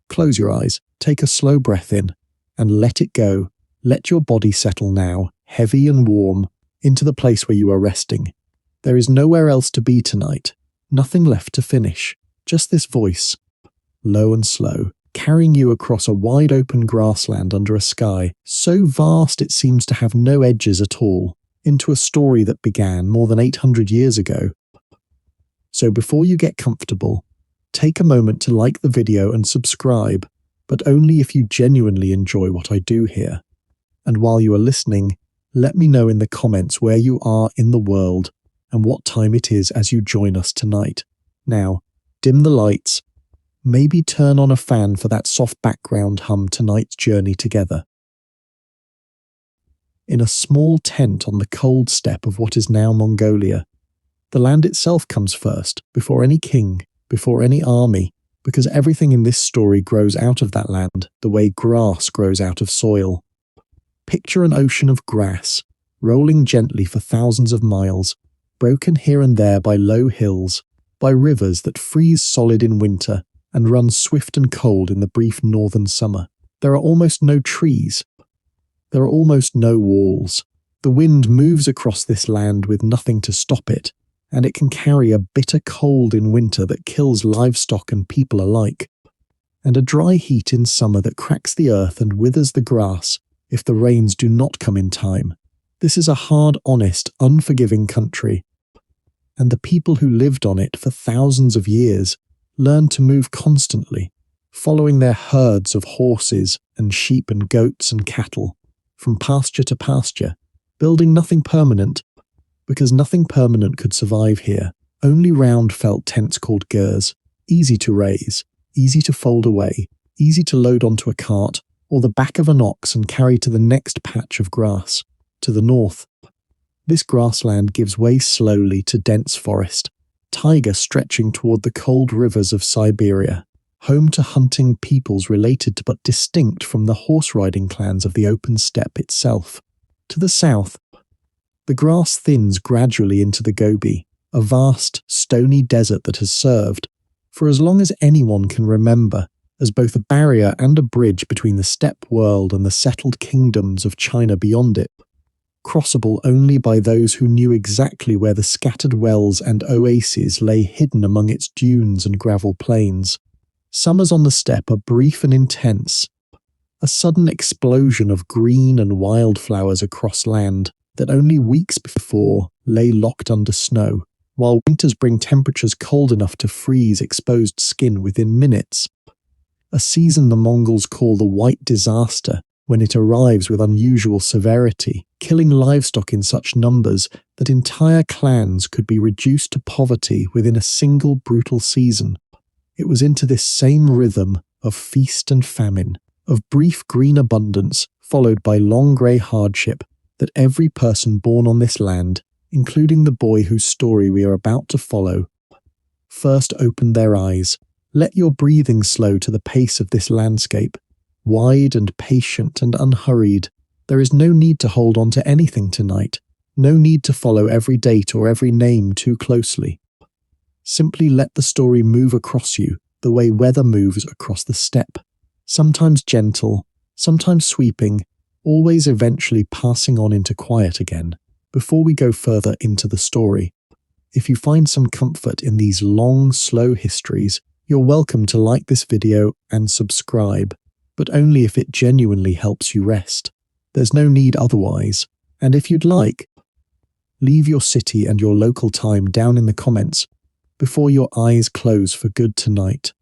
Close your eyes, take a slow breath in, and let it go. Let your body settle now, heavy and warm, into the place where you are resting. There is nowhere else to be tonight, nothing left to finish, just this voice, low and slow, carrying you across a wide open grassland under a sky so vast it seems to have no edges at all, into a story that began more than 800 years ago. So before you get comfortable, take a moment to like the video and subscribe, but only if you genuinely enjoy what I do here. And while you are listening, let me know in the comments where you are in the world and what time it is as you join us tonight. Now, dim the lights, maybe turn on a fan for that soft background hum tonight's journey together. In a small tent on the cold steppe of what is now Mongolia, the land itself comes first, before any king, before any army, because everything in this story grows out of that land, the way grass grows out of soil. Picture an ocean of grass, rolling gently for thousands of miles, broken here and there by low hills, by rivers that freeze solid in winter and run swift and cold in the brief northern summer. There are almost no trees. There are almost no walls. The wind moves across this land with nothing to stop it, and it can carry a bitter cold in winter that kills livestock and people alike, and a dry heat in summer that cracks the earth and withers the grass if the rains do not come in time. This is a hard, honest, unforgiving country, and the people who lived on it for thousands of years learned to move constantly, following their herds of horses and sheep and goats and cattle, from pasture to pasture, building nothing permanent, because nothing permanent could survive here, only round felt tents called gers, easy to raise, easy to fold away, easy to load onto a cart, or the back of an ox and carry to the next patch of grass. To the north, this grassland gives way slowly to dense forest, taiga stretching toward the cold rivers of Siberia, home to hunting peoples related to but distinct from the horse-riding clans of the open steppe itself. To the south, the grass thins gradually into the Gobi, a vast, stony desert that has served, for as long as anyone can remember, as both a barrier and a bridge between the steppe world and the settled kingdoms of China beyond it, crossable only by those who knew exactly where the scattered wells and oases lay hidden among its dunes and gravel plains. Summers on the steppe are brief and intense, a sudden explosion of green and wildflowers across land that only weeks before lay locked under snow, while winters bring temperatures cold enough to freeze exposed skin within minutes. A season the Mongols call the White Disaster, when it arrives with unusual severity, killing livestock in such numbers that entire clans could be reduced to poverty within a single brutal season. It was into this same rhythm of feast and famine, of brief green abundance followed by long grey hardship, that every person born on this land, including the boy whose story we are about to follow, first opened their eyes. Let your breathing slow to the pace of this landscape, wide and patient and unhurried. There is no need to hold on to anything tonight, no need to follow every date or every name too closely. Simply let the story move across you the way weather moves across the steppe, sometimes gentle, sometimes sweeping, always eventually passing on into quiet again. Before we go further into the story, if you find some comfort in these long, slow histories, you're welcome to like this video and subscribe, but only if it genuinely helps you rest. There's no need otherwise, and if you'd like, leave your city and your local time down in the comments before your eyes close for good tonight.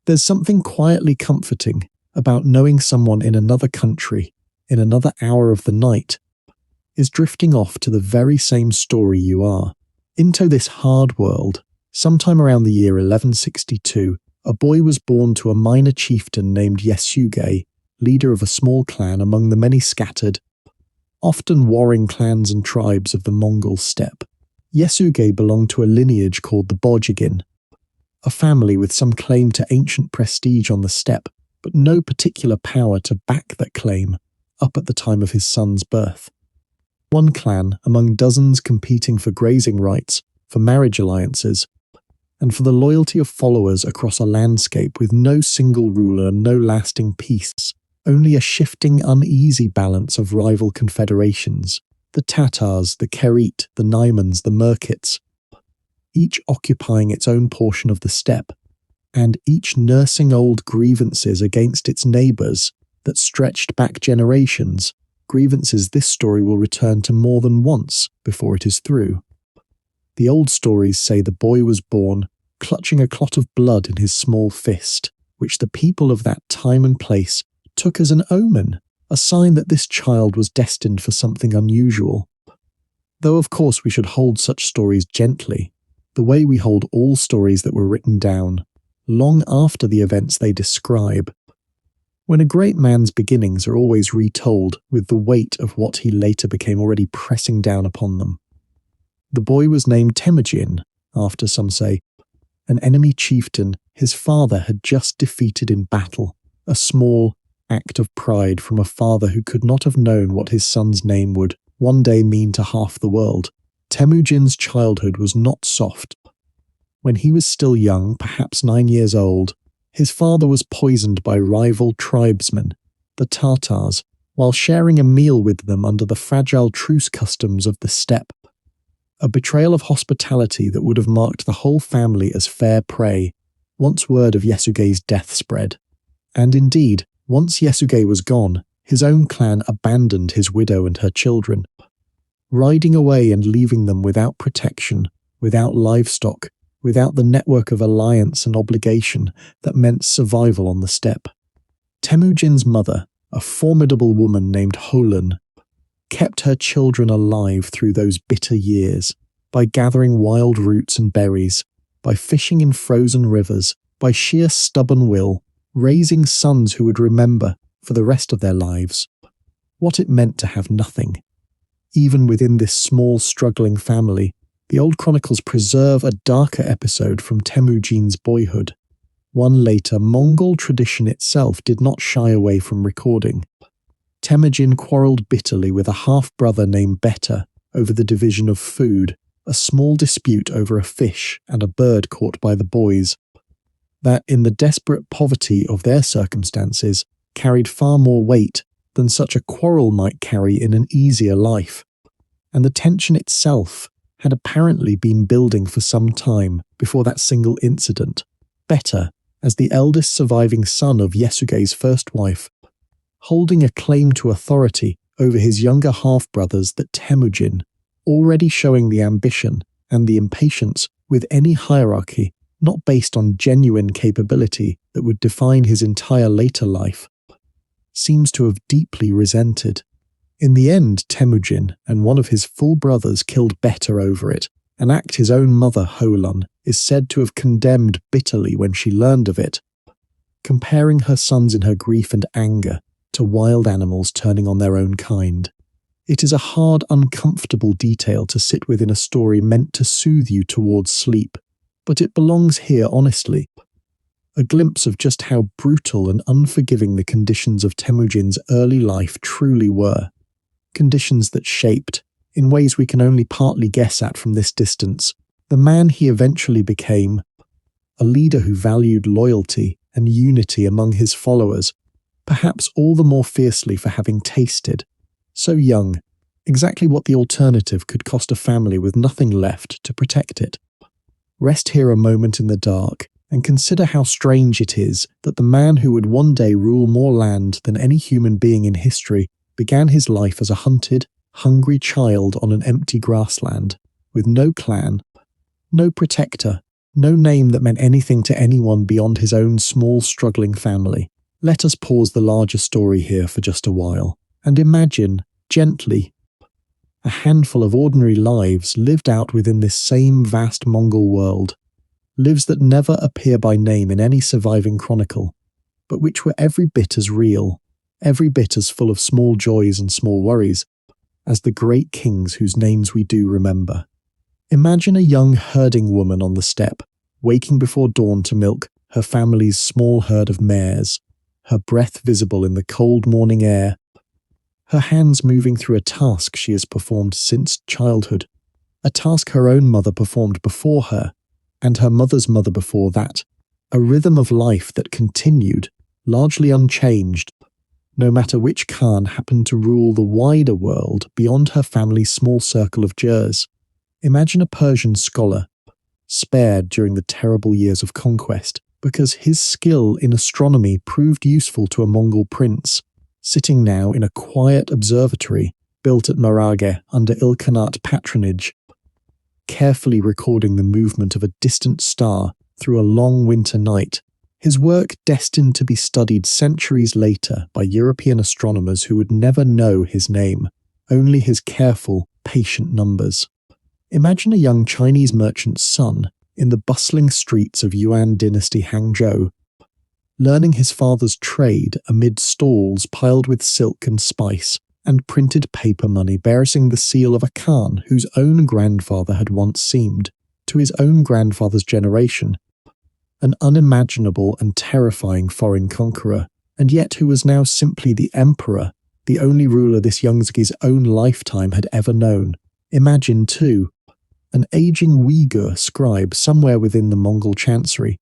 There's something quietly comforting about knowing someone in another country, in another hour of the night, is drifting off to the very same story you are. Into this hard world, sometime around the year 1162, a boy was born to a minor chieftain named Yasuge, leader of a small clan among the many scattered, often warring clans and tribes of the Mongol steppe. Yasuge belonged to a lineage called the Bojigin, a family with some claim to ancient prestige on the steppe, but no particular power to back that claim up at the time of his son's birth. One clan among dozens competing for grazing rights, for marriage alliances, and for the loyalty of followers across a landscape with no single ruler and no lasting peace, only a shifting, uneasy balance of rival confederations, the Tatars, the Kerit, the Naimans, the Merkits, each occupying its own portion of the steppe, and each nursing old grievances against its neighbours that stretched back generations, grievances this story will return to more than once before it is through. The old stories say the boy was born clutching a clot of blood in his small fist, which the people of that time and place took as an omen, a sign that this child was destined for something unusual. Though of course we should hold such stories gently, the way we hold all stories that were written down, long after the events they describe. When a great man's beginnings are always retold with the weight of what he later became already pressing down upon them. The boy was named Temujin, after, some say, an enemy chieftain his father had just defeated in battle, a small act of pride from a father who could not have known what his son's name would one day mean to half the world. Temujin's childhood was not soft. When he was still young, perhaps 9 years old, his father was poisoned by rival tribesmen, the Tatars, while sharing a meal with them under the fragile truce customs of the steppe. A betrayal of hospitality that would have marked the whole family as fair prey, once word of Yesugei's death spread. And indeed, once Yesugei was gone, his own clan abandoned his widow and her children, riding away and leaving them without protection, without livestock, without the network of alliance and obligation that meant survival on the steppe. Temujin's mother, a formidable woman named Holan, kept her children alive through those bitter years, by gathering wild roots and berries, by fishing in frozen rivers, by sheer stubborn will, raising sons who would remember, for the rest of their lives, what it meant to have nothing. Even within this small, struggling family, the old chronicles preserve a darker episode from Temujin's boyhood, one later Mongol tradition itself did not shy away from recording. Temujin quarrelled bitterly with a half-brother named Beta over the division of food, a small dispute over a fish and a bird caught by the boys, that in the desperate poverty of their circumstances carried far more weight than such a quarrel might carry in an easier life. And the tension itself had apparently been building for some time before that single incident. Beta, as the eldest surviving son of Yesugei's first wife, holding a claim to authority over his younger half-brothers that Temujin, already showing the ambition and the impatience with any hierarchy not based on genuine capability that would define his entire later life, seems to have deeply resented. In the end, Temujin and one of his full brothers killed Beta over it, an act his own mother, Holan, is said to have condemned bitterly when she learned of it, comparing her sons in her grief and anger to wild animals turning on their own kind. It is a hard, uncomfortable detail to sit with in a story meant to soothe you towards sleep, but it belongs here honestly. A glimpse of just how brutal and unforgiving the conditions of Temujin's early life truly were. Conditions that shaped, in ways we can only partly guess at from this distance, the man he eventually became, a leader who valued loyalty and unity among his followers, perhaps all the more fiercely for having tasted, so young, exactly what the alternative could cost a family with nothing left to protect it. Rest here a moment in the dark and consider how strange it is that the man who would one day rule more land than any human being in history began his life as a hunted, hungry child on an empty grassland, with no clan, no protector, no name that meant anything to anyone beyond his own small struggling family. Let us pause the larger story here for just a while, and imagine, gently, a handful of ordinary lives lived out within this same vast Mongol world, lives that never appear by name in any surviving chronicle, but which were every bit as real, every bit as full of small joys and small worries, as the great kings whose names we do remember. Imagine a young herding woman on the steppe, waking before dawn to milk her family's small herd of mares, her breath visible in the cold morning air, her hands moving through a task she has performed since childhood, a task her own mother performed before her, and her mother's mother before that, a rhythm of life that continued, largely unchanged, no matter which Khan happened to rule the wider world beyond her family's small circle of jurs. Imagine a Persian scholar, spared during the terrible years of conquest, because his skill in astronomy proved useful to a Mongol prince, sitting now in a quiet observatory built at Marageh under Ilkhanate patronage, carefully recording the movement of a distant star through a long winter night, his work destined to be studied centuries later by European astronomers who would never know his name, only his careful, patient numbers. Imagine a young Chinese merchant's son in the bustling streets of Yuan dynasty Hangzhou, learning his father's trade amid stalls piled with silk and spice, and printed paper money bearing the seal of a Khan whose own grandfather had once seemed, to his own grandfather's generation, an unimaginable and terrifying foreign conqueror, and yet who was now simply the emperor, the only ruler this youngster's own lifetime had ever known. Imagine, too, an aging Uyghur scribe somewhere within the Mongol chancery,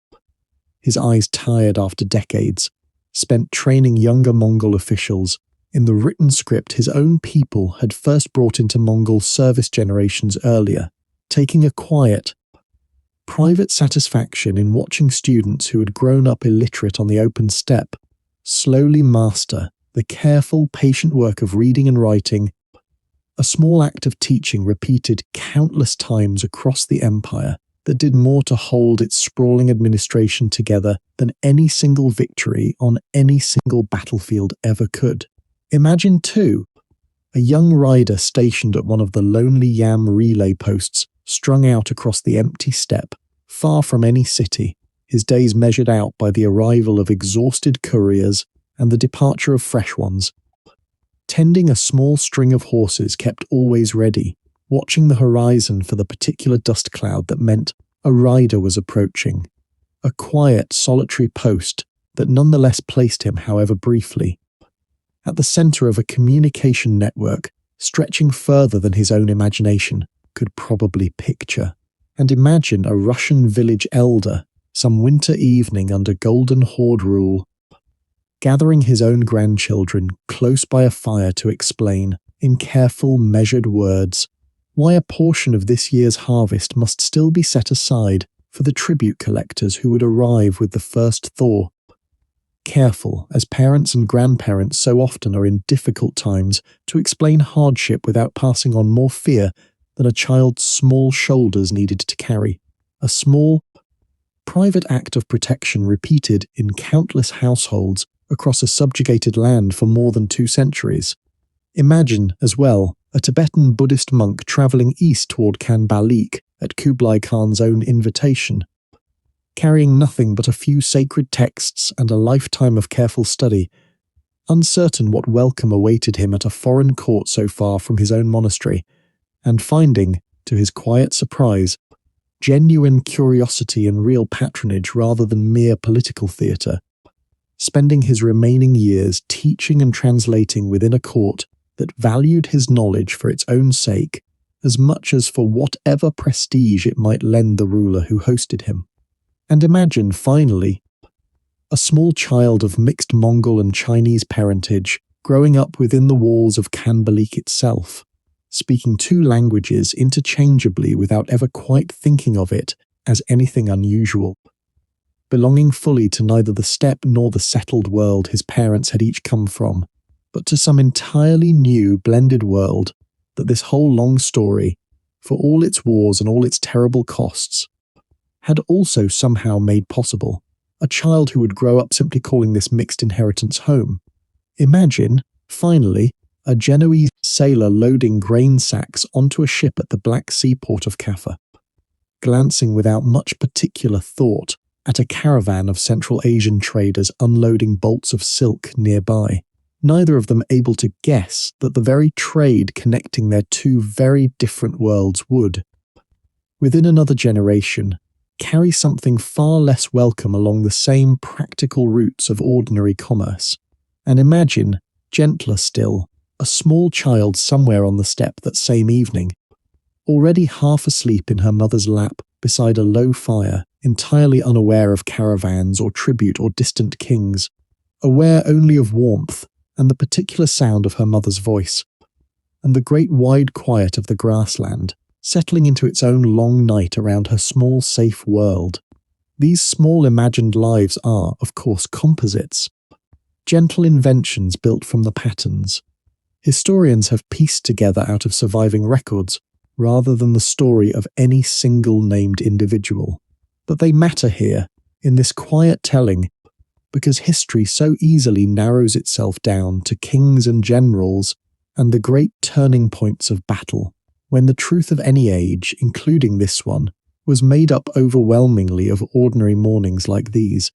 his eyes tired after decades, spent training younger Mongol officials in the written script his own people had first brought into Mongol service generations earlier, taking a quiet, private satisfaction in watching students who had grown up illiterate on the open steppe slowly master the careful, patient work of reading and writing, a small act of teaching repeated countless times across the empire that did more to hold its sprawling administration together than any single victory on any single battlefield ever could. Imagine, too, a young rider stationed at one of the lonely yam relay posts strung out across the empty steppe, far from any city, his days measured out by the arrival of exhausted couriers and the departure of fresh ones, tending a small string of horses kept always ready, watching the horizon for the particular dust cloud that meant a rider was approaching, a quiet, solitary post that nonetheless placed him, however briefly, at the centre of a communication network stretching further than his own imagination could probably picture. And imagine a Russian village elder, some winter evening under Golden Horde rule, gathering his own grandchildren close by a fire to explain, in careful, measured words, why a portion of this year's harvest must still be set aside for the tribute collectors who would arrive with the first thaw. Careful, as parents and grandparents so often are in difficult times, to explain hardship without passing on more fear than a child's small shoulders needed to carry. A small, private act of protection repeated in countless households across a subjugated land for more than 2 centuries. Imagine, as well, a Tibetan Buddhist monk travelling east toward Khanbalik at Kublai Khan's own invitation, carrying nothing but a few sacred texts and a lifetime of careful study, uncertain what welcome awaited him at a foreign court so far from his own monastery, and finding, to his quiet surprise, genuine curiosity and real patronage rather than mere political theatre, spending his remaining years teaching and translating within a court that valued his knowledge for its own sake as much as for whatever prestige it might lend the ruler who hosted him. And imagine, finally, a small child of mixed Mongol and Chinese parentage growing up within the walls of Khanbalik itself, speaking 2 languages interchangeably without ever quite thinking of it as anything unusual, belonging fully to neither the steppe nor the settled world his parents had each come from, but to some entirely new blended world that this whole long story, for all its wars and all its terrible costs, had also somehow made possible. A child who would grow up simply calling this mixed inheritance home. Imagine, finally, a Genoese sailor loading grain sacks onto a ship at the Black Sea port of Kaffa, glancing without much particular thought at a caravan of Central Asian traders unloading bolts of silk nearby, neither of them able to guess that the very trade connecting their 2 very different worlds would, within another generation, carry something far less welcome along the same practical routes of ordinary commerce. And imagine, gentler still, a small child somewhere on the steppe that same evening, already half asleep in her mother's lap, beside a low fire, entirely unaware of caravans or tribute or distant kings, aware only of warmth and the particular sound of her mother's voice, and the great wide quiet of the grassland, settling into its own long night around her small safe world. These small imagined lives are, of course, composites, gentle inventions built from the patterns. Historians have pieced together out of surviving records, rather than the story of any single named individual. But they matter here, in this quiet telling, because history so easily narrows itself down to kings and generals and the great turning points of battle, when the truth of any age, including this one, was made up overwhelmingly of ordinary mornings like these,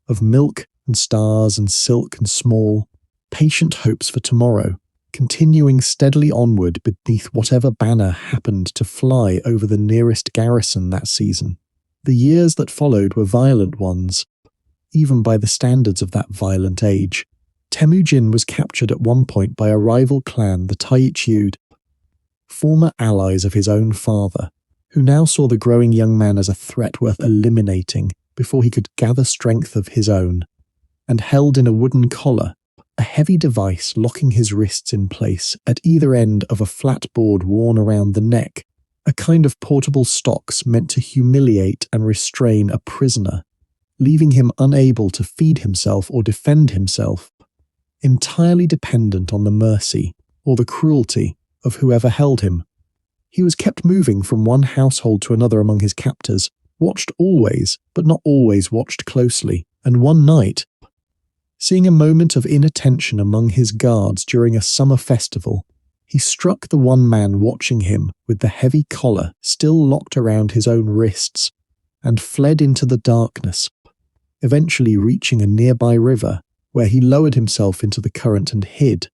of milk and stars and silk and small, patient hopes for tomorrow, continuing steadily onward beneath whatever banner happened to fly over the nearest garrison that season. The years that followed were violent ones, even by the standards of that violent age. Temujin was captured at one point by a rival clan, the Taichud, former allies of his own father, who now saw the growing young man as a threat worth eliminating before he could gather strength of his own, and held in a wooden collar, a heavy device locking his wrists in place at either end of a flat board worn around the neck, a kind of portable stocks meant to humiliate and restrain a prisoner, leaving him unable to feed himself or defend himself, entirely dependent on the mercy or the cruelty of whoever held him. He was kept moving from one household to another among his captors, watched always, but not always watched closely, and one night, seeing a moment of inattention among his guards during a summer festival, he struck the one man watching him with the heavy collar still locked around his own wrists, and fled into the darkness, eventually reaching a nearby river, where he lowered himself into the current and hid,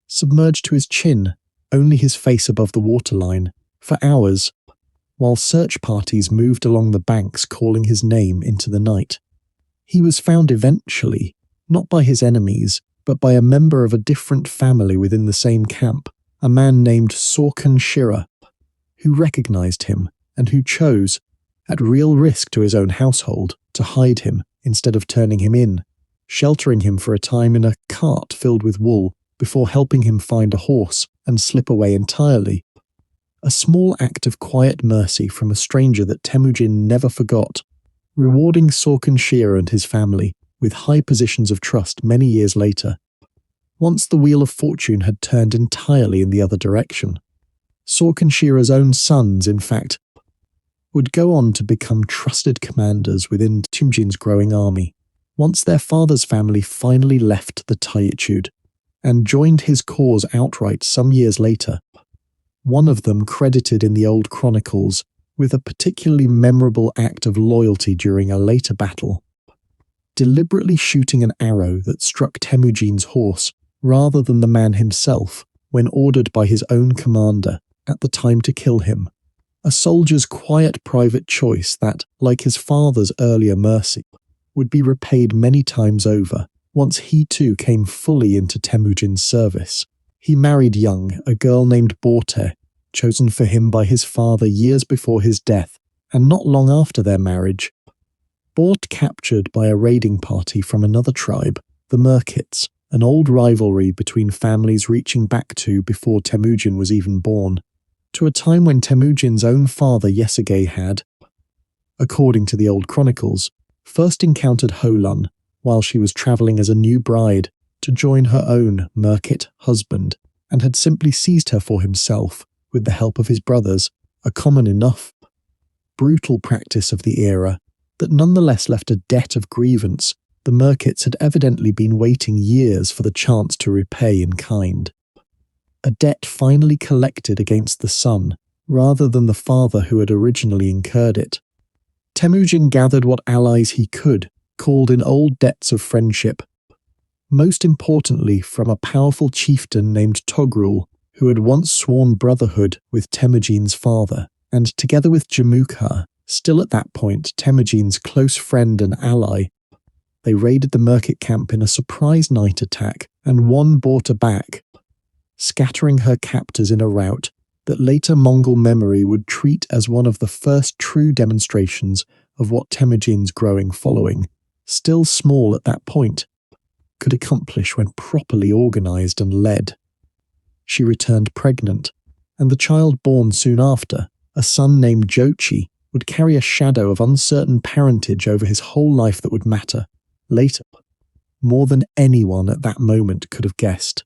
submerged to his chin, only his face above the waterline, for hours, while search parties moved along the banks calling his name into the night. He was found eventually, not by his enemies, but by a member of a different family within the same camp, a man named Sorkan Shira, who recognized him and who chose, at real risk to his own household, to hide him instead of turning him in, sheltering him for a time in a cart filled with wool before helping him find a horse and slip away entirely. A small act of quiet mercy from a stranger that Temujin never forgot, rewarding Sorkan Shira and his family with high positions of trust many years later, once the wheel of fortune had turned entirely in the other direction. Sorkan Shira's own sons, in fact, would go on to become trusted commanders within Temujin's growing army, once their father's family finally left the Taichud and joined his cause outright some years later, one of them credited in the old chronicles with a particularly memorable act of loyalty during a later battle, deliberately shooting an arrow that struck Temujin's horse rather than the man himself when ordered by his own commander at the time to kill him, a soldier's quiet private choice that, like his father's earlier mercy, would be repaid many times over once he too came fully into Temujin's service. He married young, a girl named Borte, chosen for him by his father years before his death, and not long after their marriage, Bort captured by a raiding party from another tribe, the Merkits, an old rivalry between families reaching back to before Temujin was even born, to a time when Temujin's own father Yesugei had, according to the old chronicles, first encountered Holun while she was travelling as a new bride to join her own Merkit husband, and had simply seized her for himself with the help of his brothers, a common enough, brutal practice of the era that nonetheless left a debt of grievance the Merkits had evidently been waiting years for the chance to repay in kind. A debt finally collected against the son, rather than the father who had originally incurred it. Temujin gathered what allies he could, called in old debts of friendship, most importantly from a powerful chieftain named Togrul, who had once sworn brotherhood with Temujin's father, and together with Jamukha, still at that point Temujin's close friend and ally, they raided the Merkit camp in a surprise night attack and won Borta back, scattering her captors in a rout that later Mongol memory would treat as one of the first true demonstrations of what Temujin's growing following, still small at that point, could accomplish when properly organized and led. She returned pregnant, and the child born soon after, a son named Jochi, would carry a shadow of uncertain parentage over his whole life that would matter, later, more than anyone at that moment could have guessed.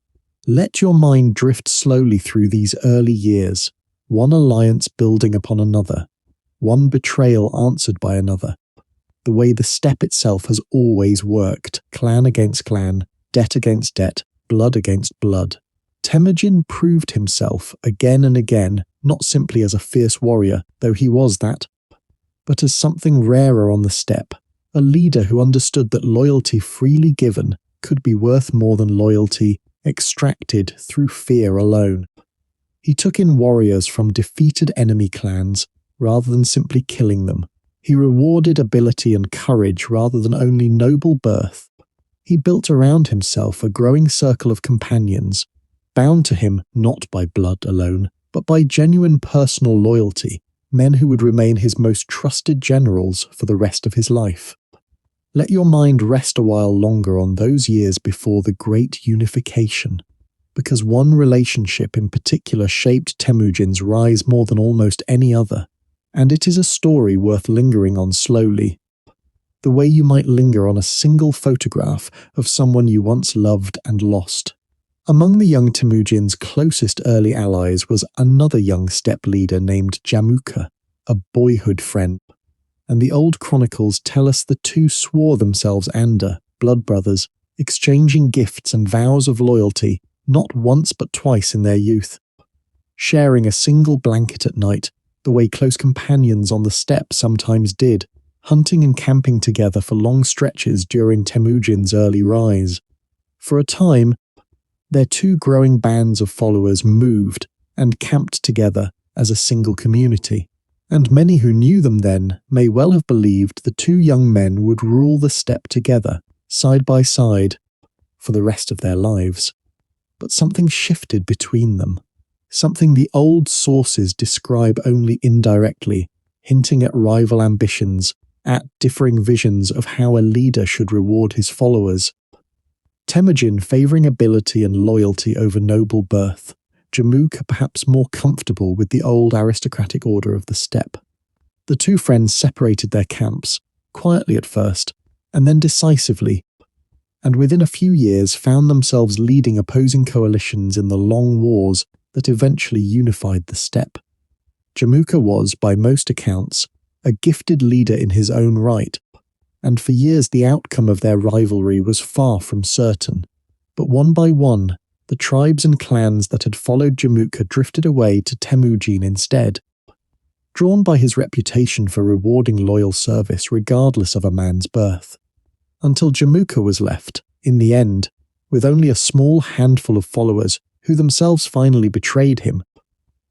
Let your mind drift slowly through these early years, one alliance building upon another, one betrayal answered by another, the way the steppe itself has always worked, clan against clan, debt against debt, blood against blood. Temujin proved himself again and again, not simply as a fierce warrior, though he was that, but as something rarer on the steppe, a leader who understood that loyalty freely given could be worth more than loyalty extracted through fear alone. He took in warriors from defeated enemy clans rather than simply killing them. He rewarded ability and courage rather than only noble birth. He built around himself a growing circle of companions, bound to him not by blood alone, but by genuine personal loyalty, men who would remain his most trusted generals for the rest of his life. Let your mind rest a while longer on those years before the great unification, because one relationship in particular shaped Temujin's rise more than almost any other, and it is a story worth lingering on slowly, the way you might linger on a single photograph of someone you once loved and lost. Among the young Temujin's closest early allies was another young steppe leader named Jamuka, a boyhood friend, and the old chronicles tell us the two swore themselves Anda, blood brothers, exchanging gifts and vows of loyalty not once but twice in their youth, sharing a single blanket at night, the way close companions on the steppe sometimes did, hunting and camping together for long stretches during Temujin's early rise. For a time, their two growing bands of followers moved and camped together as a single community, and many who knew them then may well have believed the two young men would rule the steppe together, side by side, for the rest of their lives. But something shifted between them, something the old sources describe only indirectly, hinting at rival ambitions, at differing visions of how a leader should reward his followers. Temujin favouring ability and loyalty over noble birth, Jamuka perhaps more comfortable with the old aristocratic order of the steppe. The two friends separated their camps, quietly at first, and then decisively, and within a few years found themselves leading opposing coalitions in the long wars that eventually unified the steppe. Jamuka was, by most accounts, a gifted leader in his own right, and for years the outcome of their rivalry was far from certain. But one by one, the tribes and clans that had followed Jamuka drifted away to Temujin instead, drawn by his reputation for rewarding loyal service regardless of a man's birth, until Jamuka was left, in the end, with only a small handful of followers who themselves finally betrayed him,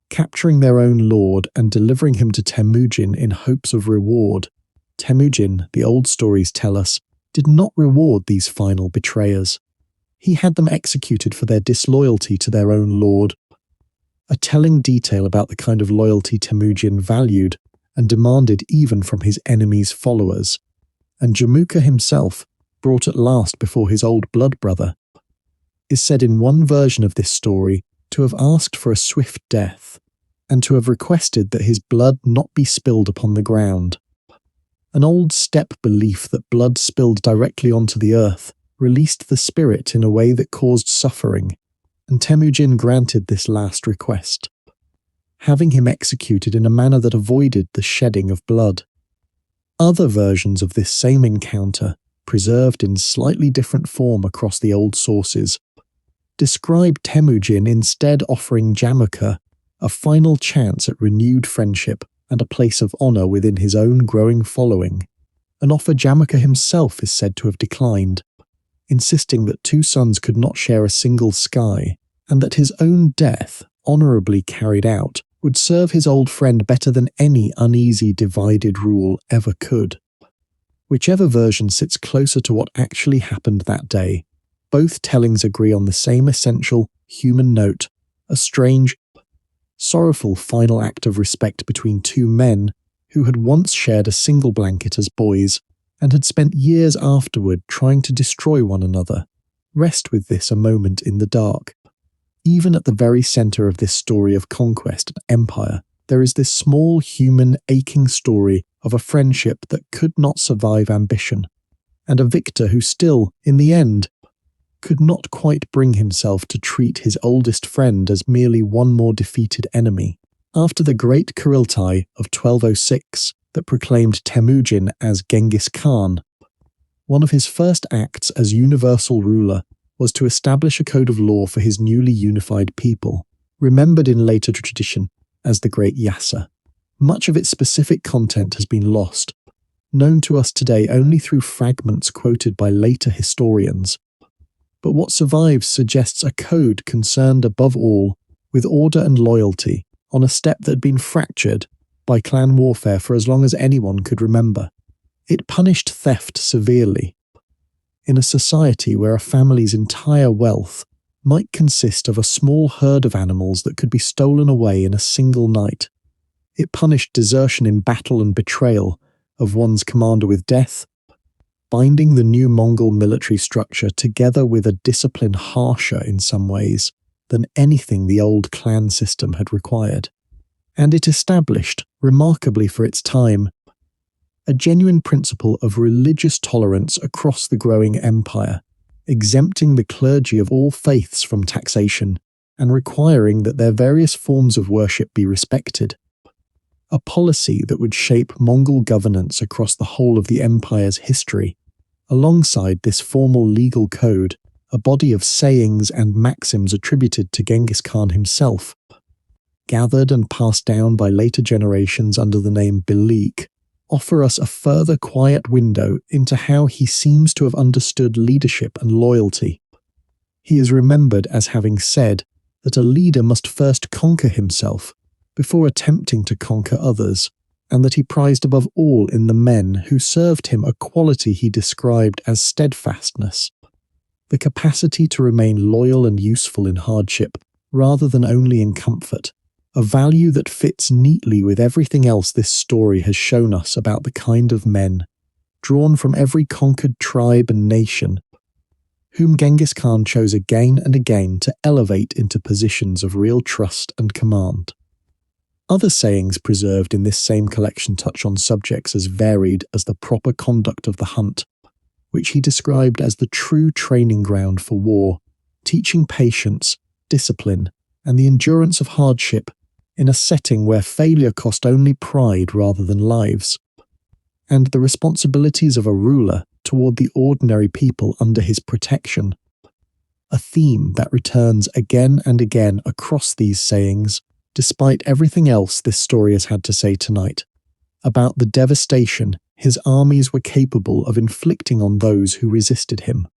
capturing their own lord and delivering him to Temujin in hopes of reward. Temujin, the old stories tell us, did not reward these final betrayers. He had them executed for their disloyalty to their own lord, a telling detail about the kind of loyalty Temujin valued and demanded even from his enemies' followers, and Jamuka himself, brought at last before his old blood brother, is said in one version of this story to have asked for a swift death, and to have requested that his blood not be spilled upon the ground. An old steppe belief that blood spilled directly onto the earth released the spirit in a way that caused suffering, and Temujin granted this last request, having him executed in a manner that avoided the shedding of blood. Other versions of this same encounter, preserved in slightly different form across the old sources, describe Temujin instead offering Jamuka a final chance at renewed friendship and a place of honour within his own growing following, an offer Jamuka himself is said to have declined, insisting that two sons could not share a single sky, and that his own death, honourably carried out, would serve his old friend better than any uneasy divided rule ever could. Whichever version sits closer to what actually happened that day, both tellings agree on the same essential human note, a strange, sorrowful final act of respect between two men who had once shared a single blanket as boys and had spent years afterward trying to destroy one another. Rest with this a moment in the dark. Even at the very centre of this story of conquest and empire, there is this small human aching story of a friendship that could not survive ambition, and a victor who still, in the end, could not quite bring himself to treat his oldest friend as merely one more defeated enemy. After the Great Kuriltai of 1206 that proclaimed Temujin as Genghis Khan, one of his first acts as universal ruler was to establish a code of law for his newly unified people, remembered in later tradition as the Great Yasa. Much of its specific content has been lost, known to us today only through fragments quoted by later historians. But what survives suggests a code concerned above all with order and loyalty on a steppe that had been fractured by clan warfare for as long as anyone could remember. It punished theft severely. In a society where a family's entire wealth might consist of a small herd of animals that could be stolen away in a single night, it punished desertion in battle and betrayal of one's commander with death, binding the new Mongol military structure together with a discipline harsher in some ways than anything the old clan system had required. And it established, remarkably for its time, a genuine principle of religious tolerance across the growing empire, exempting the clergy of all faiths from taxation and requiring that their various forms of worship be respected. A policy that would shape Mongol governance across the whole of the empire's history. Alongside this formal legal code, a body of sayings and maxims attributed to Genghis Khan himself, gathered and passed down by later generations under the name Beliq, offer us a further quiet window into how he seems to have understood leadership and loyalty. He is remembered as having said that a leader must first conquer himself before attempting to conquer others, and that he prized above all in the men who served him a quality he described as steadfastness, the capacity to remain loyal and useful in hardship rather than only in comfort, a value that fits neatly with everything else this story has shown us about the kind of men, drawn from every conquered tribe and nation, whom Genghis Khan chose again and again to elevate into positions of real trust and command. Other sayings preserved in this same collection touch on subjects as varied as the proper conduct of the hunt, which he described as the true training ground for war, teaching patience, discipline, and the endurance of hardship in a setting where failure cost only pride rather than lives, and the responsibilities of a ruler toward the ordinary people under his protection. A theme that returns again and again across these sayings, despite everything else this story has had to say tonight, about the devastation his armies were capable of inflicting on those who resisted him.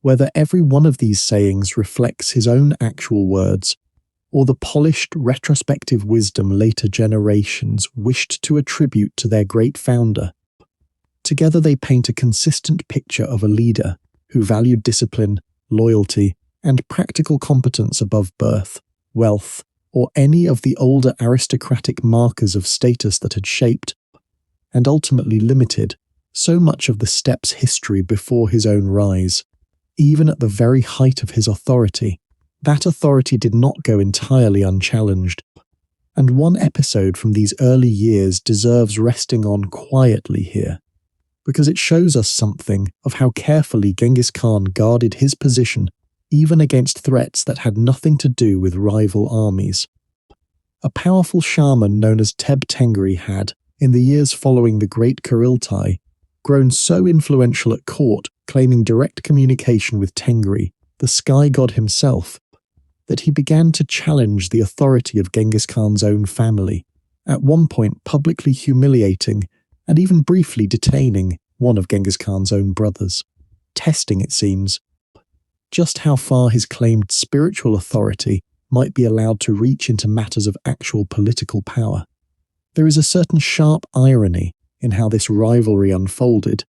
Whether every one of these sayings reflects his own actual words, or the polished retrospective wisdom later generations wished to attribute to their great founder, together they paint a consistent picture of a leader who valued discipline, loyalty, and practical competence above birth, wealth, or any of the older aristocratic markers of status that had shaped, and ultimately limited, so much of the steppe's history before his own rise. Even at the very height of his authority, that authority did not go entirely unchallenged, and one episode from these early years deserves resting on quietly here, because it shows us something of how carefully Genghis Khan guarded his position even against threats that had nothing to do with rival armies. A powerful shaman known as Teb Tengri had, in the years following the Great Kuriltai, grown so influential at court, claiming direct communication with Tengri, the sky god himself, that he began to challenge the authority of Genghis Khan's own family, at one point publicly humiliating and even briefly detaining one of Genghis Khan's own brothers, testing, it seems, just how far his claimed spiritual authority might be allowed to reach into matters of actual political power. There is a certain sharp irony in how this rivalry unfolded,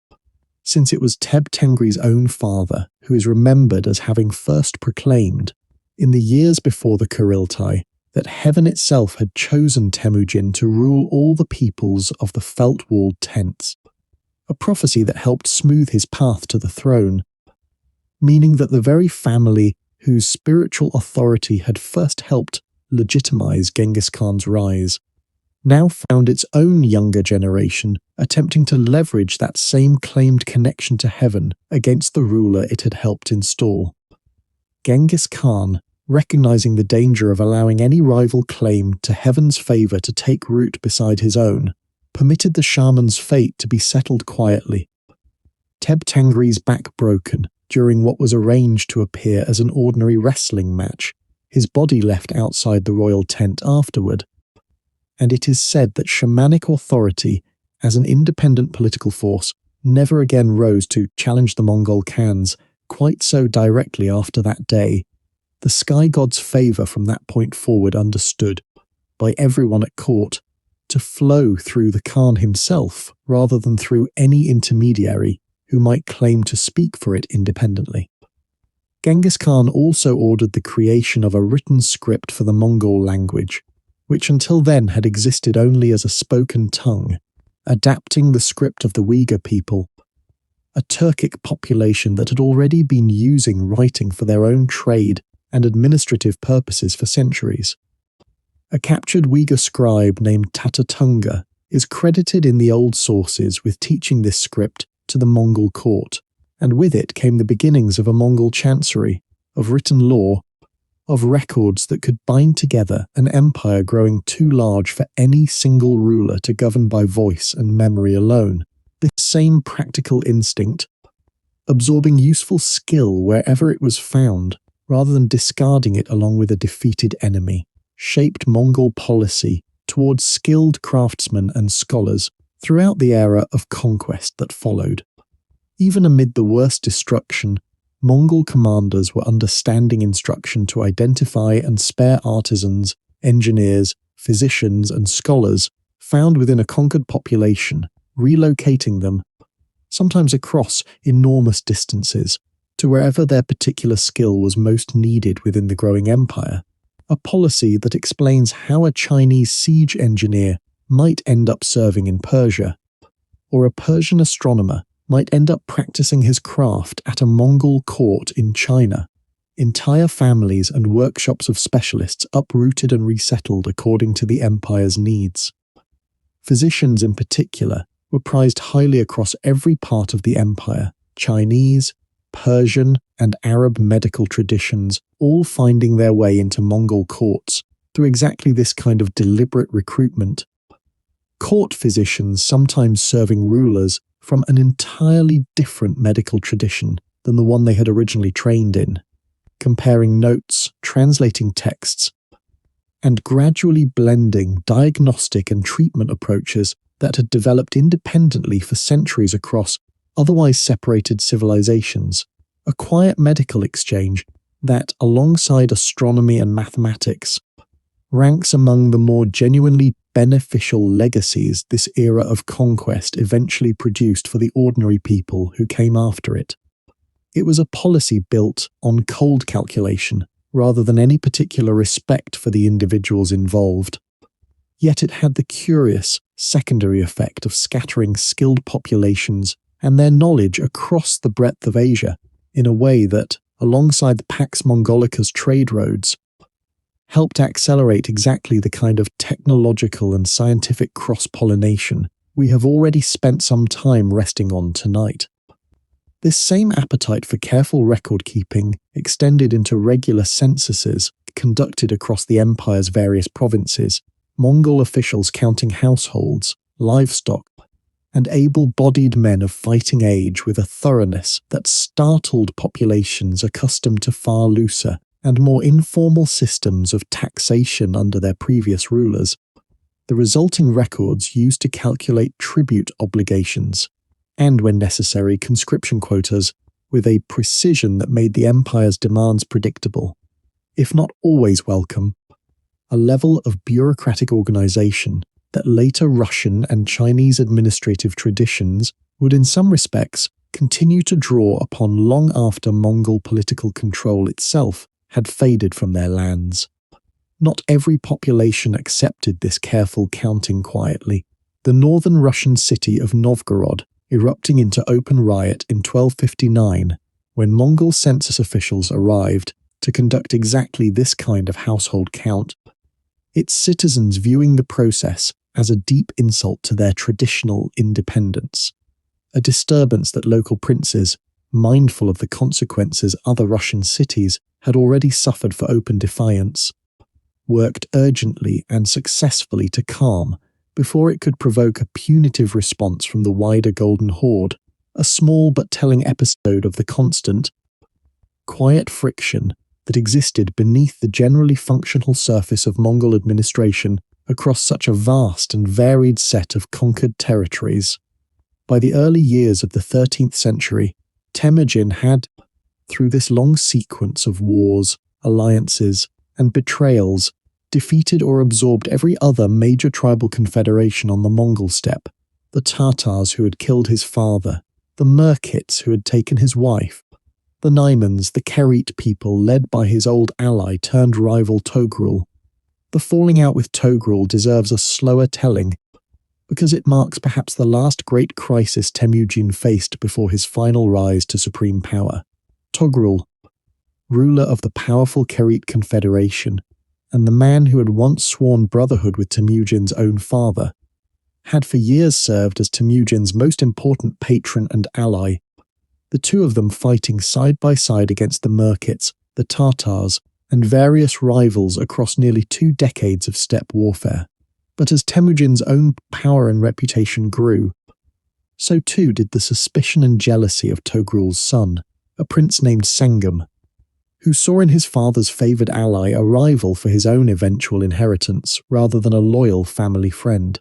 since it was Teb Tengri's own father who is remembered as having first proclaimed, in the years before the Kuriltai, that heaven itself had chosen Temujin to rule all the peoples of the felt-walled tents, a prophecy that helped smooth his path to the throne, meaning that the very family whose spiritual authority had first helped legitimize Genghis Khan's rise now found its own younger generation attempting to leverage that same claimed connection to heaven against the ruler it had helped install. Genghis Khan, recognizing the danger of allowing any rival claim to heaven's favor to take root beside his own, permitted the shaman's fate to be settled quietly. Teb Tangri's back broken during what was arranged to appear as an ordinary wrestling match, his body left outside the royal tent afterward, and it is said that shamanic authority as an independent political force never again rose to challenge the Mongol Khans quite so directly after that day. The sky god's favour from that point forward understood, by everyone at court, to flow through the Khan himself rather than through any intermediary who might claim to speak for it independently. Genghis Khan also ordered the creation of a written script for the Mongol language, which until then had existed only as a spoken tongue, adapting the script of the Uyghur people, a Turkic population that had already been using writing for their own trade and administrative purposes for centuries. A captured Uyghur scribe named Tatatunga is credited in the old sources with teaching this script to the Mongol court, and with it came the beginnings of a Mongol chancery, of written law, of records that could bind together an empire growing too large for any single ruler to govern by voice and memory alone. This same practical instinct, absorbing useful skill wherever it was found, rather than discarding it along with a defeated enemy, shaped Mongol policy towards skilled craftsmen and scholars throughout the era of conquest that followed. Even amid the worst destruction, Mongol commanders were understanding instruction to identify and spare artisans, engineers, physicians, and scholars found within a conquered population, relocating them, sometimes across enormous distances, to wherever their particular skill was most needed within the growing empire, a policy that explains how a Chinese siege engineer might end up serving in Persia, or a Persian astronomer might end up practicing his craft at a Mongol court in China. Entire families and workshops of specialists uprooted and resettled according to the empire's needs. Physicians in particular were prized highly across every part of the empire, Chinese, Persian, and Arab medical traditions all finding their way into Mongol courts through exactly this kind of deliberate recruitment. Court physicians sometimes serving rulers from an entirely different medical tradition than the one they had originally trained in, comparing notes, translating texts, and gradually blending diagnostic and treatment approaches that had developed independently for centuries across otherwise separated civilizations, a quiet medical exchange that, alongside astronomy and mathematics, ranks among the more genuinely beneficial legacies this era of conquest eventually produced for the ordinary people who came after it. It was a policy built on cold calculation rather than any particular respect for the individuals involved. Yet it had the curious secondary effect of scattering skilled populations and their knowledge across the breadth of Asia in a way that, alongside the Pax Mongolica's trade roads, helped accelerate exactly the kind of technological and scientific cross-pollination we have already spent some time resting on tonight. This same appetite for careful record-keeping extended into regular censuses conducted across the empire's various provinces, Mongol officials counting households, livestock, and able-bodied men of fighting age with a thoroughness that startled populations accustomed to far looser and more informal systems of taxation under their previous rulers. The resulting records used to calculate tribute obligations, and when necessary conscription quotas, with a precision that made the empire's demands predictable, if not always welcome, a level of bureaucratic organization that later Russian and Chinese administrative traditions would in some respects continue to draw upon long after Mongol political control itself had faded from their lands. Not every population accepted this careful counting quietly. The northern Russian city of Novgorod erupting into open riot in 1259 when Mongol census officials arrived to conduct exactly this kind of household count, its citizens viewing the process as a deep insult to their traditional independence, a disturbance that local princes, mindful of the consequences other Russian cities had already suffered for open defiance, worked urgently and successfully to calm before it could provoke a punitive response from the wider Golden Horde, a small but telling episode of the constant, quiet friction that existed beneath the generally functional surface of Mongol administration across such a vast and varied set of conquered territories. By the early years of the 13th century, Temujin had, through this long sequence of wars, alliances, and betrayals, defeated or absorbed every other major tribal confederation on the Mongol steppe, the Tatars who had killed his father, the Merkits who had taken his wife, the Naimans, the Kerit people led by his old ally turned rival Togrul. The falling out with Togrul deserves a slower telling, because it marks perhaps the last great crisis Temujin faced before his final rise to supreme power. Togrul, ruler of the powerful Kerit Confederation, and the man who had once sworn brotherhood with Temujin's own father, had for years served as Temujin's most important patron and ally, the two of them fighting side by side against the Merkits, the Tatars, and various rivals across nearly 2 decades of steppe warfare. But as Temujin's own power and reputation grew, so too did the suspicion and jealousy of Togrul's son, a prince named Sengam, who saw in his father's favoured ally a rival for his own eventual inheritance rather than a loyal family friend.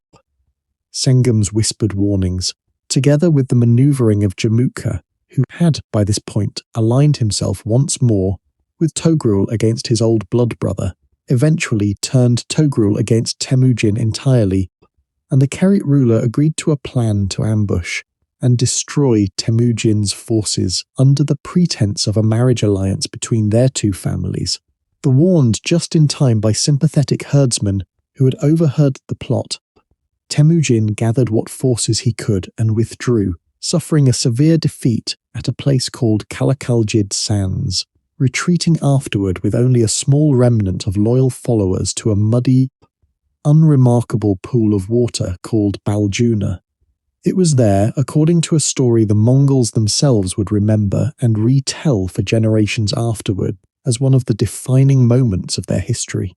Sengam's whispered warnings, together with the manoeuvring of Jamutka, who had by this point aligned himself once more with Togrul against his old blood brother, eventually turned Togrul against Temujin entirely, and the Kerit ruler agreed to a plan to ambush and destroy Temujin's forces under the pretense of a marriage alliance between their two families. But warned just in time by sympathetic herdsmen who had overheard the plot, Temujin gathered what forces he could and withdrew, suffering a severe defeat at a place called Kalakaljid Sands, retreating afterward with only a small remnant of loyal followers to a muddy, unremarkable pool of water called Baljuna. It was there, according to a story the Mongols themselves would remember and retell for generations afterward as one of the defining moments of their history,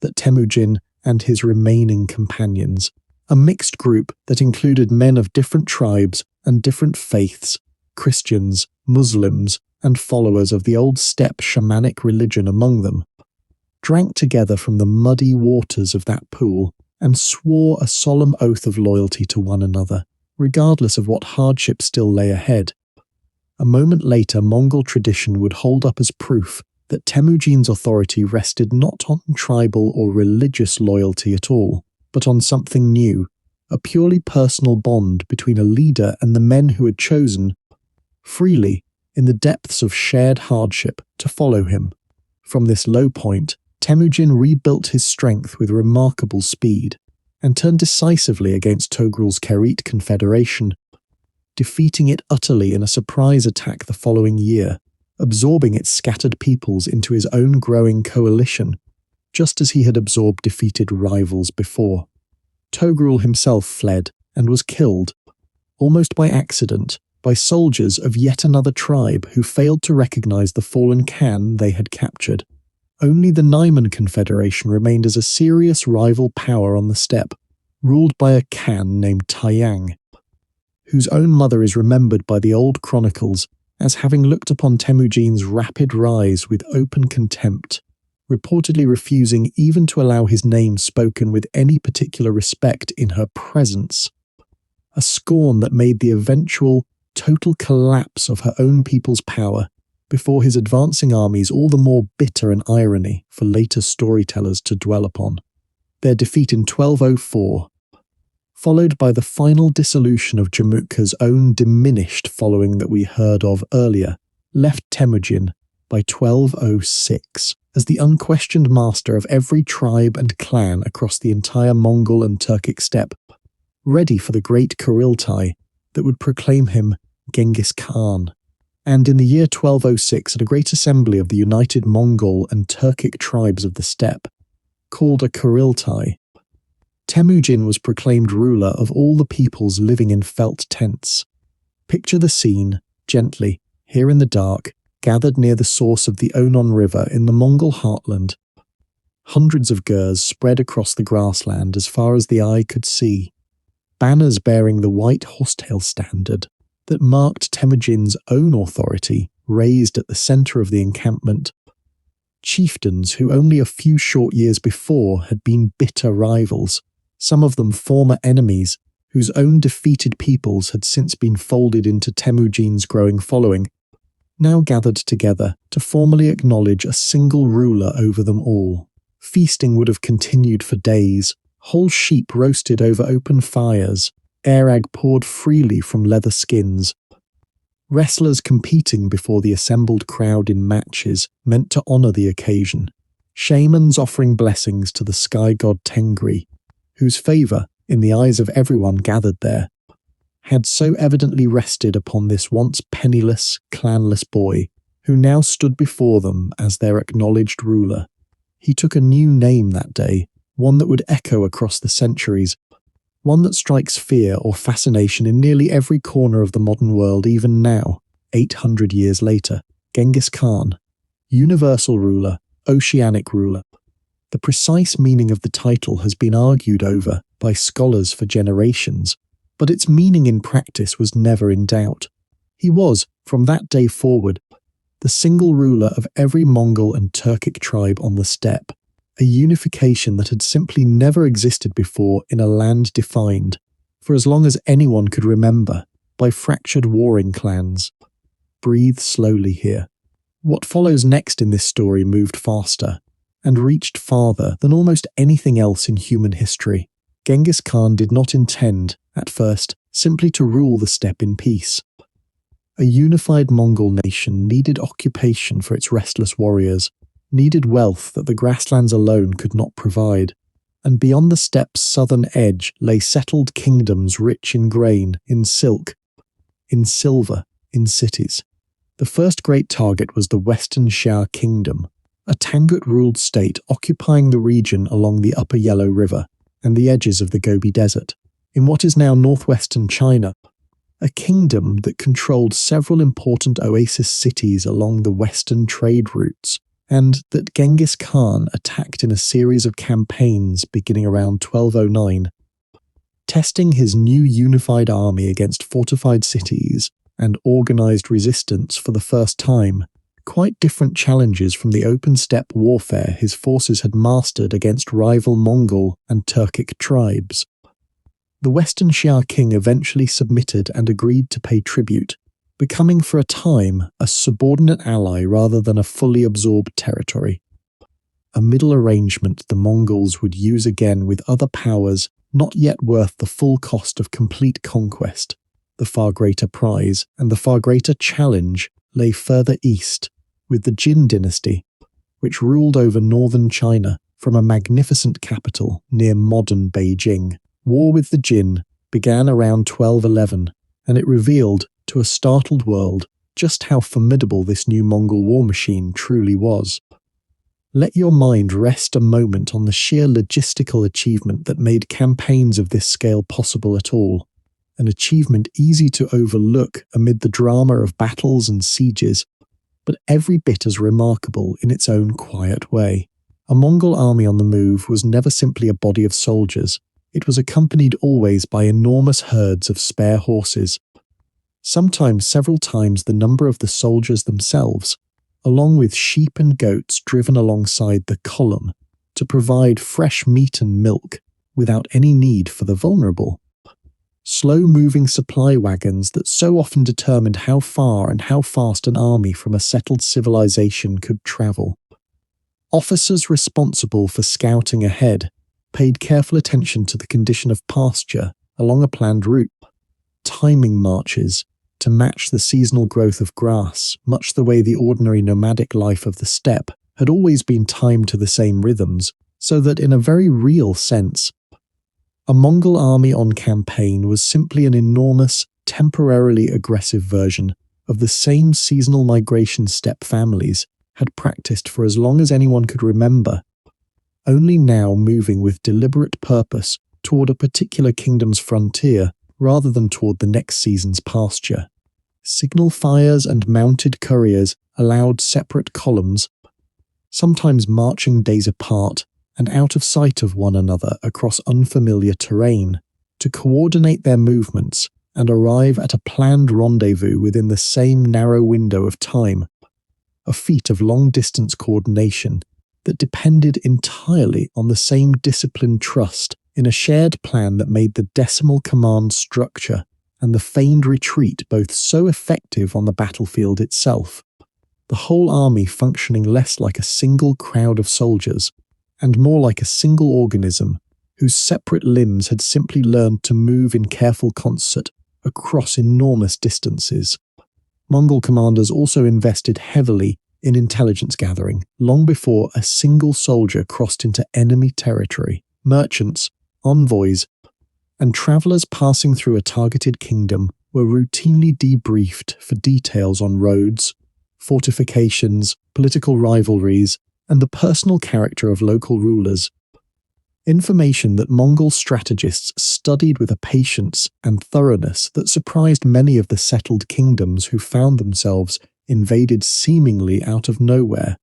that Temujin and his remaining companions, a mixed group that included men of different tribes and different faiths, Christians, Muslims, and followers of the old steppe shamanic religion among them, drank together from the muddy waters of that pool and swore a solemn oath of loyalty to one another, regardless of what hardship still lay ahead. A moment later, Mongol tradition would hold up as proof that Temujin's authority rested not on tribal or religious loyalty at all, but on something new, a purely personal bond between a leader and the men who had chosen, freely, in the depths of shared hardship, to follow him. From this low point, Temujin rebuilt his strength with remarkable speed, and turned decisively against Togrul's Kerit Confederation, defeating it utterly in a surprise attack the following year, absorbing its scattered peoples into his own growing coalition, just as he had absorbed defeated rivals before. Togrul himself fled and was killed, almost by accident, by soldiers of yet another tribe who failed to recognize the fallen Khan they had captured. Only the Naiman Confederation remained as a serious rival power on the steppe, ruled by a Khan named Taiyang, whose own mother is remembered by the old chronicles as having looked upon Temujin's rapid rise with open contempt, reportedly refusing even to allow his name spoken with any particular respect in her presence, a scorn that made the eventual total collapse of her own people's power before his advancing armies all the more bitter an irony for later storytellers to dwell upon. Their defeat in 1204, followed by the final dissolution of Jamutka's own diminished following that we heard of earlier, left Temujin, by 1206, as the unquestioned master of every tribe and clan across the entire Mongol and Turkic steppe, ready for the great Kuriltai that would proclaim him Genghis Khan. And in the year 1206, at a great assembly of the united Mongol and Turkic tribes of the steppe, called a Kuriltai, Temujin was proclaimed ruler of all the peoples living in felt tents. Picture the scene, gently, here in the dark, gathered near the source of the Onon River in the Mongol heartland. Hundreds of gurs spread across the grassland as far as the eye could see, banners bearing the white horsetail standard that marked Temujin's own authority raised at the centre of the encampment. Chieftains who only a few short years before had been bitter rivals, some of them former enemies, whose own defeated peoples had since been folded into Temujin's growing following, now gathered together to formally acknowledge a single ruler over them all. Feasting would have continued for days, whole sheep roasted over open fires, airag poured freely from leather skins, wrestlers competing before the assembled crowd in matches meant to honour the occasion, shamans offering blessings to the sky god Tengri, whose favour, in the eyes of everyone gathered there, had so evidently rested upon this once penniless, clanless boy, who now stood before them as their acknowledged ruler. He took a new name that day, one that would echo across the centuries, one that strikes fear or fascination in nearly every corner of the modern world even now, 800 years later. Genghis Khan, universal ruler, oceanic ruler. The precise meaning of the title has been argued over by scholars for generations, but its meaning in practice was never in doubt. He was, from that day forward, the single ruler of every Mongol and Turkic tribe on the steppe, a unification that had simply never existed before in a land defined, for as long as anyone could remember, by fractured warring clans. Breathe slowly here. What follows next in this story moved faster, and reached farther than almost anything else in human history. Genghis Khan did not intend, at first, simply to rule the steppe in peace. A unified Mongol nation needed occupation for its restless warriors, needed wealth that the grasslands alone could not provide, and beyond the steppe's southern edge lay settled kingdoms rich in grain, in silk, in silver, in cities. The first great target was the Western Xia Kingdom, a Tangut-ruled state occupying the region along the upper Yellow River and the edges of the Gobi Desert, in what is now northwestern China, a kingdom that controlled several important oasis cities along the western trade routes, and that Genghis Khan attacked in a series of campaigns beginning around 1209, testing his new unified army against fortified cities and organized resistance for the first time, quite different challenges from the open steppe warfare his forces had mastered against rival Mongol and Turkic tribes. The Western Xia king eventually submitted and agreed to pay tribute, becoming for a time a subordinate ally rather than a fully absorbed territory. A middle arrangement the Mongols would use again with other powers not yet worth the full cost of complete conquest. The far greater prize and the far greater challenge lay further east, with the Jin dynasty, which ruled over northern China from a magnificent capital near modern Beijing. War with the Jin began around 1211, and it revealed to a startled world just how formidable this new Mongol war machine truly was. Let your mind rest a moment on the sheer logistical achievement that made campaigns of this scale possible at all, an achievement easy to overlook amid the drama of battles and sieges, but every bit as remarkable in its own quiet way. A Mongol army on the move was never simply a body of soldiers. It was accompanied always by enormous herds of spare horses, sometimes several times the number of the soldiers themselves, along with sheep and goats driven alongside the column to provide fresh meat and milk without any need for the vulnerable. Slow-moving supply wagons that so often determined how far and how fast an army from a settled civilization could travel. Officers responsible for scouting ahead paid careful attention to the condition of pasture along a planned route, timing marches to match the seasonal growth of grass, much the way the ordinary nomadic life of the steppe had always been timed to the same rhythms, so that in a very real sense, a Mongol army on campaign was simply an enormous, temporarily aggressive version of the same seasonal migration steppe families had practiced for as long as anyone could remember, only now moving with deliberate purpose toward a particular kingdom's frontier rather than toward the next season's pasture. Signal fires and mounted couriers allowed separate columns, sometimes marching days apart and out of sight of one another across unfamiliar terrain, to coordinate their movements and arrive at a planned rendezvous within the same narrow window of time, a feat of long-distance coordination that depended entirely on the same disciplined trust in a shared plan that made the decimal command structure and the feigned retreat both so effective on the battlefield itself, the whole army functioning less like a single crowd of soldiers and more like a single organism whose separate limbs had simply learned to move in careful concert across enormous distances. Mongol commanders also invested heavily in intelligence gathering long before a single soldier crossed into enemy territory. Merchants, envoys, and travelers passing through a targeted kingdom were routinely debriefed for details on roads, fortifications, political rivalries, and the personal character of local rulers. Information that Mongol strategists studied with a patience and thoroughness that surprised many of the settled kingdoms who found themselves invaded seemingly out of nowhere,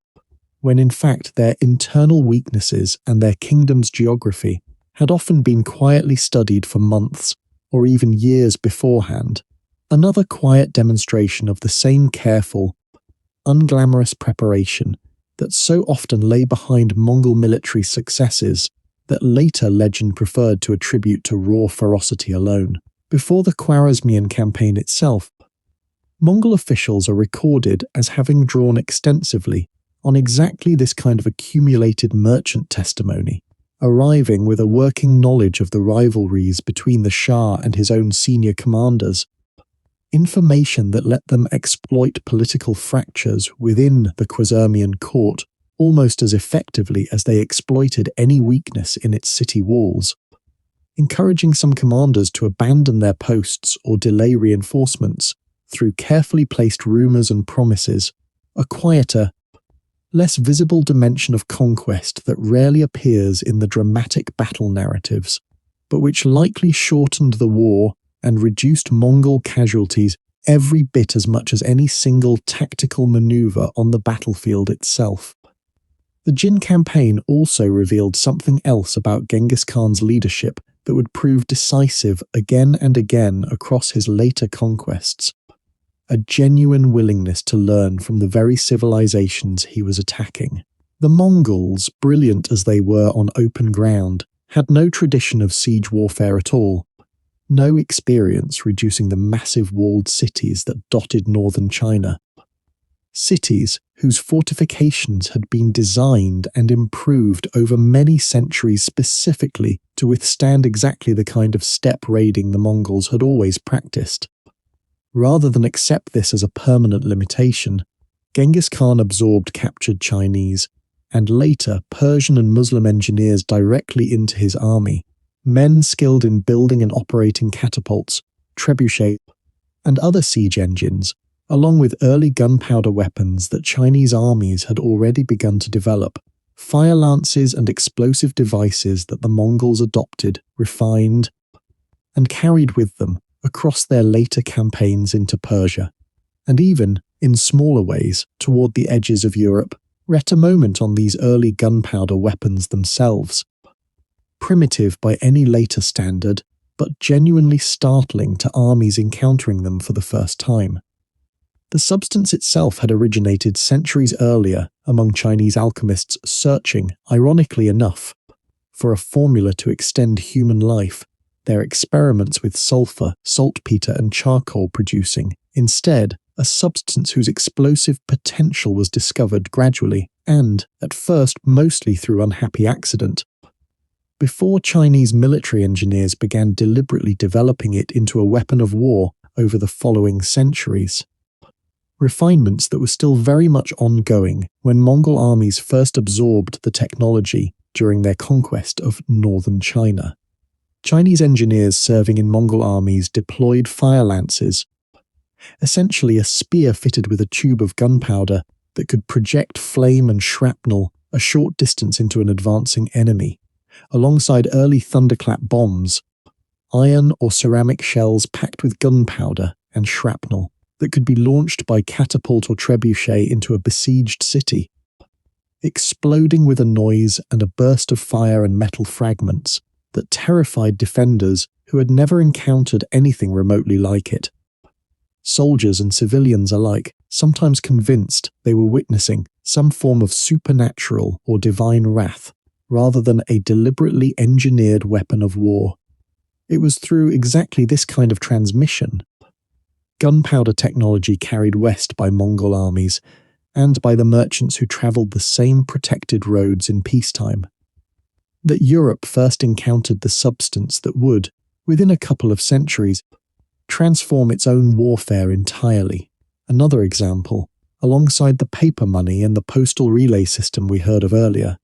when in fact their internal weaknesses and their kingdom's geography had often been quietly studied for months or even years beforehand. Another quiet demonstration of the same careful, unglamorous preparation that so often lay behind Mongol military successes that later legend preferred to attribute to raw ferocity alone. Before the Khwarezmian campaign itself, Mongol officials are recorded as having drawn extensively on exactly this kind of accumulated merchant testimony, arriving with a working knowledge of the rivalries between the Shah and his own senior commanders, information that let them exploit political fractures within the Khwarezmian court almost as effectively as they exploited any weakness in its city walls, encouraging some commanders to abandon their posts or delay reinforcements through carefully placed rumors and promises, a quieter, less visible dimension of conquest that rarely appears in the dramatic battle narratives, but which likely shortened the war and reduced Mongol casualties every bit as much as any single tactical maneuver on the battlefield itself. The Jin campaign also revealed something else about Genghis Khan's leadership that would prove decisive again and again across his later conquests: a genuine willingness to learn from the very civilizations he was attacking. The Mongols, brilliant as they were on open ground, had no tradition of siege warfare at all, no experience reducing the massive walled cities that dotted northern China. Cities whose fortifications had been designed and improved over many centuries specifically to withstand exactly the kind of steppe raiding the Mongols had always practiced. Rather than accept this as a permanent limitation, Genghis Khan absorbed captured Chinese and later Persian and Muslim engineers directly into his army, men skilled in building and operating catapults, trebuchets, and other siege engines, along with early gunpowder weapons that Chinese armies had already begun to develop, fire lances and explosive devices that the Mongols adopted, refined, and carried with them across their later campaigns into Persia, and even, in smaller ways, toward the edges of Europe. Yet a moment on these early gunpowder weapons themselves. Primitive by any later standard, but genuinely startling to armies encountering them for the first time. The substance itself had originated centuries earlier among Chinese alchemists searching, ironically enough, for a formula to extend human life, their experiments with sulfur, saltpeter, and charcoal producing, instead, a substance whose explosive potential was discovered gradually and, at first, mostly through unhappy accident, before Chinese military engineers began deliberately developing it into a weapon of war over the following centuries. refinements that were still very much ongoing when Mongol armies first absorbed the technology during their conquest of northern China. Chinese engineers serving in Mongol armies deployed fire lances, essentially a spear fitted with a tube of gunpowder that could project flame and shrapnel a short distance into an advancing enemy, alongside early thunderclap bombs, iron or ceramic shells packed with gunpowder and shrapnel that could be launched by catapult or trebuchet into a besieged city, exploding with a noise and a burst of fire and metal fragments that terrified defenders who had never encountered anything remotely like it. Soldiers and civilians alike, sometimes convinced they were witnessing some form of supernatural or divine wrath, rather than a deliberately engineered weapon of war. It was through exactly this kind of transmission, gunpowder technology carried west by Mongol armies, and by the merchants who travelled the same protected roads in peacetime, that Europe first encountered the substance that would, within a couple of centuries, transform its own warfare entirely. Another example, alongside the paper money and the postal relay system we heard of earlier,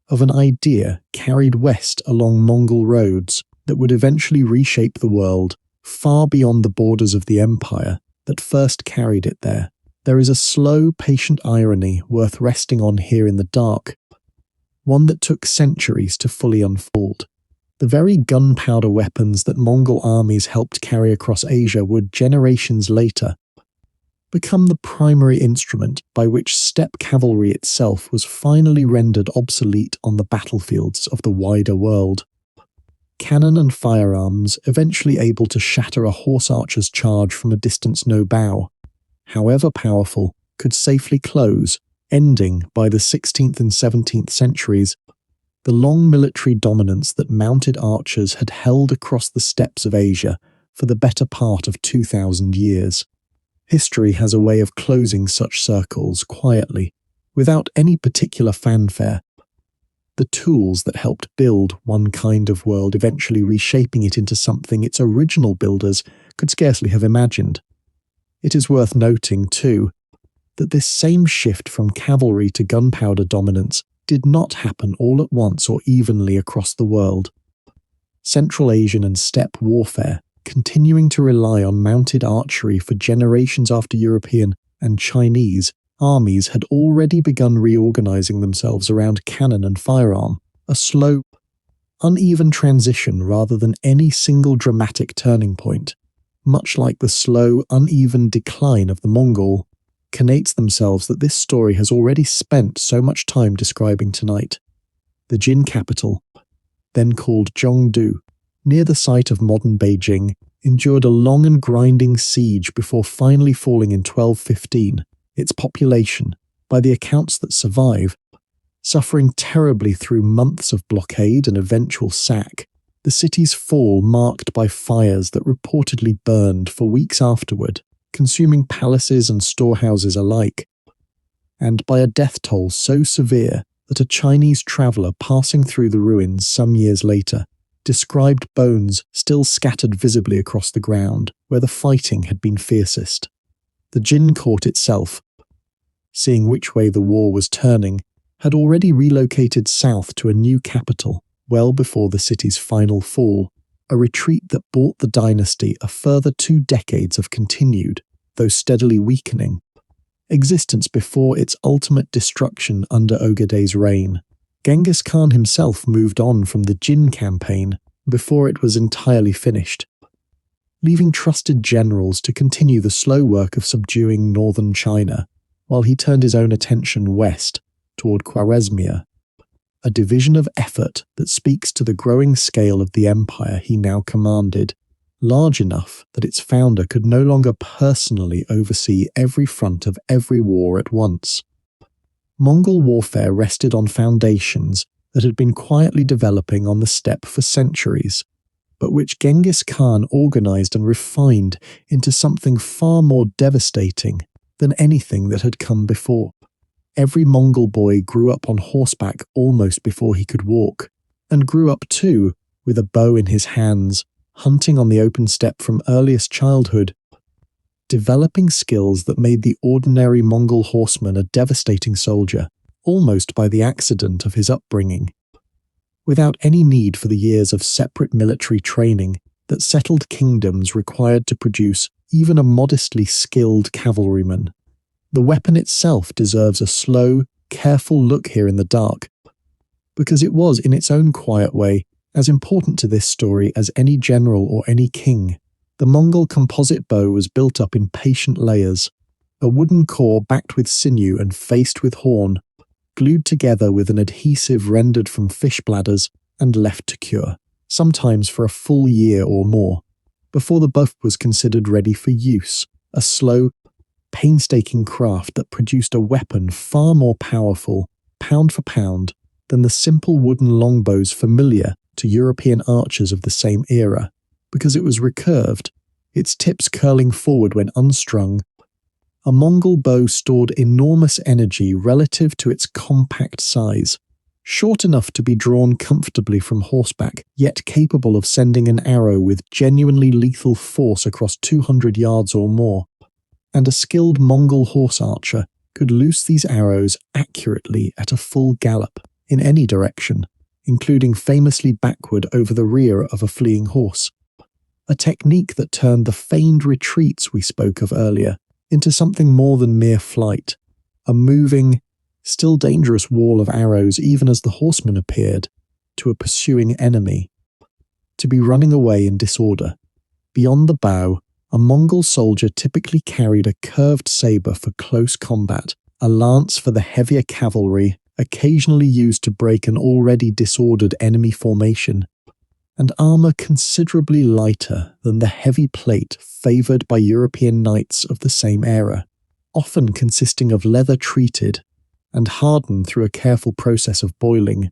of an idea carried west along Mongol roads that would eventually reshape the world far beyond the borders of the empire that first carried it there. There is a slow, patient irony worth resting on here in the dark, one that took centuries to fully unfold. The very gunpowder weapons that Mongol armies helped carry across Asia would, generations later, become the primary instrument by which steppe cavalry itself was finally rendered obsolete on the battlefields of the wider world. Cannon and firearms eventually able to shatter a horse archer's charge from a distance no bow, however powerful, could safely close, ending, by the 16th and 17th centuries, the long military dominance that mounted archers had held across the steppes of Asia for the better part of 2,000 years. History has a way of closing such circles quietly, without any particular fanfare. The tools that helped build one kind of world eventually reshaping it into something its original builders could scarcely have imagined. It is worth noting, too, that this same shift from cavalry to gunpowder dominance did not happen all at once or evenly across the world. Central Asian and steppe warfare, continuing to rely on mounted archery for generations after European and Chinese armies had already begun reorganizing themselves around cannon and firearm, a slow, uneven transition rather than any single dramatic turning point, much like the slow, uneven decline of the Mongol, connates themselves that this story has already spent so much time describing tonight. The Jin capital, then called Zhongdu, near the site of modern Beijing, endured a long and grinding siege before finally falling in 1215, its population, by the accounts that survive, suffering terribly through months of blockade and eventual sack, the city's fall marked by fires that reportedly burned for weeks afterward, consuming palaces and storehouses alike, and by a death toll so severe that a Chinese traveller passing through the ruins some years later described bones still scattered visibly across the ground where the fighting had been fiercest. The Jin court itself, seeing which way the war was turning, had already relocated south to a new capital well before the city's final fall, a retreat that bought the dynasty a further 2 decades of continued, though steadily weakening, existence before its ultimate destruction under Ogedei's reign. Genghis Khan himself moved on from the Jin campaign before it was entirely finished, leaving trusted generals to continue the slow work of subduing northern China, while he turned his own attention west toward Khwarezmia, a division of effort that speaks to the growing scale of the empire he now commanded, large enough that its founder could no longer personally oversee every front of every war at once. Mongol warfare rested on foundations that had been quietly developing on the steppe for centuries, but which Genghis Khan organized and refined into something far more devastating than anything that had come before. Every Mongol boy grew up on horseback almost before he could walk, and grew up too with a bow in his hands, hunting on the open steppe from earliest childhood. developing skills that made the ordinary Mongol horseman a devastating soldier, almost by the accident of his upbringing. Without any need for the years of separate military training that settled kingdoms required to produce even a modestly skilled cavalryman, the weapon itself deserves a slow, careful look here in the dark, because it was, in its own quiet way, as important to this story as any general or any king. The Mongol composite bow was built up in patient layers, a wooden core backed with sinew and faced with horn, glued together with an adhesive rendered from fish bladders and left to cure, sometimes for a full year or more, before the bow was considered ready for use, a slow, painstaking craft that produced a weapon far more powerful, pound for pound, than the simple wooden longbows familiar to European archers of the same era, because it was recurved, its tips curling forward when unstrung. A Mongol bow stored enormous energy relative to its compact size, short enough to be drawn comfortably from horseback, yet capable of sending an arrow with genuinely lethal force across 200 yards or more. And a skilled Mongol horse archer could loose these arrows accurately at a full gallop, in any direction, including famously backward over the rear of a fleeing horse. A technique that turned the feigned retreats we spoke of earlier into something more than mere flight, a moving, still dangerous wall of arrows even as the horseman appeared, to a pursuing enemy. To be running away in disorder. Beyond the bow, a Mongol soldier typically carried a curved saber for close combat, a lance for the heavier cavalry, occasionally used to break an already disordered enemy formation, and armour considerably lighter than the heavy plate favoured by European knights of the same era, often consisting of leather treated and hardened through a careful process of boiling,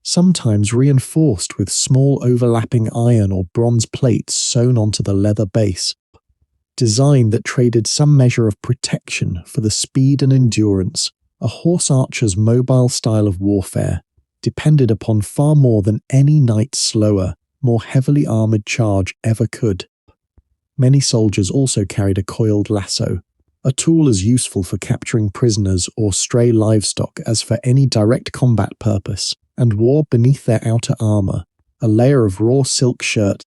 sometimes reinforced with small overlapping iron or bronze plates sewn onto the leather base, design that traded some measure of protection for the speed and endurance a horse archer's mobile style of warfare depended upon far more than any knight's slower, more heavily armoured charge ever could. Many soldiers also carried a coiled lasso, a tool as useful for capturing prisoners or stray livestock as for any direct combat purpose, and wore beneath their outer armour a layer of raw silk shirt,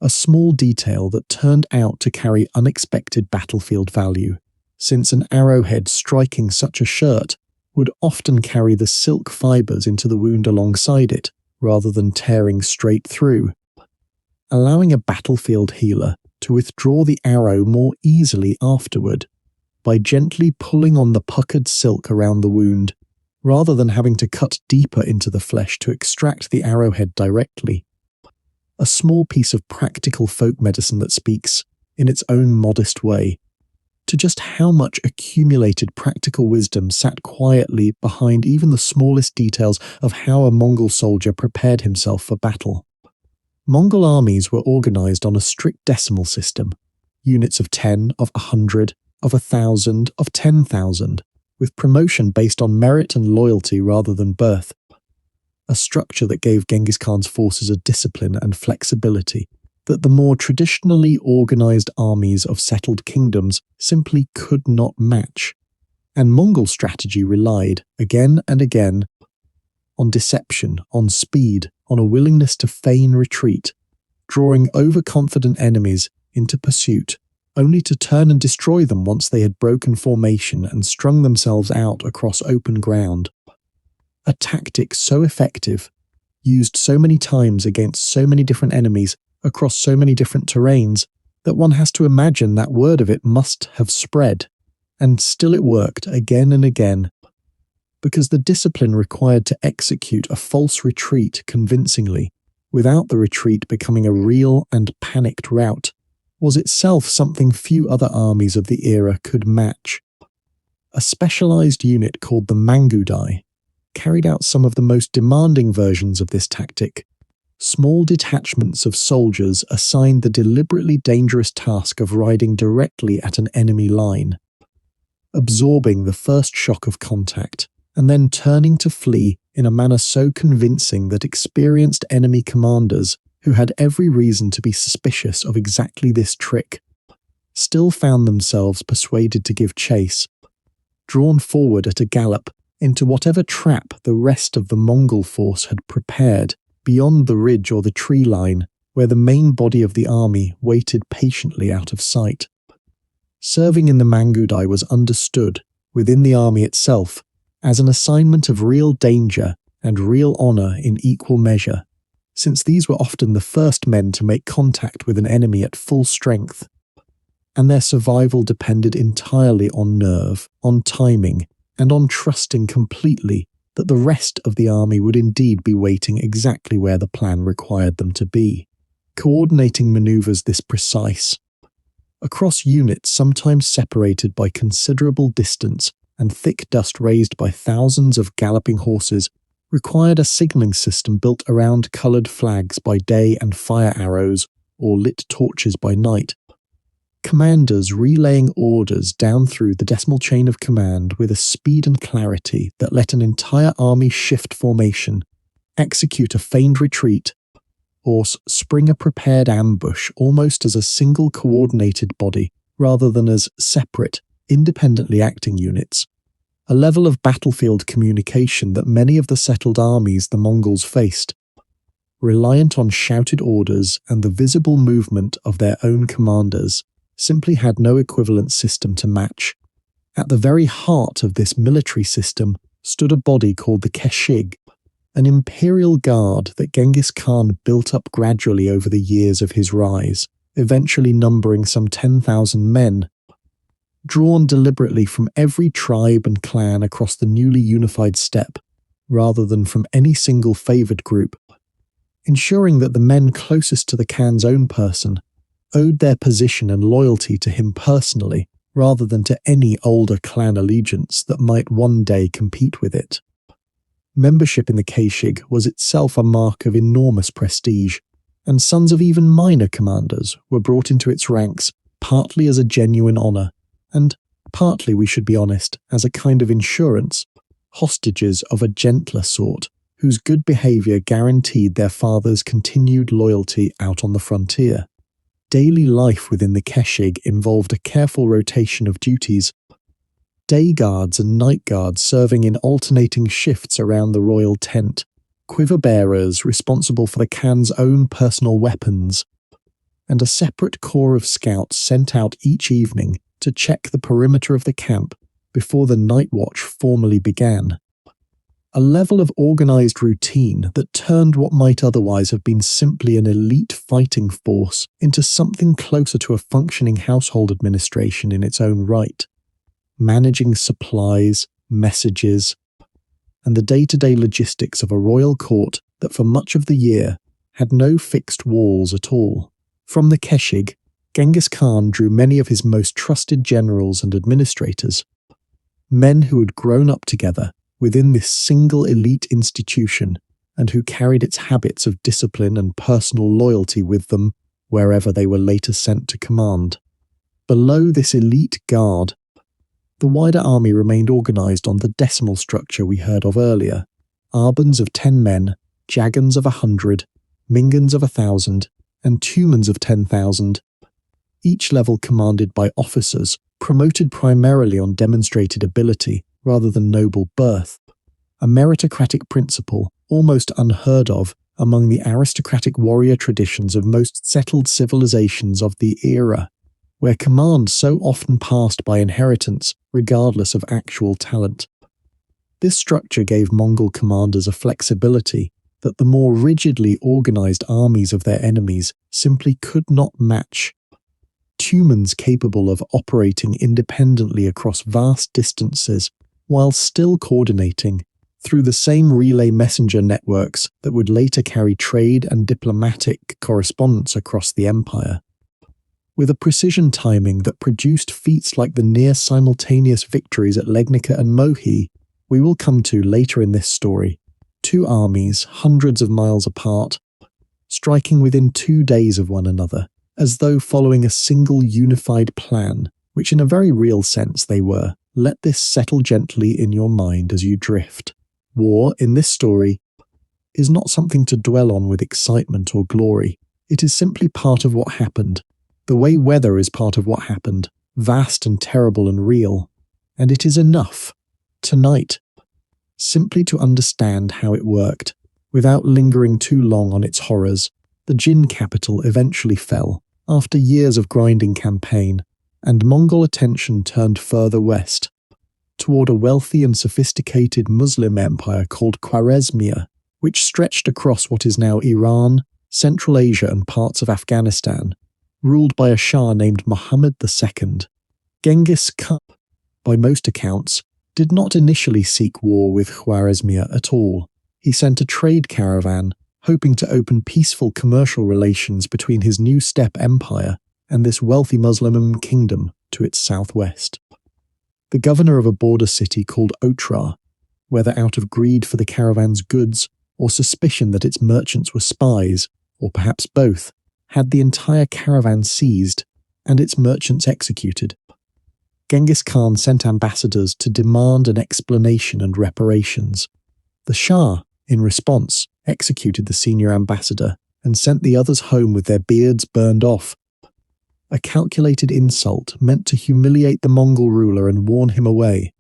a small detail that turned out to carry unexpected battlefield value, since an arrowhead striking such a shirt would often carry the silk fibres into the wound alongside it, rather than tearing straight through, allowing a battlefield healer to withdraw the arrow more easily afterward by gently pulling on the puckered silk around the wound, rather than having to cut deeper into the flesh to extract the arrowhead directly. A small piece of practical folk medicine that speaks, in its own modest way, to just how much accumulated practical wisdom sat quietly behind even the smallest details of how a Mongol soldier prepared himself for battle. Mongol armies were organized on a strict decimal system, units of 10, of 100, of 1,000, of 10,000, with promotion based on merit and loyalty rather than birth, a structure that gave Genghis Khan's forces a discipline and flexibility that the more traditionally organized armies of settled kingdoms simply could not match. And Mongol strategy relied, again and again, on deception, on speed, on a willingness to feign retreat, drawing overconfident enemies into pursuit, only to turn and destroy them once they had broken formation and strung themselves out across open ground. A tactic so effective, used so many times against so many different enemies, across so many different terrains, that one has to imagine that word of it must have spread, and still it worked again and again, because the discipline required to execute a false retreat convincingly, without the retreat becoming a real and panicked rout, was itself something few other armies of the era could match. A specialized unit called the Mangudai carried out some of the most demanding versions of this tactic. Small detachments of soldiers assigned the deliberately dangerous task of riding directly at an enemy line, absorbing the first shock of contact, and then turning to flee in a manner so convincing that experienced enemy commanders, who had every reason to be suspicious of exactly this trick, still found themselves persuaded to give chase, drawn forward at a gallop into whatever trap the rest of the Mongol force had prepared beyond the ridge or the tree line, where the main body of the army waited patiently out of sight. Serving in the Mangudai was understood, within the army itself, as an assignment of real danger and real honour in equal measure, since these were often the first men to make contact with an enemy at full strength, and their survival depended entirely on nerve, on timing, and on trusting completely that the rest of the army would indeed be waiting exactly where the plan required them to be, coordinating manoeuvres this precise, across units sometimes separated by considerable distance and thick dust raised by thousands of galloping horses, required a signalling system built around coloured flags by day and fire arrows or lit torches by night. Commanders relaying orders down through the decimal chain of command with a speed and clarity that let an entire army shift formation, execute a feigned retreat, or spring a prepared ambush almost as a single coordinated body rather than as separate, independently acting units. A level of battlefield communication that many of the settled armies the Mongols faced, reliant on shouted orders and the visible movement of their own commanders, simply had no equivalent system to match. At the very heart of this military system stood a body called the Keshig, an imperial guard that Genghis Khan built up gradually over the years of his rise, eventually numbering some 10,000 men, drawn deliberately from every tribe and clan across the newly unified steppe, rather than from any single favoured group, ensuring that the men closest to the Khan's own person owed their position and loyalty to him personally, rather than to any older clan allegiance that might one day compete with it. Membership in the Keshig was itself a mark of enormous prestige, and sons of even minor commanders were brought into its ranks partly as a genuine honour, and partly, we should be honest, as a kind of insurance, hostages of a gentler sort, whose good behaviour guaranteed their father's continued loyalty out on the frontier. Daily life within the Keshig involved a careful rotation of duties, day guards and night guards serving in alternating shifts around the royal tent, quiver bearers responsible for the Khan's own personal weapons, and a separate corps of scouts sent out each evening to check the perimeter of the camp before the night watch formally began. A level of organised routine that turned what might otherwise have been simply an elite fighting force into something closer to a functioning household administration in its own right, managing supplies, messages, and the day-to-day logistics of a royal court that for much of the year had no fixed walls at all. From the Keshig, Genghis Khan drew many of his most trusted generals and administrators, men who had grown up together within this single elite institution and who carried its habits of discipline and personal loyalty with them wherever they were later sent to command. Below this elite guard, the wider army remained organised on the decimal structure we heard of earlier: Arbans of 10 men, Jagans of 100, Mingans of 1,000, and Tumans of 10,000, each level commanded by officers promoted primarily on demonstrated ability rather than noble birth, a meritocratic principle almost unheard of among the aristocratic warrior traditions of most settled civilizations of the era, where command so often passed by inheritance regardless of actual talent. This structure gave Mongol commanders a flexibility that the more rigidly organized armies of their enemies simply could not match. Tumans capable of operating independently across vast distances while still coordinating through the same relay messenger networks that would later carry trade and diplomatic correspondence across the empire. With a precision timing that produced feats like the near-simultaneous victories at Legnica and Mohi, we will come to later in this story, two armies hundreds of miles apart, striking within 2 days of one another, as though following a single unified plan, which in a very real sense they were. Let this settle gently in your mind as you drift. War, in this story, is not something to dwell on with excitement or glory. It is simply part of what happened, The way weather is part of what happened, vast and terrible and real. And it is enough, tonight, simply to understand how it worked, without lingering too long on its horrors. The Jin capital eventually fell, after years of grinding campaign, and Mongol attention turned further west, toward a wealthy and sophisticated Muslim empire called Khwarezmia, which stretched across what is now Iran, Central Asia and parts of Afghanistan, ruled by a Shah named Muhammad II. Genghis Khan, by most accounts, did not initially seek war with Khwarezmia at all. He sent a trade caravan, hoping to open peaceful commercial relations between his new steppe empire and this wealthy Muslim kingdom to its southwest. The governor of a border city called Otrar, whether out of greed for the caravan's goods or suspicion that its merchants were spies, or perhaps both, had the entire caravan seized and its merchants executed. Genghis Khan sent ambassadors to demand an explanation and reparations. The Shah, in response, executed the senior ambassador and sent the others home with their beards burned off. A calculated insult meant to humiliate the Mongol ruler and warn him away.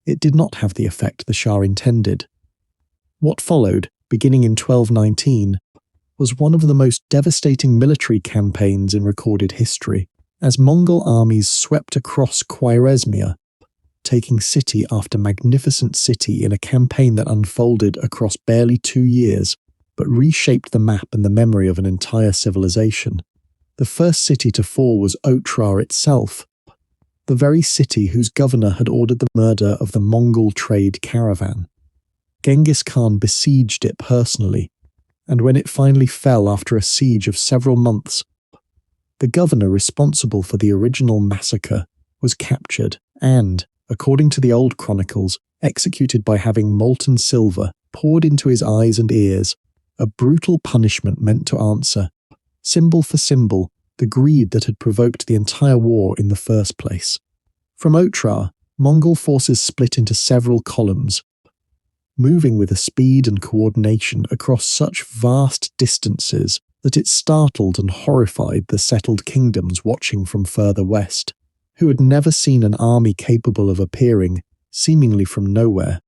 It did not have the effect the Shah intended. What followed, beginning in 1219, was one of the most devastating military campaigns in recorded history, as Mongol armies swept across Khwarezmia, taking city after magnificent city in a campaign that unfolded across barely 2 years, but reshaped the map and the memory of an entire civilization. The first city to fall was Otrar itself, the very city whose governor had ordered the murder of the Mongol trade caravan. Genghis Khan besieged it personally, and when it finally fell after a siege of several months, the governor responsible for the original massacre was captured and, according to the old chronicles, executed by having molten silver poured into his eyes and ears, a brutal punishment meant to answer, symbol for symbol, the greed that had provoked the entire war in the first place. From Otrar, Mongol forces split into several columns, moving with a speed and coordination across such vast distances that it startled and horrified the settled kingdoms watching from further west, who had never seen an army capable of appearing, seemingly from nowhere,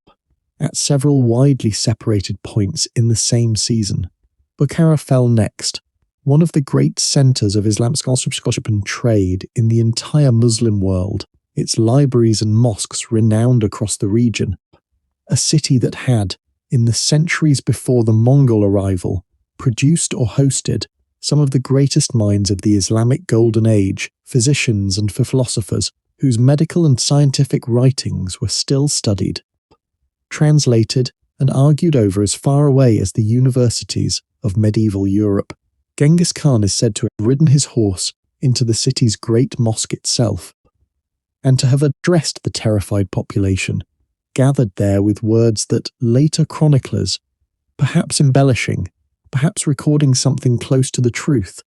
at several widely separated points in the same season. Bukhara fell next, one of the great centres of Islamic scholarship and trade in the entire Muslim world, its libraries and mosques renowned across the region, a city that had, in the centuries before the Mongol arrival, produced or hosted some of the greatest minds of the Islamic Golden Age, physicians and philosophers whose medical and scientific writings were still studied, translated and argued over as far away as the universities of medieval Europe. Genghis Khan is said to have ridden his horse into the city's great mosque itself, and to have addressed the terrified population, gathered there with words that later chroniclers, perhaps embellishing, perhaps recording something close to the truth,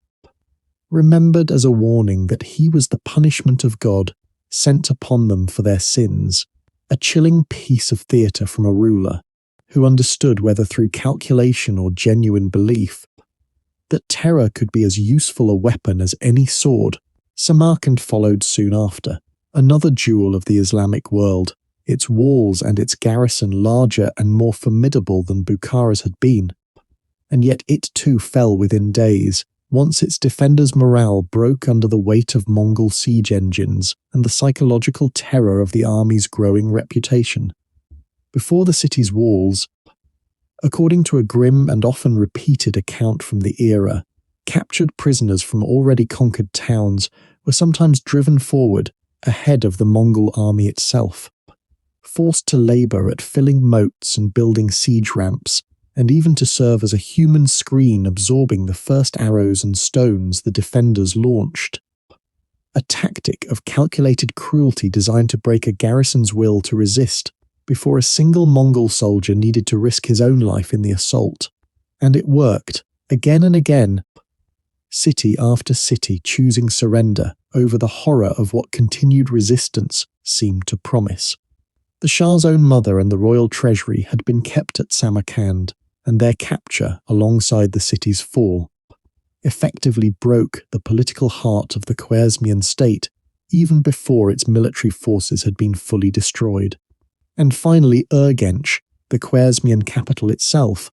remembered as a warning that he was the punishment of God sent upon them for their sins, a chilling piece of theatre from a ruler who understood, whether through calculation or genuine belief, that terror could be as useful a weapon as any sword. Samarkand followed soon after, another jewel of the Islamic world, its walls and its garrison larger and more formidable than Bukhara's had been. And yet it too fell within days, once its defenders' morale broke under the weight of Mongol siege engines and the psychological terror of the army's growing reputation. Before the city's walls, according to a grim and often repeated account from the era, captured prisoners from already conquered towns were sometimes driven forward ahead of the Mongol army itself, forced to labour at filling moats and building siege ramps, and even to serve as a human screen absorbing the first arrows and stones the defenders launched. A tactic of calculated cruelty designed to break a garrison's will to resist before a single Mongol soldier needed to risk his own life in the assault. And it worked, again and again, city after city choosing surrender over the horror of what continued resistance seemed to promise. The Shah's own mother and the royal treasury had been kept at Samarkand, and their capture alongside the city's fall. effectively broke the political heart of the Khwarezmian state even before its military forces had been fully destroyed. And finally, Urgench, the Khwarezmian capital itself,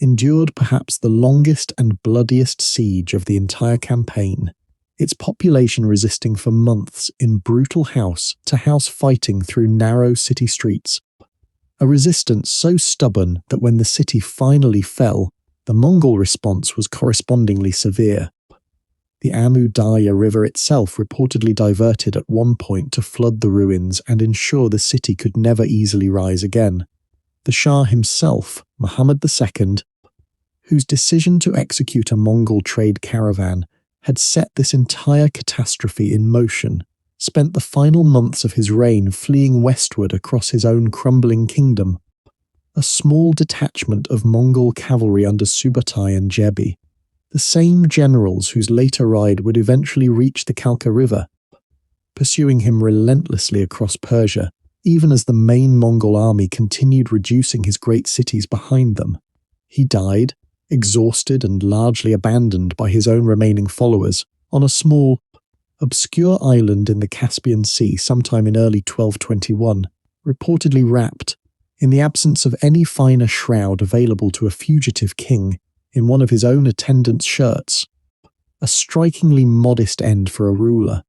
endured perhaps the longest and bloodiest siege of the entire campaign, its population resisting for months in brutal house-to-house fighting through narrow city streets, a resistance so stubborn that when the city finally fell, the Mongol response was correspondingly severe. The Amu Darya River itself reportedly diverted at one point to flood the ruins and ensure the city could never easily rise again. The Shah himself, Muhammad II, whose decision to execute a Mongol trade caravan had set this entire catastrophe in motion, spent the final months of his reign fleeing westward across his own crumbling kingdom. A small detachment of Mongol cavalry under Subutai and Jebi, the same generals whose later ride would eventually reach the Kalka River, pursuing him relentlessly across Persia, even as the main Mongol army continued reducing his great cities behind them. He died, exhausted and largely abandoned by his own remaining followers, on a small, obscure island in the Caspian Sea sometime in early 1221, reportedly wrapped, in the absence of any finer shroud available to a fugitive king, in one of his own attendants' shirts. A strikingly modest end for a ruler,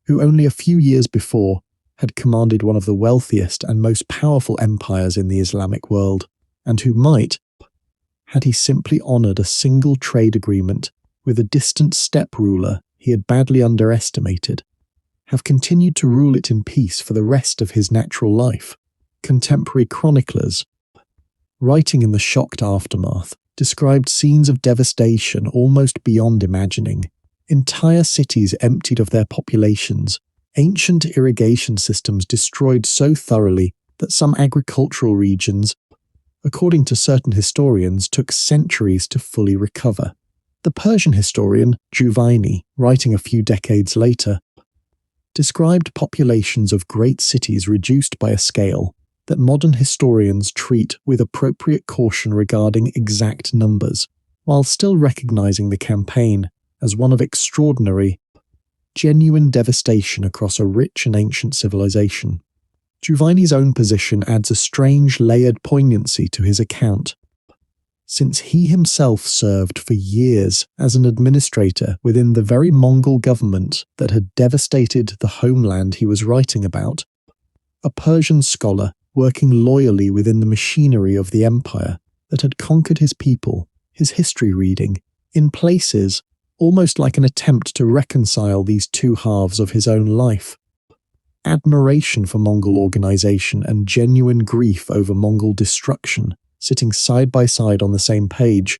who only a few years before had commanded one of the wealthiest and most powerful empires in the Islamic world, and who might, had he simply honoured a single trade agreement with a distant steppe ruler he had badly underestimated, have continued to rule it in peace for the rest of his natural life. Contemporary chroniclers, writing in the shocked aftermath, described scenes of devastation almost beyond imagining. Entire cities emptied of their populations, ancient irrigation systems destroyed so thoroughly that some agricultural regions, according to certain historians, took centuries to fully recover. The Persian historian Juvaini, writing a few decades later, described populations of great cities reduced by a scale that modern historians treat with appropriate caution regarding exact numbers, while still recognizing the campaign as one of extraordinary, genuine devastation across a rich and ancient civilization. Juvaini's own position adds a strange layered poignancy to his account, since he himself served for years as an administrator within the very Mongol government that had devastated the homeland he was writing about. A Persian scholar working loyally within the machinery of the empire that had conquered his people, his history reading, in places almost like an attempt to reconcile these two halves of his own life. Admiration for Mongol organization and genuine grief over Mongol destruction sitting side by side on the same page,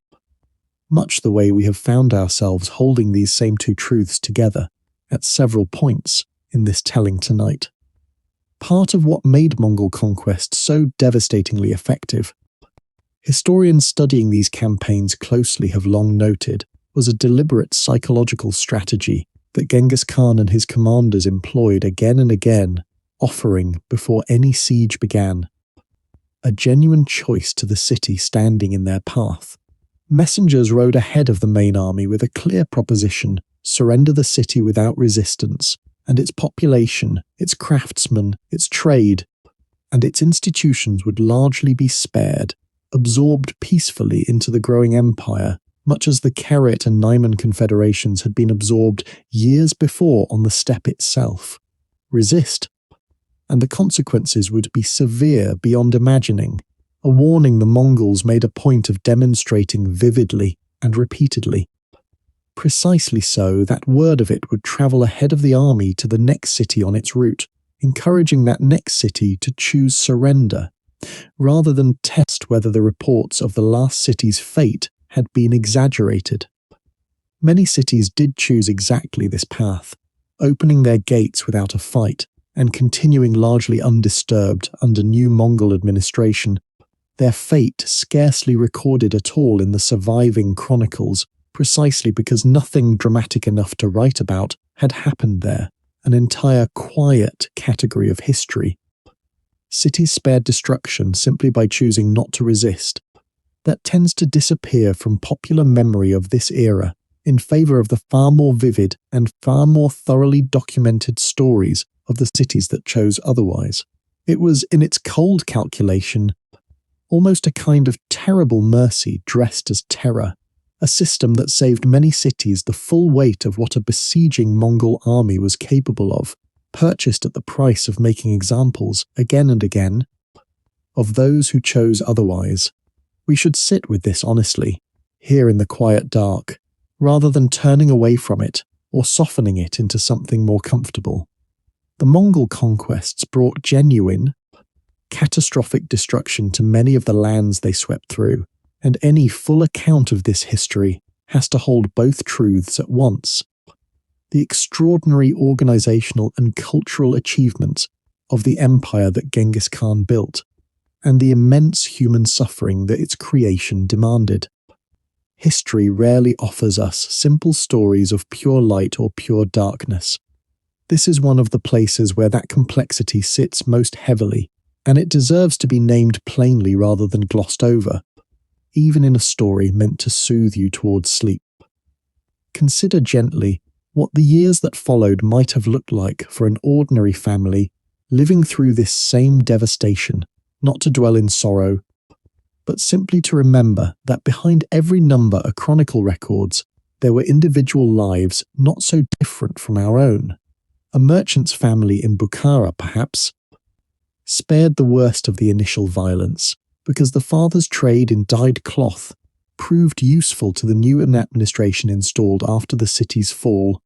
much the way we have found ourselves holding these same two truths together at several points in this telling tonight. Part of what made Mongol conquest so devastatingly effective, historians studying these campaigns closely have long noted, was a deliberate psychological strategy that Genghis Khan and his commanders employed again and again, offering, before any siege began, a genuine choice to the city standing in their path. Messengers rode ahead of the main army with a clear proposition: surrender the city without resistance, and its population, its craftsmen, its trade, and its institutions would largely be spared, absorbed peacefully into the growing empire, much as the Keret and Naiman confederations had been absorbed years before on the steppe itself. Resist, and the consequences would be severe beyond imagining, a warning the Mongols made a point of demonstrating vividly and repeatedly. Precisely so, that word of it would travel ahead of the army to the next city on its route, encouraging that next city to choose surrender, rather than test whether the reports of the last city's fate had been exaggerated. Many cities did choose exactly this path, opening their gates without a fight, and continuing largely undisturbed under new Mongol administration, their fate scarcely recorded at all in the surviving chronicles, precisely because nothing dramatic enough to write about had happened there, an entire quiet category of history. Cities spared destruction simply by choosing not to resist. That tends to disappear from popular memory of this era, in favor of the far more vivid and far more thoroughly documented stories of the cities that chose otherwise. It was, in its cold calculation, almost a kind of terrible mercy dressed as terror, a system that saved many cities the full weight of what a besieging Mongol army was capable of, purchased at the price of making examples, again and again, of those who chose otherwise. We should sit with this honestly, here in the quiet dark, rather than turning away from it or softening it into something more comfortable. The Mongol conquests brought genuine, catastrophic destruction to many of the lands they swept through, and any full account of this history has to hold both truths at once. The extraordinary organizational and cultural achievements of the empire that Genghis Khan built, and the immense human suffering that its creation demanded. History rarely offers us simple stories of pure light or pure darkness. This is one of the places where that complexity sits most heavily, and it deserves to be named plainly rather than glossed over, even in a story meant to soothe you towards sleep. Consider gently what the years that followed might have looked like for an ordinary family living through this same devastation, not to dwell in sorrow, but simply to remember that behind every number of chronicle records, there were individual lives not so different from our own. A merchant's family in Bukhara, perhaps, spared the worst of the initial violence because the father's trade in dyed cloth proved useful to the new administration installed after the city's fall,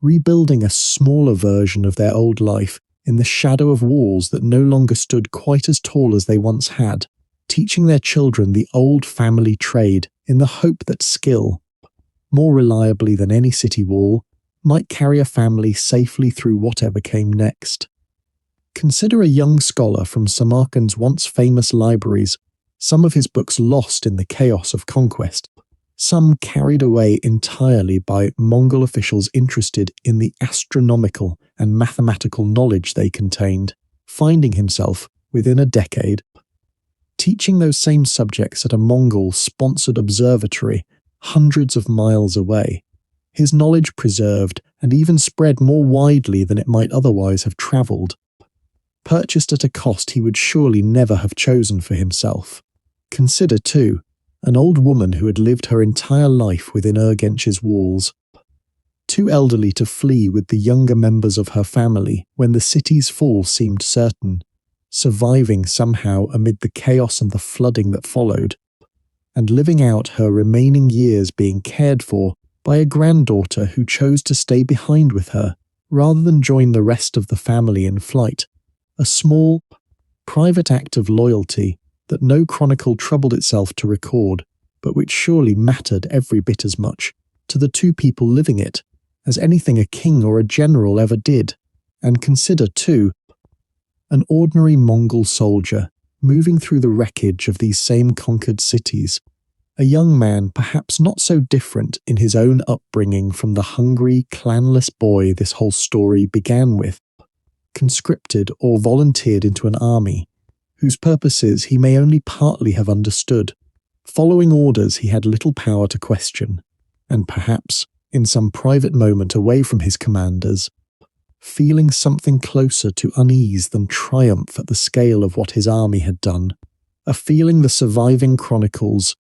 rebuilding a smaller version of their old life in the shadow of walls that no longer stood quite as tall as they once had, teaching their children the old family trade in the hope that skill, more reliably than any city wall, might carry a family safely through whatever came next. Consider a young scholar from Samarkand's once famous libraries, some of his books lost in the chaos of conquest, some carried away entirely by Mongol officials interested in the astronomical and mathematical knowledge they contained, finding himself, within a decade, teaching those same subjects at a Mongol-sponsored observatory hundreds of miles away, his knowledge preserved and even spread more widely than it might otherwise have travelled, purchased at a cost he would surely never have chosen for himself. Consider, too, an old woman who had lived her entire life within Urgench's walls, too elderly to flee with the younger members of her family when the city's fall seemed certain, surviving somehow amid the chaos and the flooding that followed, and living out her remaining years being cared for by a granddaughter who chose to stay behind with her rather than join the rest of the family in flight, a small, private act of loyalty that no chronicle troubled itself to record, but which surely mattered every bit as much to the two people living it as anything a king or a general ever did. And consider, too, an ordinary Mongol soldier moving through the wreckage of these same conquered cities, a young man perhaps not so different in his own upbringing from the hungry, clanless boy this whole story began with, conscripted or volunteered into an army, whose purposes he may only partly have understood, following orders he had little power to question, and perhaps, in some private moment away from his commanders, feeling something closer to unease than triumph at the scale of what his army had done, a feeling the surviving chronicles,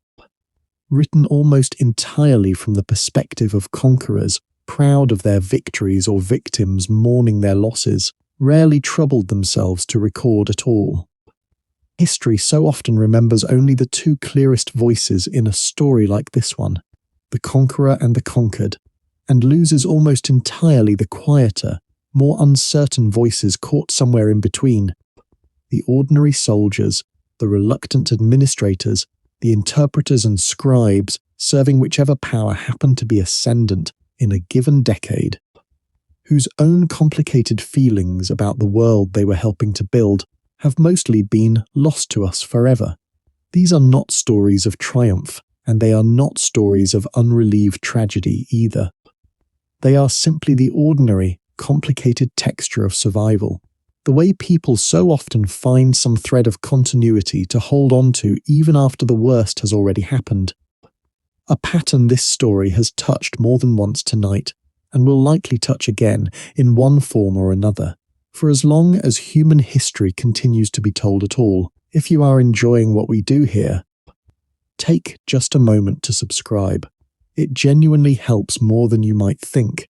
written almost entirely from the perspective of conquerors, proud of their victories or victims mourning their losses, rarely troubled themselves to record at all. History so often remembers only the two clearest voices in a story like this one, the conqueror and the conquered, and loses almost entirely the quieter, more uncertain voices caught somewhere in between, the ordinary soldiers, the reluctant administrators, the interpreters and scribes serving whichever power happened to be ascendant in a given decade, whose own complicated feelings about the world they were helping to build have mostly been lost to us forever. These are not stories of triumph, and they are not stories of unrelieved tragedy either. They are simply the ordinary, complicated texture of survival, the way people so often find some thread of continuity to hold on to even after the worst has already happened. A pattern this story has touched more than once tonight, and will likely touch again in one form or another, for as long as human history continues to be told at all. If you are enjoying what we do here, take just a moment to subscribe. It genuinely helps more than you might think,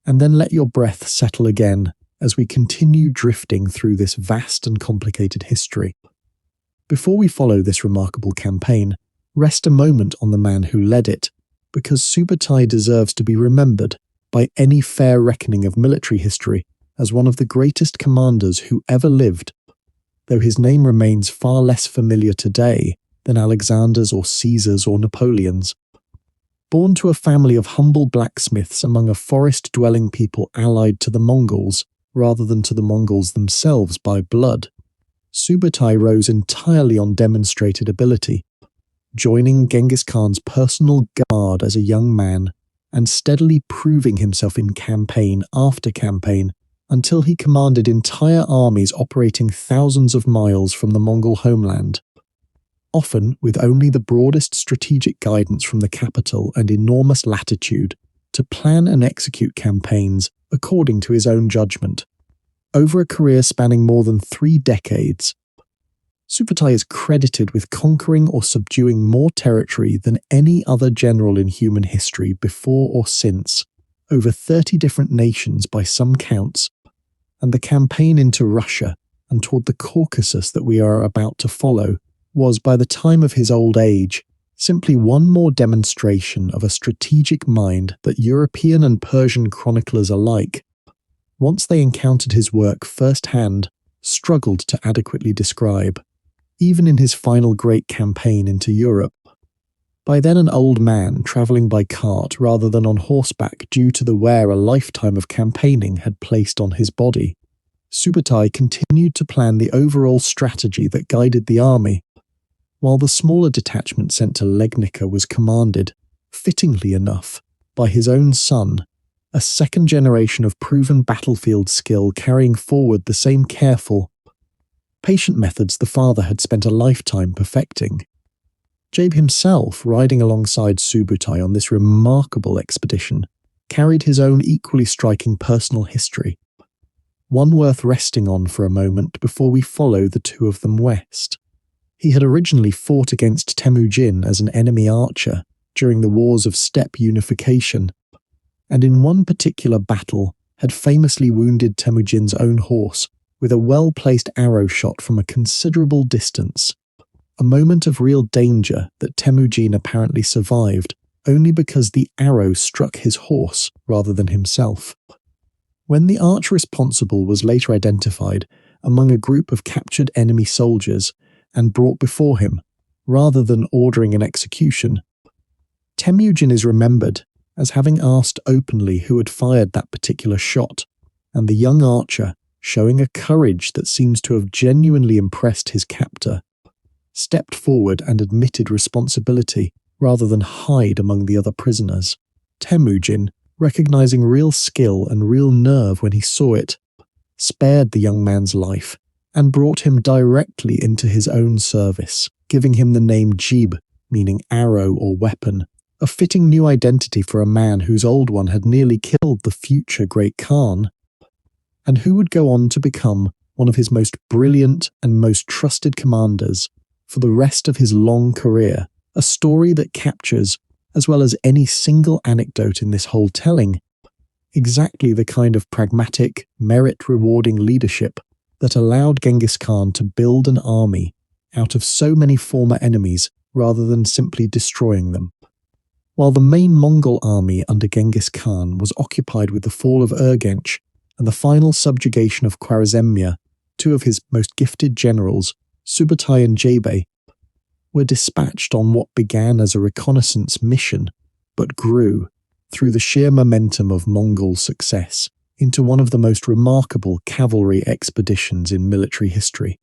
and then let your breath settle again as we continue drifting through this vast and complicated history. Before we follow this remarkable campaign, rest a moment on the man who led it, because Subutai deserves to be remembered by any fair reckoning of military history as one of the greatest commanders who ever lived, though his name remains far less familiar today than Alexander's or Caesar's or Napoleon's. Born to a family of humble blacksmiths among a forest-dwelling people allied to the Mongols, rather than to the Mongols themselves by blood, Subutai rose entirely on demonstrated ability, joining Genghis Khan's personal guard as a young man and steadily proving himself in campaign after campaign until he commanded entire armies operating thousands of miles from the Mongol homeland, often with only the broadest strategic guidance from the capital and enormous latitude to plan and execute campaigns according to his own judgment. Over a career spanning more than 3 decades, Subutai is credited with conquering or subduing more territory than any other general in human history before or since, over 30 different nations by some counts, and the campaign into Russia and toward the Caucasus that we are about to follow was, by the time of his old age, simply one more demonstration of a strategic mind that European and Persian chroniclers alike, once they encountered his work firsthand, struggled to adequately describe. Even in his final great campaign into Europe, by then an old man travelling by cart rather than on horseback due to the wear a lifetime of campaigning had placed on his body, Subutai continued to plan the overall strategy that guided the army, while the smaller detachment sent to Legnica was commanded, fittingly enough, by his own son, a second generation of proven battlefield skill carrying forward the same careful, patient methods the father had spent a lifetime perfecting. Jabe himself, riding alongside Subutai on this remarkable expedition, carried his own equally striking personal history, one worth resting on for a moment before we follow the two of them west. He had originally fought against Temujin as an enemy archer during the wars of steppe unification, and in one particular battle had famously wounded Temujin's own horse with a well-placed arrow shot from a considerable distance, a moment of real danger that Temujin apparently survived only because the arrow struck his horse rather than himself. When the archer responsible was later identified among a group of captured enemy soldiers and brought before him, rather than ordering an execution, Temujin is remembered as having asked openly who had fired that particular shot, and the young archer, showing a courage that seems to have genuinely impressed his captor, stepped forward and admitted responsibility rather than hide among the other prisoners. Temujin, recognizing real skill and real nerve when he saw it, spared the young man's life and brought him directly into his own service, giving him the name Jib, meaning arrow or weapon, a fitting new identity for a man whose old one had nearly killed the future great Khan, and who would go on to become one of his most brilliant and most trusted commanders for the rest of his long career, a story that captures, as well as any single anecdote in this whole telling, exactly the kind of pragmatic, merit-rewarding leadership that allowed Genghis Khan to build an army out of so many former enemies rather than simply destroying them. While the main Mongol army under Genghis Khan was occupied with the fall of Urgench and the final subjugation of Khwarezmia, two of his most gifted generals, Subutai and Jabe, were dispatched on what began as a reconnaissance mission, but grew, through the sheer momentum of Mongol success, into one of the most remarkable cavalry expeditions in military history.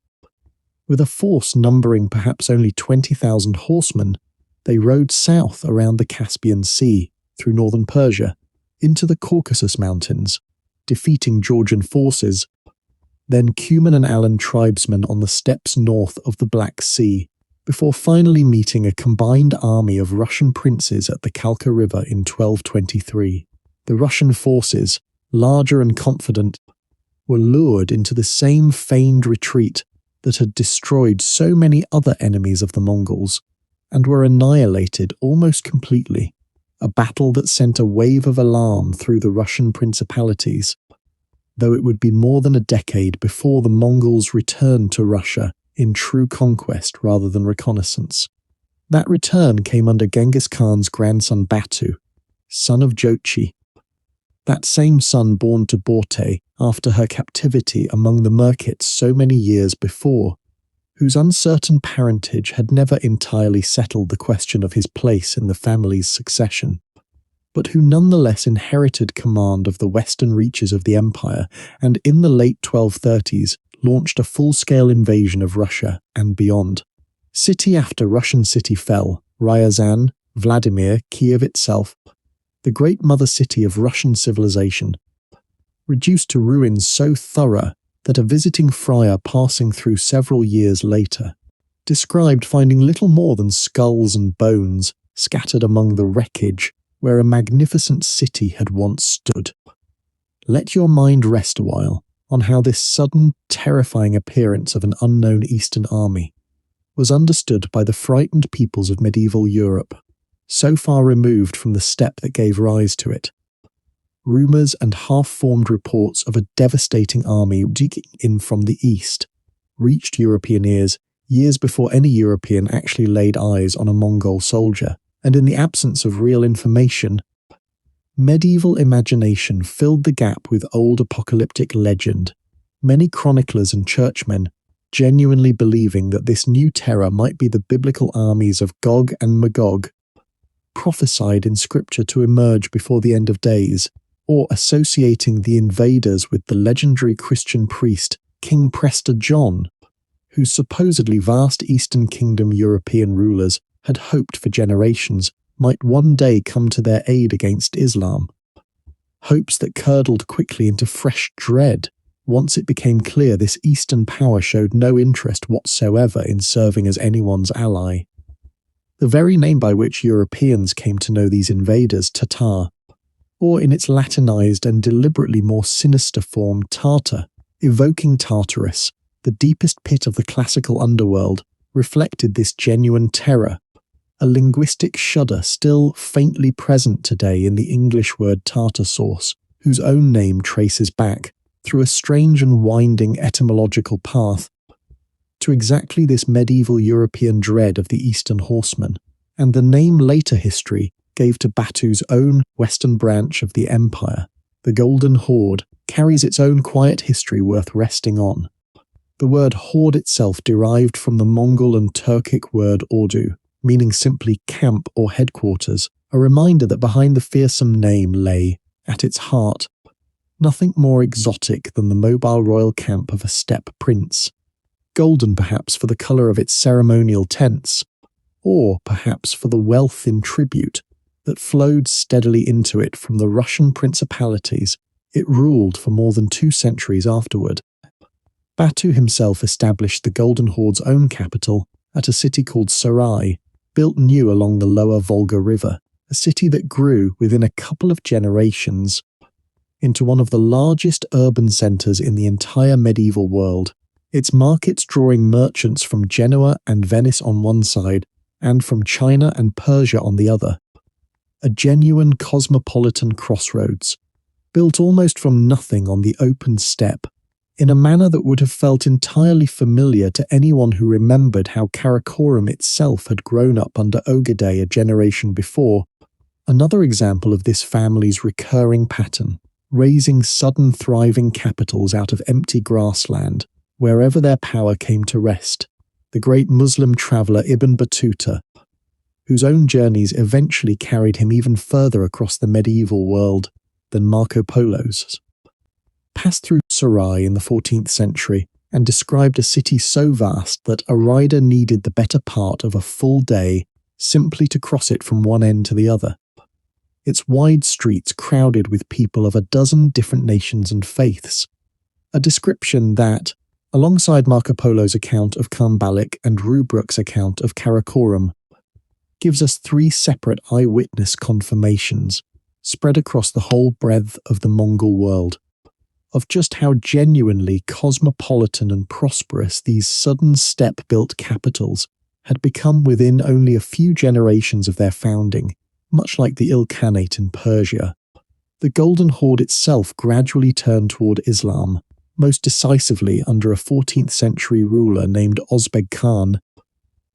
With a force numbering perhaps only 20,000 horsemen, they rode south around the Caspian Sea, through northern Persia, into the Caucasus Mountains, defeating Georgian forces, then Cuman and Alan tribesmen on the steppes north of the Black Sea, before finally meeting a combined army of Russian princes at the Kalka River in 1223. The Russian forces, larger and confident, were lured into the same feigned retreat that had destroyed so many other enemies of the Mongols, and were annihilated almost completely, a battle that sent a wave of alarm through the Russian principalities, though it would be more than a decade before the Mongols returned to Russia in true conquest rather than reconnaissance. That return came under Genghis Khan's grandson Batu, son of Jochi, that same son born to Borte after her captivity among the Merkits so many years before, whose uncertain parentage had never entirely settled the question of his place in the family's succession, but who nonetheless inherited command of the western reaches of the empire and in the late 1230s launched a full-scale invasion of Russia and beyond. City after Russian city fell, Ryazan, Vladimir, Kiev itself, the great mother city of Russian civilization, reduced to ruins so thorough that a visiting friar passing through several years later described finding little more than skulls and bones scattered among the wreckage where a magnificent city had once stood. Let your mind rest a while on how this sudden, terrifying appearance of an unknown Eastern army was understood by the frightened peoples of medieval Europe, so far removed from the steppe that gave rise to it. Rumours and half-formed reports of a devastating army digging in from the east reached European ears years before any European actually laid eyes on a Mongol soldier, and in the absence of real information, medieval imagination filled the gap with old apocalyptic legend, many chroniclers and churchmen genuinely believing that this new terror might be the biblical armies of Gog and Magog, prophesied in scripture to emerge before the end of days, or associating the invaders with the legendary Christian priest King Prester John, whose supposedly vast Eastern Kingdom European rulers had hoped for generations might one day come to their aid against Islam. Hopes that curdled quickly into fresh dread once it became clear this Eastern power showed no interest whatsoever in serving as anyone's ally. The very name by which Europeans came to know these invaders, Tatar, or in its Latinized and deliberately more sinister form, Tartar, evoking Tartarus, the deepest pit of the classical underworld, reflected this genuine terror, a linguistic shudder still faintly present today in the English word tartar sauce, whose own name traces back, through a strange and winding etymological path, to exactly this medieval European dread of the Eastern horseman, and the name later history gave to Batu's own western branch of the empire, the Golden Horde, carries its own quiet history worth resting on. The word horde itself derived from the Mongol and Turkic word ordu, meaning simply camp or headquarters, a reminder that behind the fearsome name lay, at its heart, nothing more exotic than the mobile royal camp of a steppe prince, golden perhaps for the colour of its ceremonial tents, or perhaps for the wealth in tribute that flowed steadily into it from the Russian principalities it ruled for more than 2 centuries afterward. Batu himself established the Golden Horde's own capital at a city called Sarai, built new along the lower Volga River, a city that grew within a couple of generations into one of the largest urban centres in the entire medieval world, its markets drawing merchants from Genoa and Venice on one side and from China and Persia on the other. A genuine cosmopolitan crossroads, built almost from nothing on the open steppe, in a manner that would have felt entirely familiar to anyone who remembered how Karakorum itself had grown up under Ogedei a generation before. Another example of this family's recurring pattern, raising sudden thriving capitals out of empty grassland, wherever their power came to rest. The great Muslim traveller Ibn Battuta, whose own journeys eventually carried him even further across the medieval world than Marco Polo's, passed through Sarai in the 14th century and described a city so vast that a rider needed the better part of a full day simply to cross it from one end to the other. Its wide streets crowded with people of a dozen different nations and faiths, a description that, alongside Marco Polo's account of Kambalik and Rubruk's account of Karakorum, gives us three separate eyewitness confirmations spread across the whole breadth of the Mongol world, of just how genuinely cosmopolitan and prosperous these sudden steppe-built capitals had become within only a few generations of their founding, much like the Ilkhanate in Persia. The Golden Horde itself gradually turned toward Islam, most decisively under a 14th century ruler named Ozbeg Khan,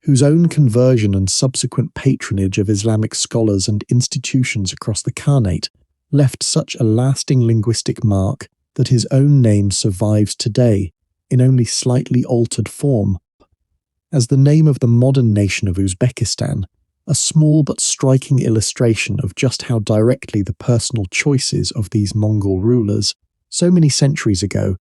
whose own conversion and subsequent patronage of Islamic scholars and institutions across the Khanate left such a lasting linguistic mark that his own name survives today, in only slightly altered form, as the name of the modern nation of Uzbekistan, a small but striking illustration of just how directly the personal choices of these Mongol rulers, so many centuries ago,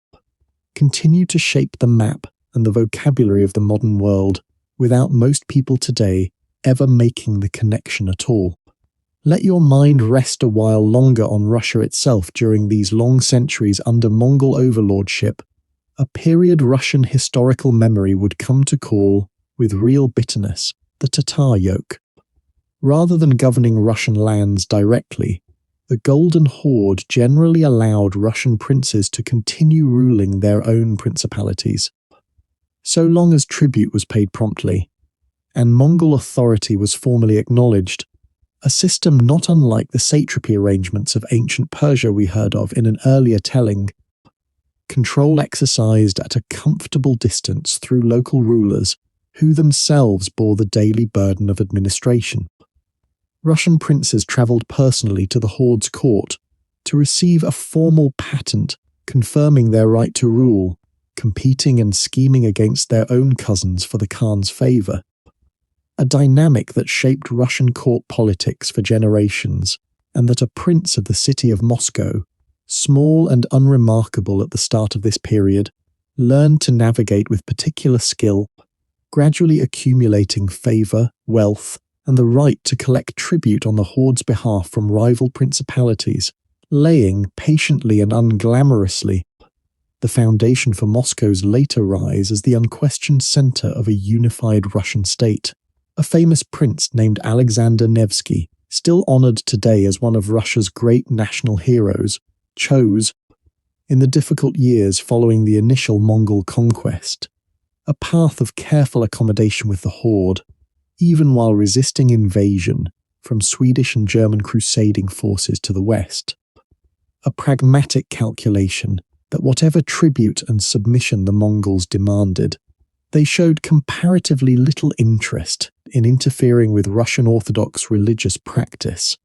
continue to shape the map and the vocabulary of the modern world, without most people today ever making the connection at all. Let your mind rest a while longer on Russia itself during these long centuries under Mongol overlordship, a period Russian historical memory would come to call, with real bitterness, the Tatar yoke. Rather than governing Russian lands directly, the Golden Horde generally allowed Russian princes to continue ruling their own principalities, so long as tribute was paid promptly, and Mongol authority was formally acknowledged, a system not unlike the satrapy arrangements of ancient Persia we heard of in an earlier telling, control exercised at a comfortable distance through local rulers who themselves bore the daily burden of administration. Russian princes travelled personally to the Horde's court to receive a formal patent confirming their right to rule, competing and scheming against their own cousins for the Khan's favour, a dynamic that shaped Russian court politics for generations, and that a prince of the city of Moscow, small and unremarkable at the start of this period, learned to navigate with particular skill, gradually accumulating favour, wealth, and the right to collect tribute on the Horde's behalf from rival principalities, laying patiently and unglamorously the foundation for Moscow's later rise as the unquestioned centre of a unified Russian state. A famous prince named Alexander Nevsky, still honoured today as one of Russia's great national heroes, chose, in the difficult years following the initial Mongol conquest, a path of careful accommodation with the Horde, even while resisting invasion from Swedish and German crusading forces to the west. A pragmatic calculation that whatever tribute and submission the Mongols demanded, they showed comparatively little interest in interfering with Russian Orthodox religious practice,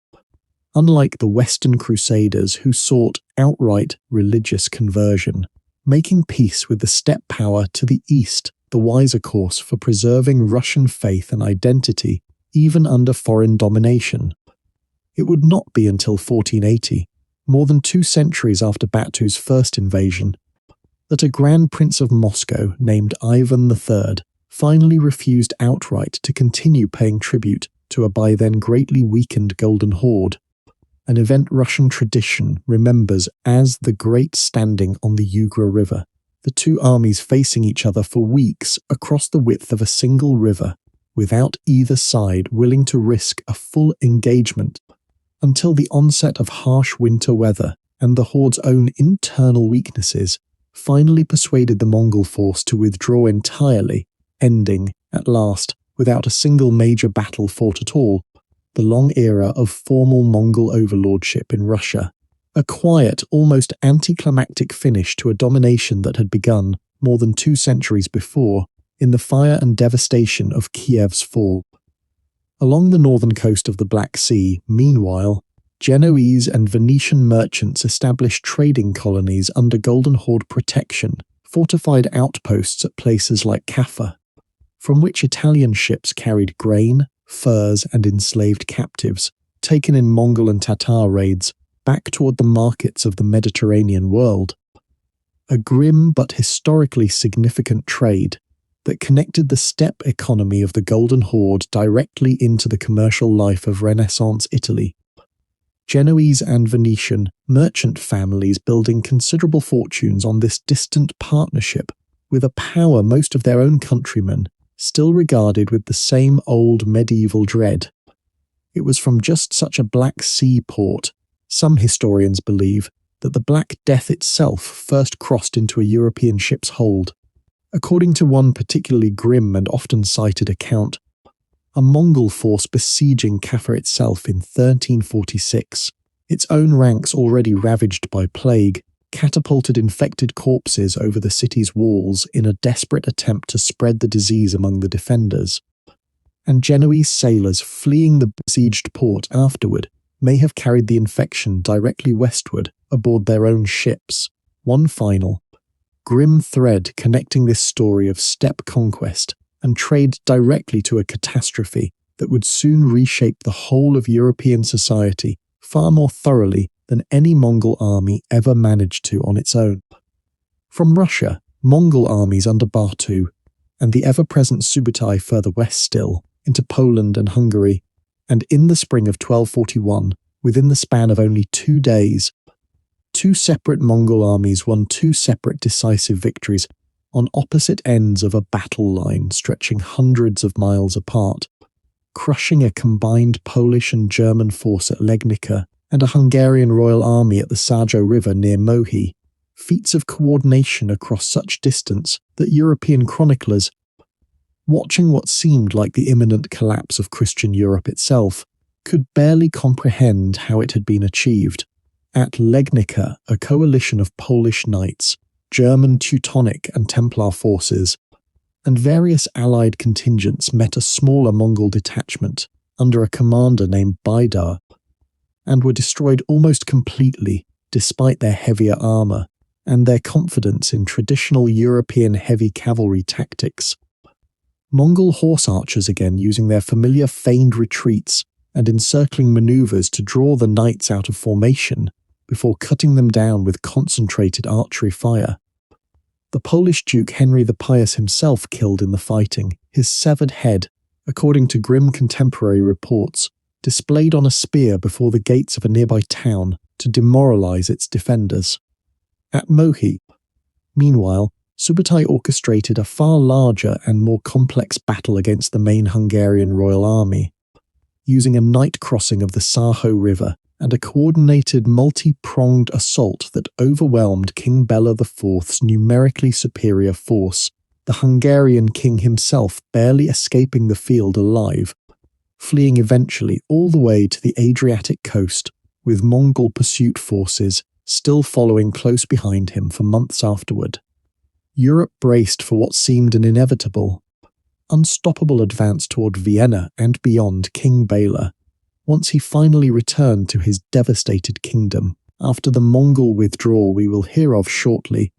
unlike the Western Crusaders who sought outright religious conversion, making peace with the steppe power to the east the wiser course for preserving Russian faith and identity even under foreign domination. It would not be until 1480, more than 2 centuries after Batu's first invasion, that a Grand Prince of Moscow named Ivan III finally refused outright to continue paying tribute to a by then greatly weakened Golden Horde, an event Russian tradition remembers as the Great Standing on the Ugra River, the two armies facing each other for weeks across the width of a single river, without either side willing to risk a full engagement until the onset of harsh winter weather and the Horde's own internal weaknesses finally persuaded the Mongol force to withdraw entirely, ending, at last, without a single major battle fought at all, the long era of formal Mongol overlordship in Russia, a quiet, almost anticlimactic finish to a domination that had begun, more than 2 centuries before, in the fire and devastation of Kiev's fall. Along the northern coast of the Black Sea, meanwhile, Genoese and Venetian merchants established trading colonies under Golden Horde protection, fortified outposts at places like Kaffa, from which Italian ships carried grain, furs, and enslaved captives, taken in Mongol and Tatar raids, back toward the markets of the Mediterranean world. A grim but historically significant trade that connected the steppe economy of the Golden Horde directly into the commercial life of Renaissance Italy. Genoese and Venetian merchant families building considerable fortunes on this distant partnership with a power most of their own countrymen still regarded with the same old medieval dread. It was from just such a Black Sea port, some historians believe, that the Black Death itself first crossed into a European ship's hold. According to one particularly grim and often cited account, a Mongol force besieging Kaffa itself in 1346, its own ranks already ravaged by plague, catapulted infected corpses over the city's walls in a desperate attempt to spread the disease among the defenders. And Genoese sailors fleeing the besieged port afterward may have carried the infection directly westward aboard their own ships. One final, grim thread connecting this story of steppe conquest and trade directly to a catastrophe that would soon reshape the whole of European society far more thoroughly than any Mongol army ever managed to on its own. From Russia, Mongol armies under Batu, and the ever-present Subutai further west still, into Poland and Hungary, and in the spring of 1241, within the span of only 2 days, 2 separate Mongol armies won 2 separate decisive victories on opposite ends of a battle line stretching hundreds of miles apart, crushing a combined Polish and German force at Legnica and a Hungarian royal army at the Sajo River near Mohi, feats of coordination across such distance that European chroniclers, watching what seemed like the imminent collapse of Christian Europe itself, could barely comprehend how it had been achieved. At Legnica, a coalition of Polish knights, German Teutonic and Templar forces, and various allied contingents met a smaller Mongol detachment under a commander named Baidar, and were destroyed almost completely despite their heavier armour and their confidence in traditional European heavy cavalry tactics. Mongol horse archers again using their familiar feigned retreats and encircling manoeuvres to draw the knights out of formation before cutting them down with concentrated archery fire. The Polish Duke Henry the Pious himself killed in the fighting, his severed head, according to grim contemporary reports, displayed on a spear before the gates of a nearby town to demoralize its defenders. At Mohi, meanwhile, Subutai orchestrated a far larger and more complex battle against the main Hungarian royal army, using a night crossing of the Saho River and a coordinated multi-pronged assault that overwhelmed King Bela IV's numerically superior force, the Hungarian king himself barely escaping the field alive, fleeing eventually all the way to the Adriatic coast, with Mongol pursuit forces still following close behind him for months afterward. Europe braced for what seemed an inevitable, unstoppable advance toward Vienna and beyond King Bela, once he finally returned to his devastated kingdom after the Mongol withdrawal we will hear of shortly,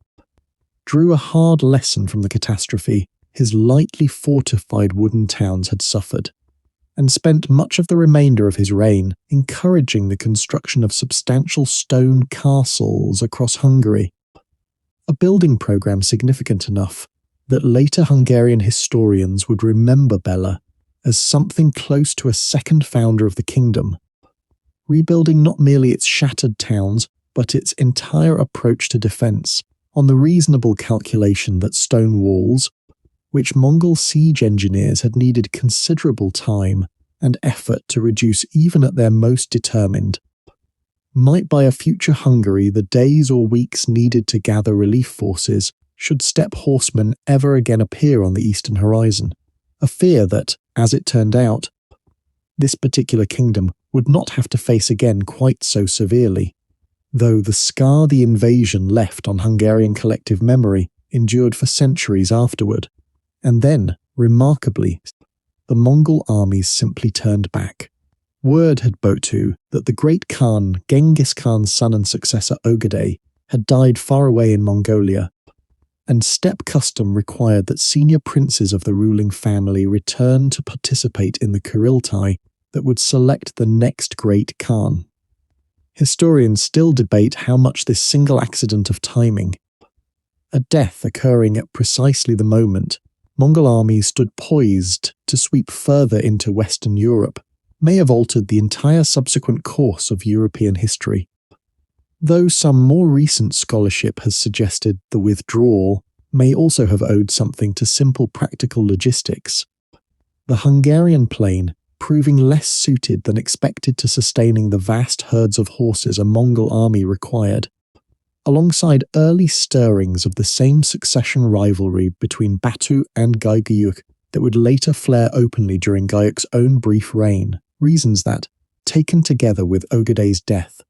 drew a hard lesson from the catastrophe his lightly fortified wooden towns had suffered, and spent much of the remainder of his reign encouraging the construction of substantial stone castles across Hungary, a building program significant enough that later Hungarian historians would remember Bela as something close to a second founder of the kingdom, rebuilding not merely its shattered towns, but its entire approach to defence, on the reasonable calculation that stone walls, which Mongol siege engineers had needed considerable time and effort to reduce even at their most determined, might buy a future Hungary the days or weeks needed to gather relief forces should steppe horsemen ever again appear on the eastern horizon, a fear that, as it turned out, this particular kingdom would not have to face again quite so severely, though the scar the invasion left on Hungarian collective memory endured for centuries afterward. And then, remarkably, the Mongol armies simply turned back. Word had Batu that the great Khan, Genghis Khan's son and successor Ogedei, had died far away in Mongolia, and steppe custom required that senior princes of the ruling family return to participate in the Kuriltai that would select the next great Khan. Historians still debate how much this single accident of timing, a death occurring at precisely the moment Mongol armies stood poised to sweep further into Western Europe, may have altered the entire subsequent course of European history. Though some more recent scholarship has suggested the withdrawal may also have owed something to simple practical logistics. The Hungarian plain proving less suited than expected to sustaining the vast herds of horses a Mongol army required, alongside early stirrings of the same succession rivalry between Batu and Gyeonggi that would later flare openly during Gyeok's own brief reign, reasons that, taken together with Ogedei's death,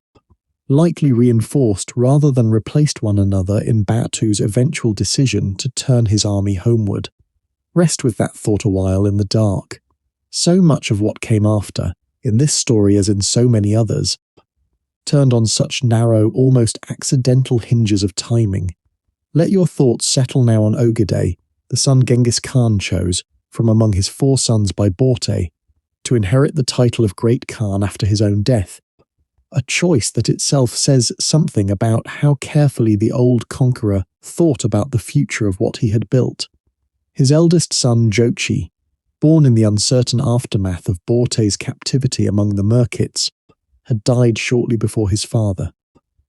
likely reinforced rather than replaced one another in Batu's eventual decision to turn his army homeward. Rest with that thought a while in the dark. So much of what came after, in this story as in so many others, turned on such narrow, almost accidental hinges of timing. Let your thoughts settle now on Ogedei, the son Genghis Khan chose, from among his 4 sons by Borte, to inherit the title of Great Khan after his own death, a choice that itself says something about how carefully the old conqueror thought about the future of what he had built. His eldest son Jochi, born in the uncertain aftermath of Borte's captivity among the Merkits, had died shortly before his father,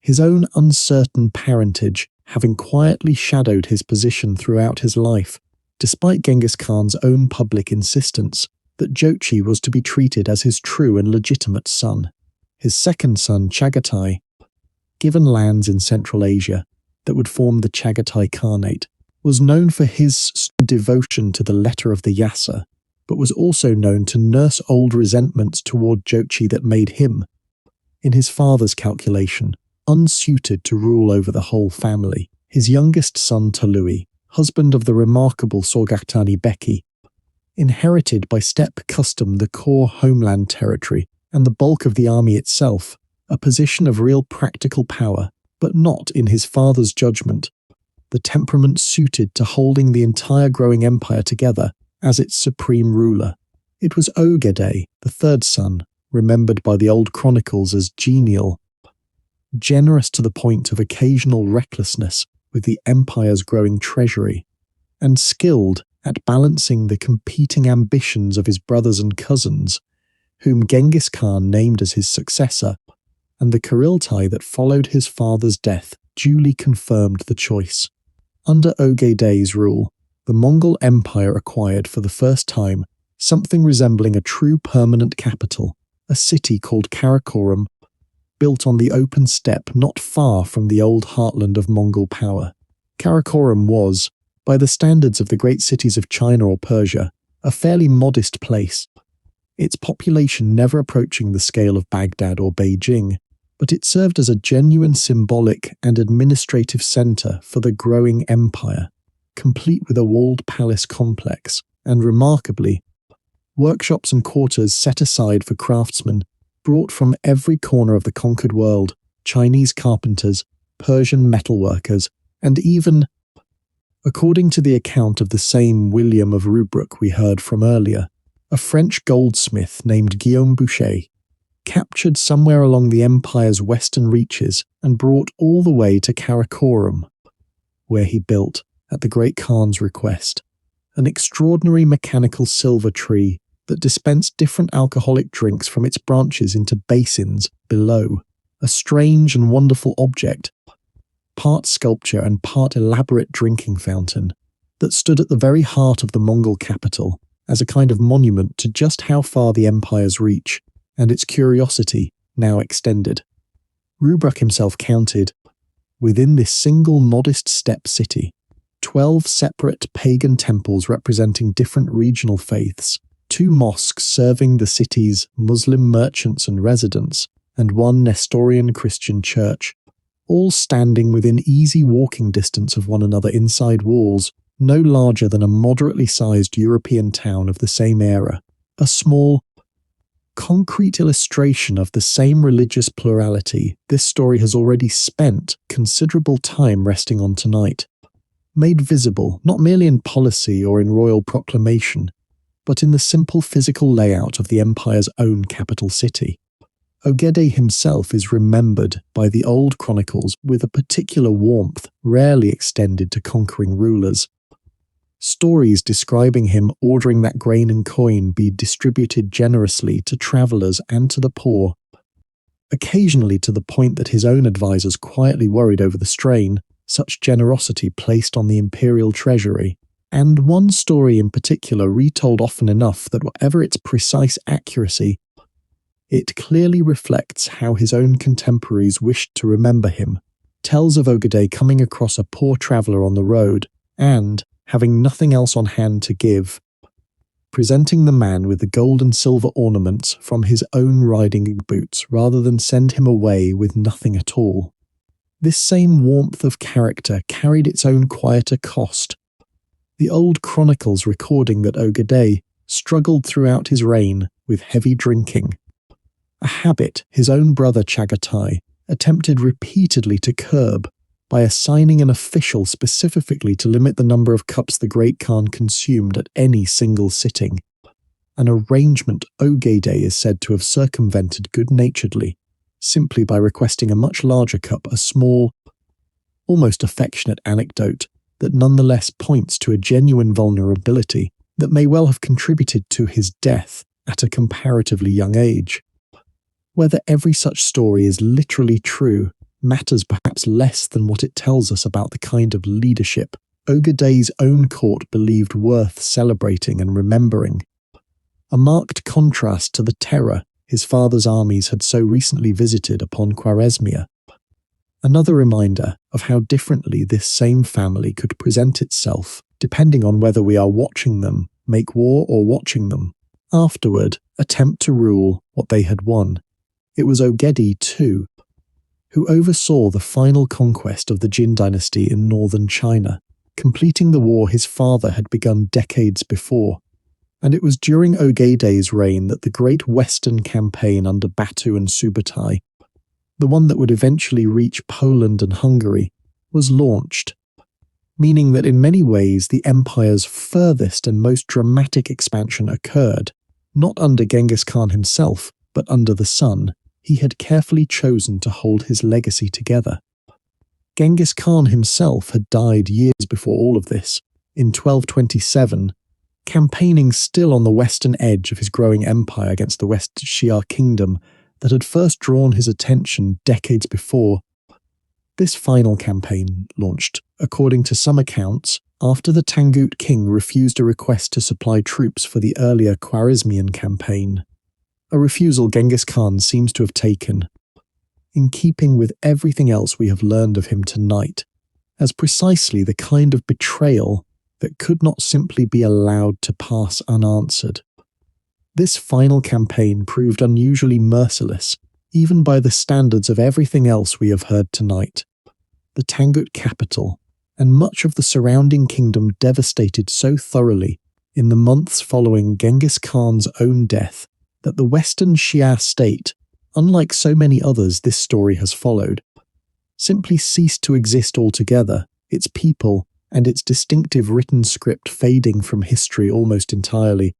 his own uncertain parentage having quietly shadowed his position throughout his life, despite Genghis Khan's own public insistence that Jochi was to be treated as his true and legitimate son. His second son, Chagatai, given lands in Central Asia that would form the Chagatai Khanate, was known for his devotion to the letter of the Yasa, but was also known to nurse old resentments toward Jochi that made him, in his father's calculation, unsuited to rule over the whole family. His youngest son Tolui, husband of the remarkable Sorgatani Beki, inherited by steppe custom the core homeland territory and the bulk of the army itself, a position of real practical power, but not, in his father's judgment, the temperament suited to holding the entire growing empire together as its supreme ruler. It was Ogedei, the third son, remembered by the old chronicles as genial, generous to the point of occasional recklessness with the empire's growing treasury, and skilled at balancing the competing ambitions of his brothers and cousins, whom Genghis Khan named as his successor, and the Kuriltai that followed his father's death duly confirmed the choice. Under Ogedei's rule, the Mongol Empire acquired for the first time something resembling a true permanent capital, a city called Karakorum, built on the open steppe not far from the old heartland of Mongol power. Karakorum was, by the standards of the great cities of China or Persia, a fairly modest place, its population never approaching the scale of Baghdad or Beijing, but it served as a genuine symbolic and administrative centre for the growing empire, complete with a walled palace complex, and remarkably, workshops and quarters set aside for craftsmen brought from every corner of the conquered world, Chinese carpenters, Persian metalworkers, and even, according to the account of the same William of Rubruck we heard from earlier, a French goldsmith named Guillaume Boucher, captured somewhere along the empire's western reaches and brought all the way to Karakorum, where he built, at the Great Khan's request, an extraordinary mechanical silver tree that dispensed different alcoholic drinks from its branches into basins below, a strange and wonderful object, part sculpture and part elaborate drinking fountain, that stood at the very heart of the Mongol capital as a kind of monument to just how far the empire's reach and its curiosity now extended. Rubruck himself counted, within this single modest steppe city, 12 separate pagan temples representing different regional faiths, 2 mosques serving the city's Muslim merchants and residents, and 1 Nestorian Christian church, all standing within easy walking distance of one another inside walls no larger than a moderately sized European town of the same era, a small, concrete illustration of the same religious plurality this story has already spent considerable time resting on tonight, made visible not merely in policy or in royal proclamation, but in the simple physical layout of the empire's own capital city. Ogedei himself is remembered by the old chronicles with a particular warmth rarely extended to conquering rulers. Stories describing him ordering that grain and coin be distributed generously to travellers and to the poor, occasionally to the point that his own advisers quietly worried over the strain, such generosity placed on the imperial treasury, and one story in particular retold often enough that whatever its precise accuracy, it clearly reflects how his own contemporaries wished to remember him, tells of Ogedei coming across a poor traveller on the road and, having nothing else on hand to give, presenting the man with the gold and silver ornaments from his own riding boots rather than send him away with nothing at all. This same warmth of character carried its own quieter cost, the old chronicles recording that Ogedei struggled throughout his reign with heavy drinking, a habit his own brother Chagatai attempted repeatedly to curb by assigning an official specifically to limit the number of cups the Great Khan consumed at any single sitting, an arrangement Ogedei is said to have circumvented good-naturedly, simply by requesting a much larger cup, a small, almost affectionate anecdote that nonetheless points to a genuine vulnerability that may well have contributed to his death at a comparatively young age. Whether every such story is literally true matters perhaps less than what it tells us about the kind of leadership Ogedei's own court believed worth celebrating and remembering, a marked contrast to the terror his father's armies had so recently visited upon Khwarezmia. Another reminder of how differently this same family could present itself, depending on whether we are watching them make war or watching them, afterward, attempt to rule what they had won. It was Ogedei, too, who oversaw the final conquest of the Jin dynasty in northern China, completing the war his father had begun decades before. And it was during Ogedei's reign that the Great Western Campaign under Batu and Subutai, the one that would eventually reach Poland and Hungary, was launched, meaning that in many ways the empire's furthest and most dramatic expansion occurred, not under Genghis Khan himself, but under the son he had carefully chosen to hold his legacy together. Genghis Khan himself had died years before all of this, in 1227, campaigning still on the western edge of his growing empire against the West Xia kingdom that had first drawn his attention decades before. This final campaign launched, according to some accounts, after the Tangut king refused a request to supply troops for the earlier Khwarezmian campaign, a refusal Genghis Khan seems to have taken, in keeping with everything else we have learned of him tonight, as precisely the kind of betrayal that could not simply be allowed to pass unanswered. This final campaign proved unusually merciless, even by the standards of everything else we have heard tonight. The Tangut capital, and much of the surrounding kingdom devastated so thoroughly in the months following Genghis Khan's own death that the Western Xia state, unlike so many others this story has followed, simply ceased to exist altogether, its people and its distinctive written script fading from history almost entirely.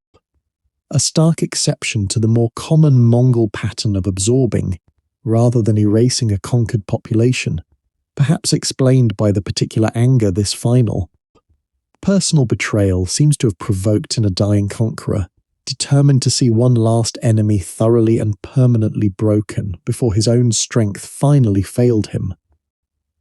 A stark exception to the more common Mongol pattern of absorbing, rather than erasing a conquered population, perhaps explained by the particular anger this final. Personal betrayal seems to have provoked in a dying conqueror, determined to see one last enemy thoroughly and permanently broken before his own strength finally failed him.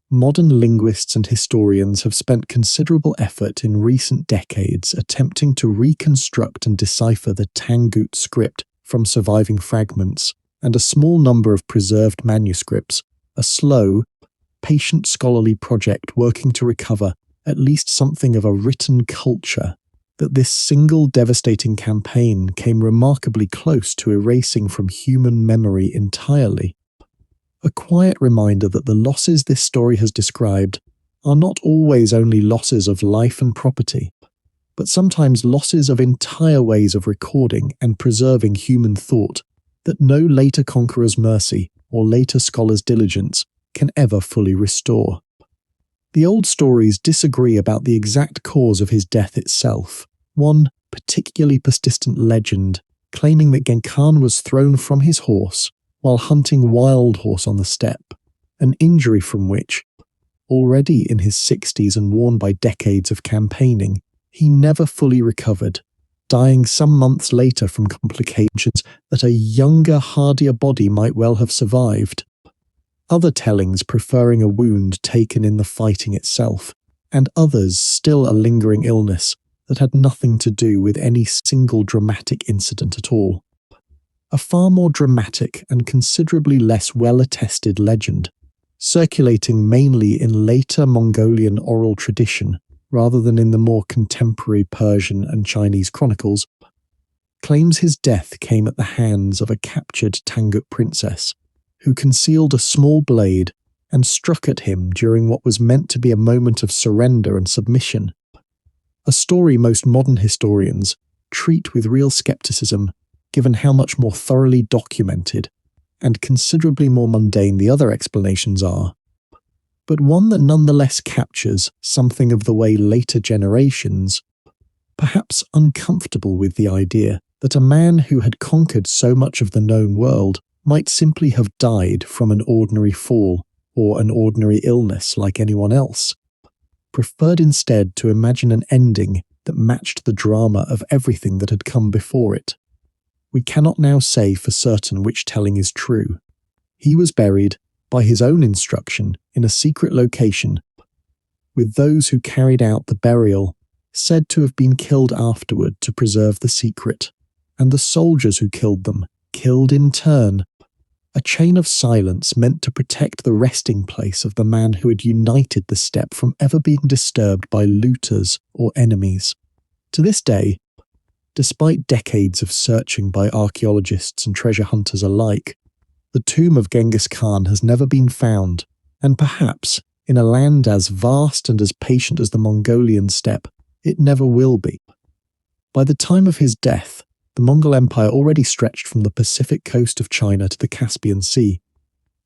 Modern linguists and historians have spent considerable effort in recent decades attempting to reconstruct and decipher the Tangut script from surviving fragments, and a small number of preserved manuscripts, a slow, patient scholarly project working to recover at least something of a written culture that this single devastating campaign came remarkably close to erasing from human memory entirely. A quiet reminder that the losses this story has described are not always only losses of life and property, but sometimes losses of entire ways of recording and preserving human thought that no later conqueror's mercy or later scholar's diligence can ever fully restore. The old stories disagree about the exact cause of his death itself, one particularly persistent legend claiming that Genghis Khan was thrown from his horse while hunting wild horse on the steppe, an injury from which, already in his 60s and worn by decades of campaigning, he never fully recovered, dying some months later from complications that a younger, hardier body might well have survived. other tellings preferring a wound taken in the fighting itself, and others still a lingering illness that had nothing to do with any single dramatic incident at all. A far more dramatic and considerably less well-attested legend, circulating mainly in later Mongolian oral tradition rather than in the more contemporary Persian and Chinese chronicles, claims his death came at the hands of a captured Tangut princess, who concealed a small blade and struck at him during what was meant to be a moment of surrender and submission, a story most modern historians treat with real skepticism given how much more thoroughly documented and considerably more mundane the other explanations are, but one that nonetheless captures something of the way later generations, perhaps uncomfortable with the idea that a man who had conquered so much of the known world might simply have died from an ordinary fall or an ordinary illness like anyone else, preferred instead to imagine an ending that matched the drama of everything that had come before it. We cannot now say for certain which telling is true. He was buried, by his own instruction, in a secret location, with those who carried out the burial said to have been killed afterward to preserve the secret, and the soldiers who killed them killed in turn, a chain of silence meant to protect the resting place of the man who had united the steppe from ever being disturbed by looters or enemies. To this day, despite decades of searching by archaeologists and treasure hunters alike, the tomb of Genghis Khan has never been found, and perhaps, in a land as vast and as patient as the Mongolian steppe, it never will be. By the time of his death, the Mongol Empire already stretched from the Pacific coast of China to the Caspian Sea,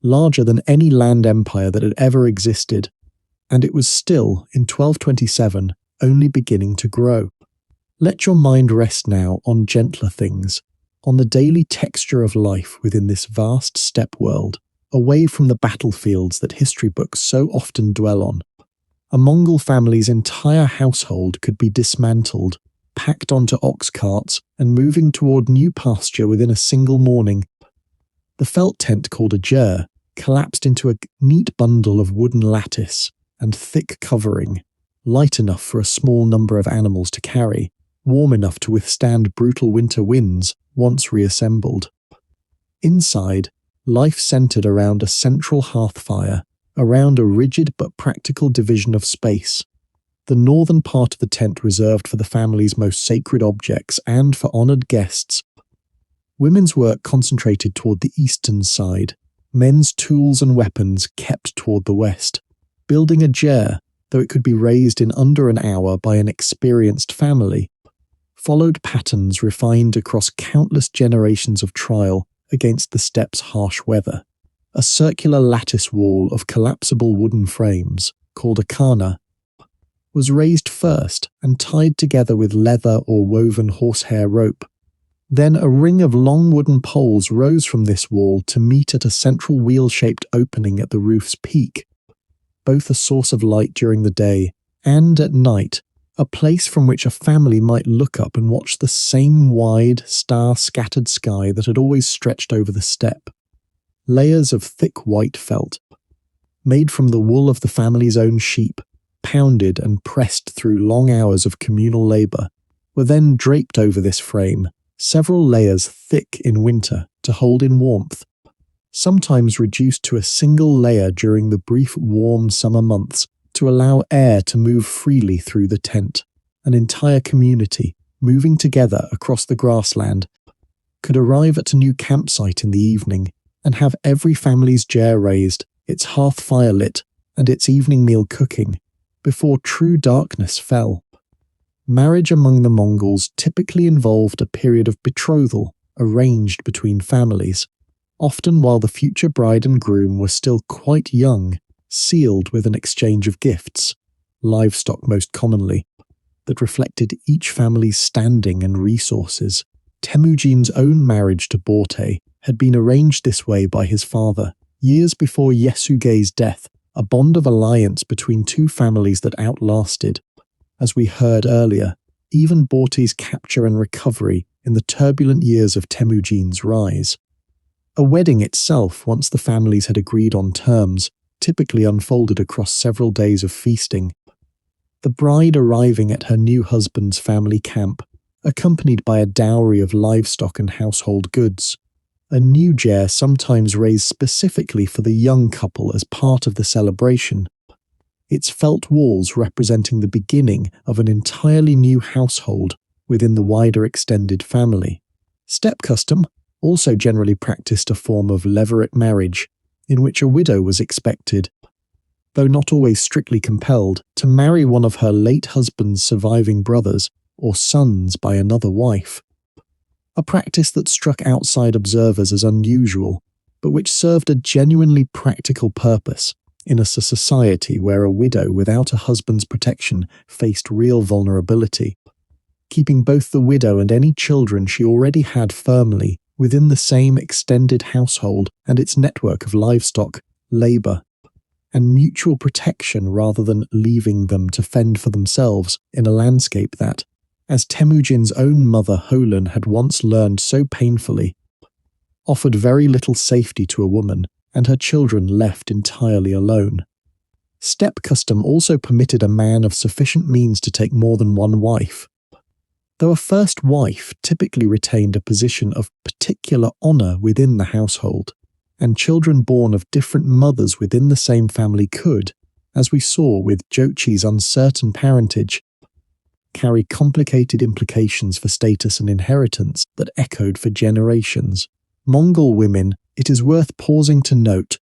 larger than any land empire that had ever existed, and it was still, in 1227, only beginning to grow. Let your mind rest now on gentler things, on the daily texture of life within this vast steppe world, away from the battlefields that history books so often dwell on. A Mongol family's entire household could be dismantled, packed onto ox carts, and moving toward new pasture within a single morning. The felt tent called a ger collapsed into a neat bundle of wooden lattice and thick covering, light enough for a small number of animals to carry, warm enough to withstand brutal winter winds once reassembled. Inside, life centered around a central hearth fire, around a rigid but practical division of space. The northern part of the tent reserved for the family's most sacred objects and for honoured guests. Women's work concentrated toward the eastern side, men's tools and weapons kept toward the west. Building a ger, though it could be raised in under an hour by an experienced family, followed patterns refined across countless generations of trial against the steppe's harsh weather. A circular lattice wall of collapsible wooden frames, called a khana, was raised first and tied together with leather or woven horsehair rope. Then a ring of long wooden poles rose from this wall to meet at a central wheel-shaped opening at the roof's peak, both a source of light during the day and at night, a place from which a family might look up and watch the same wide, star-scattered sky that had always stretched over the steppe. Layers of thick white felt, made from the wool of the family's own sheep, pounded and pressed through long hours of communal labour, were then draped over this frame, several layers thick in winter to hold in warmth, sometimes reduced to a single layer during the brief warm summer months to allow air to move freely through the tent. An entire community, moving together across the grassland, could arrive at a new campsite in the evening and have every family's ger raised, its hearth fire lit, and its evening meal cooking, before true darkness fell. Marriage among the Mongols typically involved a period of betrothal arranged between families, often while the future bride and groom were still quite young, sealed with an exchange of gifts, livestock most commonly, that reflected each family's standing and resources. Temujin's own marriage to Borte had been arranged this way by his father, years before Yesugei's death, a bond of alliance between two families that outlasted, as we heard earlier, even Borte's capture and recovery in the turbulent years of Temujin's rise. A wedding itself, once the families had agreed on terms, typically unfolded across several days of feasting. The bride arriving at her new husband's family camp, accompanied by a dowry of livestock and household goods. A new ger sometimes raised specifically for the young couple as part of the celebration. Its felt walls representing the beginning of an entirely new household within the wider extended family. Steppe custom also generally practiced a form of levirate marriage, in which a widow was expected, though not always strictly compelled, to marry one of her late husband's surviving brothers or sons by another wife. A practice that struck outside observers as unusual, but which served a genuinely practical purpose in a society where a widow without a husband's protection faced real vulnerability, keeping both the widow and any children she already had firmly within the same extended household and its network of livestock, labour, and mutual protection rather than leaving them to fend for themselves in a landscape that, as Temujin's own mother Holan had once learned so painfully, offered very little safety to a woman and her children left entirely alone. Steppe custom also permitted a man of sufficient means to take more than one wife. Though a first wife typically retained a position of particular honour within the household, and children born of different mothers within the same family could, as we saw with Jochi's uncertain parentage, carry complicated implications for status and inheritance that echoed for generations. Mongol women, it is worth pausing to note,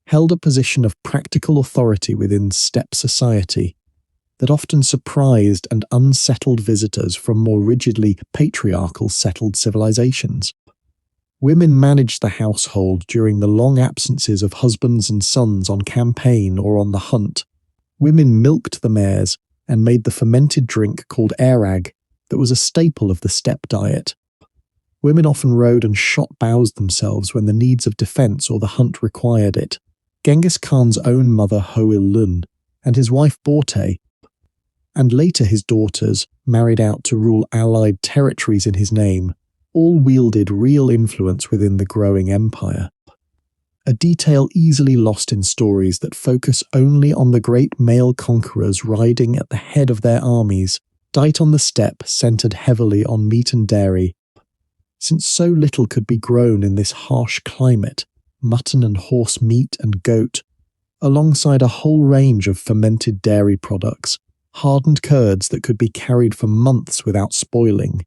held a position of practical authority within steppe society that often surprised and unsettled visitors from more rigidly patriarchal settled civilizations. Women managed the household during the long absences of husbands and sons on campaign or on the hunt. Women milked the mares and made the fermented drink called airag that was a staple of the steppe diet. Women often rode and shot bows themselves when the needs of defence or the hunt required it. Genghis Khan's own mother Hoil-Lun and his wife Borte, and later his daughters, married out to rule allied territories in his name, all wielded real influence within the growing empire. A detail easily lost in stories that focus only on the great male conquerors riding at the head of their armies. Diet on the steppe centred heavily on meat and dairy. Since so little could be grown in this harsh climate, mutton and horse meat and goat, alongside a whole range of fermented dairy products, hardened curds that could be carried for months without spoiling,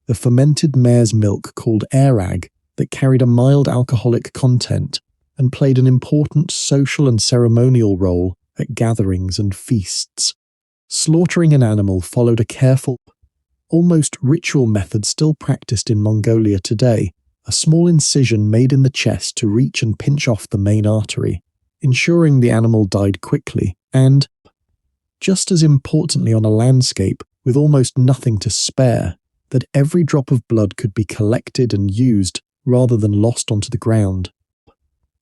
the fermented mare's milk called airag that carried a mild alcoholic content and played an important social and ceremonial role at gatherings and feasts. Slaughtering an animal followed a careful, almost ritual method still practiced in Mongolia today, a small incision made in the chest to reach and pinch off the main artery, ensuring the animal died quickly, and, just as importantly on a landscape with almost nothing to spare, that every drop of blood could be collected and used rather than lost onto the ground.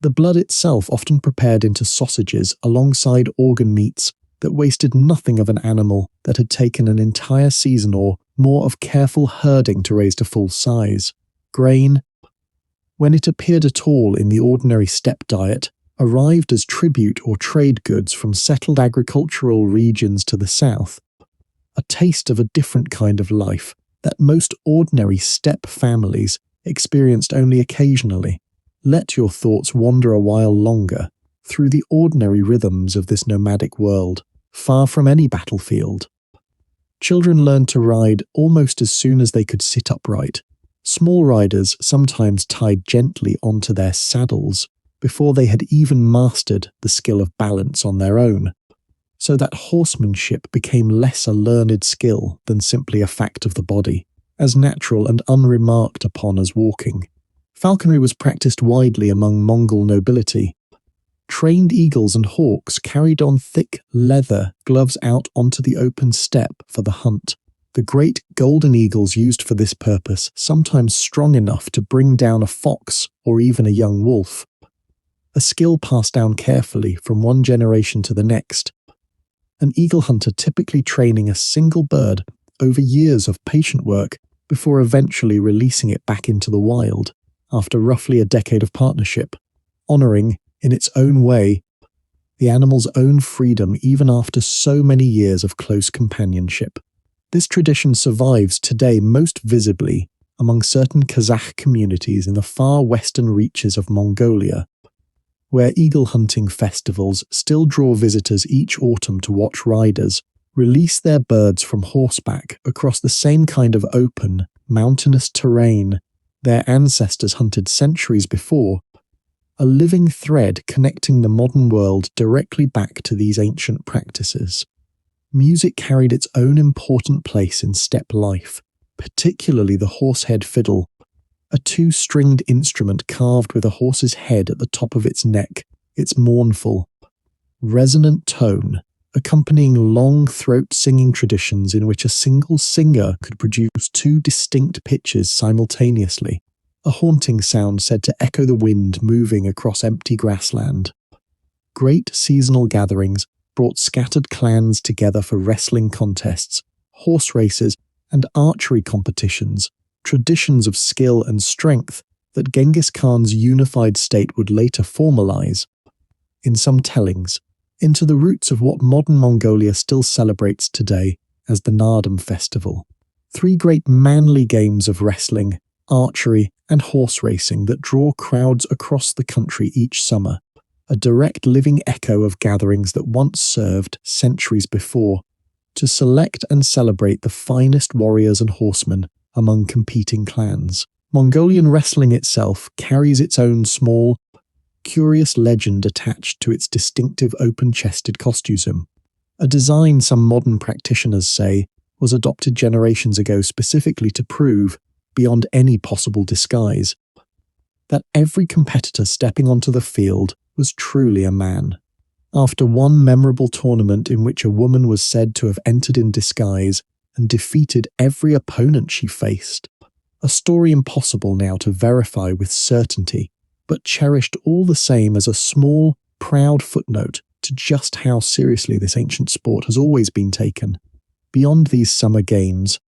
The blood itself often prepared into sausages alongside organ meats that wasted nothing of an animal that had taken an entire season or more of careful herding to raise to full size. Grain, when it appeared at all in the ordinary steppe diet, arrived as tribute or trade goods from settled agricultural regions to the south, a taste of a different kind of life that most ordinary steppe families experienced only occasionally. Let your thoughts wander a while longer through the ordinary rhythms of this nomadic world, far from any battlefield. Children learned to ride almost as soon as they could sit upright. Small riders sometimes tied gently onto their saddles before they had even mastered the skill of balance on their own, so that horsemanship became less a learned skill than simply a fact of the body, as natural and unremarked upon as walking. Falconry was practiced widely among Mongol nobility. Trained eagles and hawks carried on thick leather gloves out onto the open steppe for the hunt. The great golden eagles used for this purpose, sometimes strong enough to bring down a fox or even a young wolf. A skill passed down carefully from one generation to the next. An eagle hunter typically training a single bird over years of patient work before eventually releasing it back into the wild. after roughly a decade of partnership, honouring, in its own way, the animal's own freedom even after so many years of close companionship. This tradition survives today most visibly among certain Kazakh communities in the far western reaches of Mongolia, where eagle hunting festivals still draw visitors each autumn to watch riders release their birds from horseback across the same kind of open, mountainous terrain their ancestors hunted centuries before, a living thread connecting the modern world directly back to these ancient practices. Music carried its own important place in steppe life, particularly the horsehead fiddle, a two-stringed instrument carved with a horse's head at the top of its neck, its mournful, resonant tone, accompanying long throat-singing traditions in which a single singer could produce two distinct pitches simultaneously, a haunting sound said to echo the wind moving across empty grassland. Great seasonal gatherings brought scattered clans together for wrestling contests, horse races, and archery competitions, traditions of skill and strength that Genghis Khan's unified state would later formalize, in some tellings, into the roots of what modern Mongolia still celebrates today as the Nardam festival. Three great manly games of wrestling, archery, and horse racing that draw crowds across the country each summer, a direct living echo of gatherings that once served, centuries before, to select and celebrate the finest warriors and horsemen among competing clans. Mongolian wrestling itself carries its own small, curious legend attached to its distinctive open-chested costume, a design some modern practitioners say was adopted generations ago specifically to prove, beyond any possible disguise, that every competitor stepping onto the field was truly a man. After one memorable tournament in which a woman was said to have entered in disguise and defeated every opponent she faced, a story impossible now to verify with certainty, but cherished all the same as a small, proud footnote to just how seriously this ancient sport has always been taken. Beyond these summer games,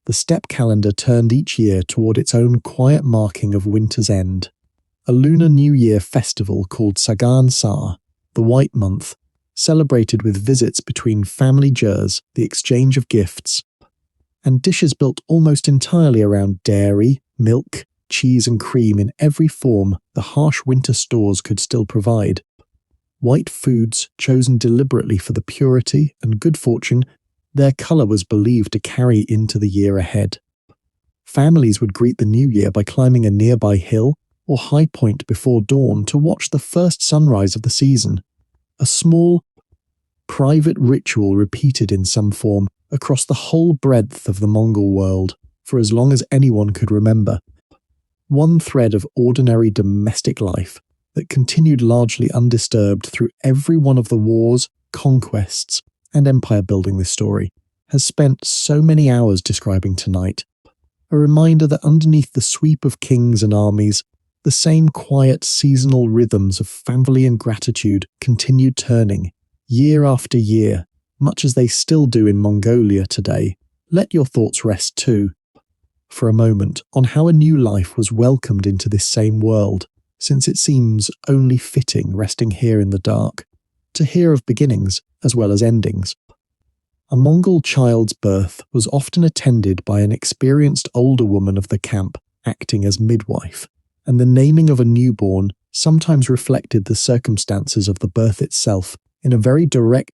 the steppe calendar turned each year toward its own quiet marking of winter's end, a Lunar New Year festival called Sagan Sar, the White Month, celebrated with visits between family jurs, the exchange of gifts, and dishes built almost entirely around dairy, milk, cheese and cream in every form the harsh winter stores could still provide. White foods chosen deliberately for the purity and good fortune their colour was believed to carry into the year ahead. Families would greet the new year by climbing a nearby hill or high point before dawn to watch the first sunrise of the season, a small, private ritual repeated in some form across the whole breadth of the Mongol world for as long as anyone could remember. One thread of ordinary domestic life that continued largely undisturbed through every one of the wars, conquests, and empire building this story has spent so many hours describing tonight, a reminder that underneath the sweep of kings and armies, the same quiet seasonal rhythms of family and gratitude continued turning, year after year, much as they still do in Mongolia today. Let your thoughts rest too, for a moment, on how a new life was welcomed into this same world, since it seems only fitting resting here in the dark, to hear of beginnings as well as endings. A Mongol child's birth was often attended by an experienced older woman of the camp acting as midwife, and the naming of a newborn sometimes reflected the circumstances of the birth itself in a very direct,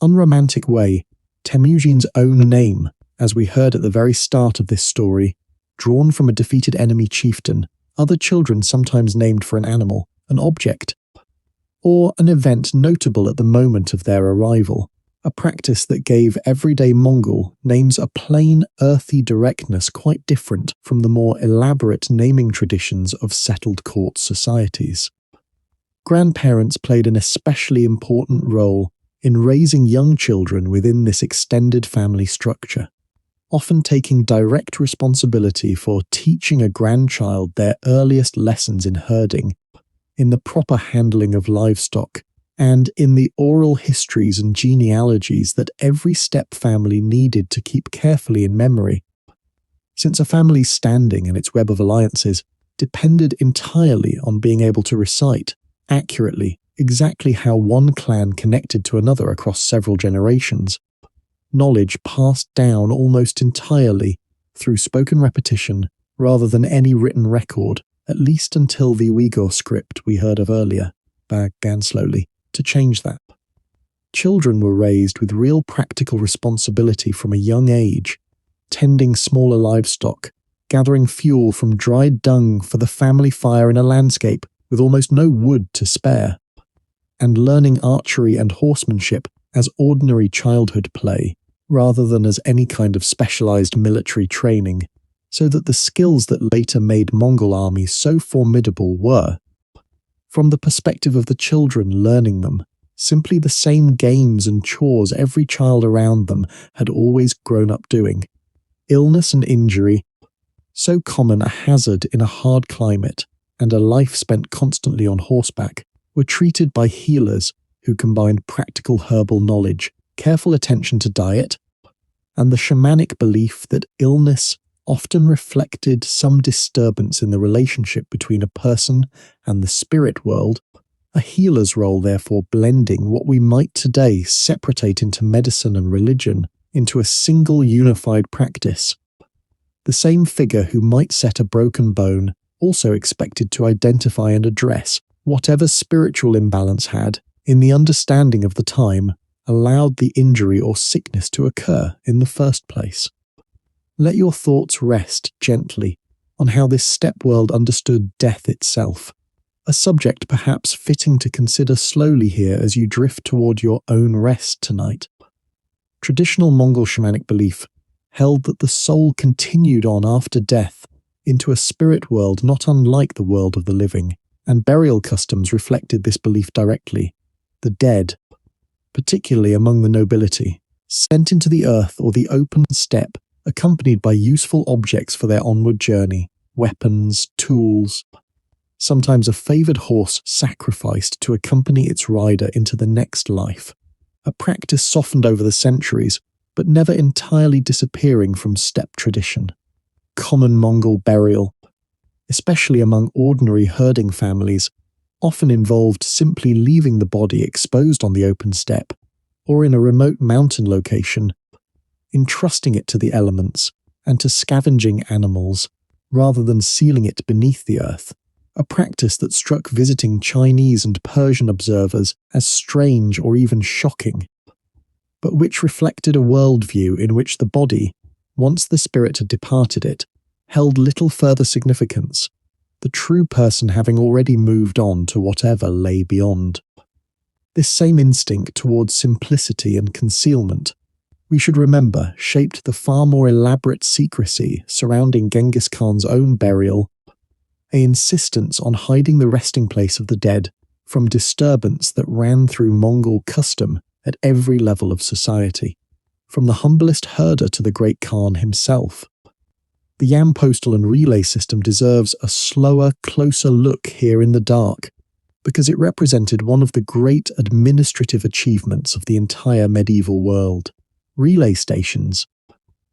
unromantic way. Temujin's own name, as we heard at the very start of this story, drawn from a defeated enemy chieftain, other children sometimes named for an animal, an object, or an event notable at the moment of their arrival, a practice that gave everyday Mongol names a plain, earthy directness quite different from the more elaborate naming traditions of settled court societies. Grandparents played an especially important role in raising young children within this extended family structure, often taking direct responsibility for teaching a grandchild their earliest lessons in herding, in the proper handling of livestock, and in the oral histories and genealogies that every steppe family needed to keep carefully in memory. Since a family's standing and its web of alliances depended entirely on being able to recite accurately exactly how one clan connected to another across several generations. Knowledge passed down almost entirely through spoken repetition rather than any written record, at least until the Uyghur script we heard of earlier began slowly to change that. Children were raised with real practical responsibility from a young age, tending smaller livestock, gathering fuel from dried dung for the family fire in a landscape with almost no wood to spare, and learning archery and horsemanship as ordinary childhood play, rather than as any kind of specialized military training, so that the skills that later made Mongol armies so formidable were, from the perspective of the children learning them, simply the same games and chores every child around them had always grown up doing. Illness and injury, so common a hazard in a hard climate, and a life spent constantly on horseback, were treated by healers who combined practical herbal knowledge, careful attention to diet, and the shamanic belief that illness often reflected some disturbance in the relationship between a person and the spirit world, a healer's role therefore blending what we might today separate into medicine and religion into a single unified practice. The same figure who might set a broken bone also expected to identify and address whatever spiritual imbalance had, in the understanding of the time, allowed the injury or sickness to occur in the first place. Let your thoughts rest gently on how this steppe world understood death itself, a subject perhaps fitting to consider slowly here as you drift toward your own rest tonight. Traditional Mongol shamanic belief held that the soul continued on after death into a spirit world not unlike the world of the living, and burial customs reflected this belief directly. The dead, particularly among the nobility, sent into the earth or the open steppe, accompanied by useful objects for their onward journey, weapons, tools, sometimes a favoured horse sacrificed to accompany its rider into the next life, a practice softened over the centuries, but never entirely disappearing from steppe tradition. Common Mongol burial, especially among ordinary herding families, often involved simply leaving the body exposed on the open steppe, or in a remote mountain location, entrusting it to the elements and to scavenging animals, rather than sealing it beneath the earth, a practice that struck visiting Chinese and Persian observers as strange or even shocking, but which reflected a worldview in which the body, once the spirit had departed it, held little further significance, the true person having already moved on to whatever lay beyond. This same instinct towards simplicity and concealment, we should remember, shaped the far more elaborate secrecy surrounding Genghis Khan's own burial, an insistence on hiding the resting place of the dead from disturbance that ran through Mongol custom at every level of society, from the humblest herder to the great Khan himself. The yam postal and relay system deserves a slower, closer look here in the dark, because it represented one of the great administrative achievements of the entire medieval world. Relay stations,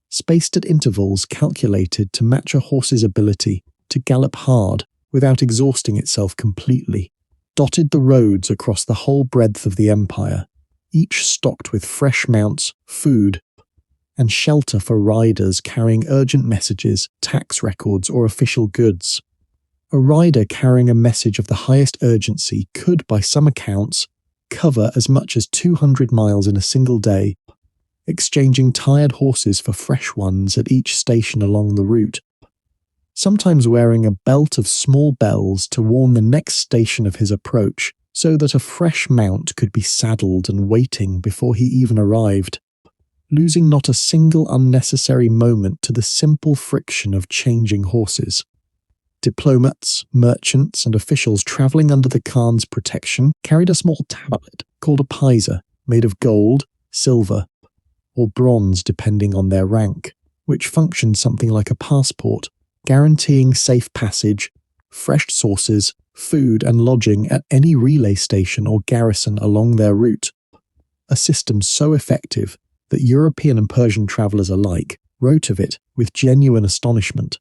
spaced at intervals calculated to match a horse's ability to gallop hard without exhausting itself completely, dotted the roads across the whole breadth of the empire, each stocked with fresh mounts, food, and shelter for riders carrying urgent messages, tax records, or official goods. A rider carrying a message of the highest urgency could, by some accounts, cover as much as 200 miles in a single day, exchanging tired horses for fresh ones at each station along the route, sometimes wearing a belt of small bells to warn the next station of his approach, so that a fresh mount could be saddled and waiting before he even arrived, losing not a single unnecessary moment to the simple friction of changing horses. Diplomats, merchants, and officials travelling under the Khan's protection carried a small tablet called a paisa, made of gold, silver, or bronze depending on their rank, which functioned something like a passport, guaranteeing safe passage, fresh sources, food and lodging at any relay station or garrison along their route, a system so effective that European and Persian travellers alike wrote of it with genuine astonishment.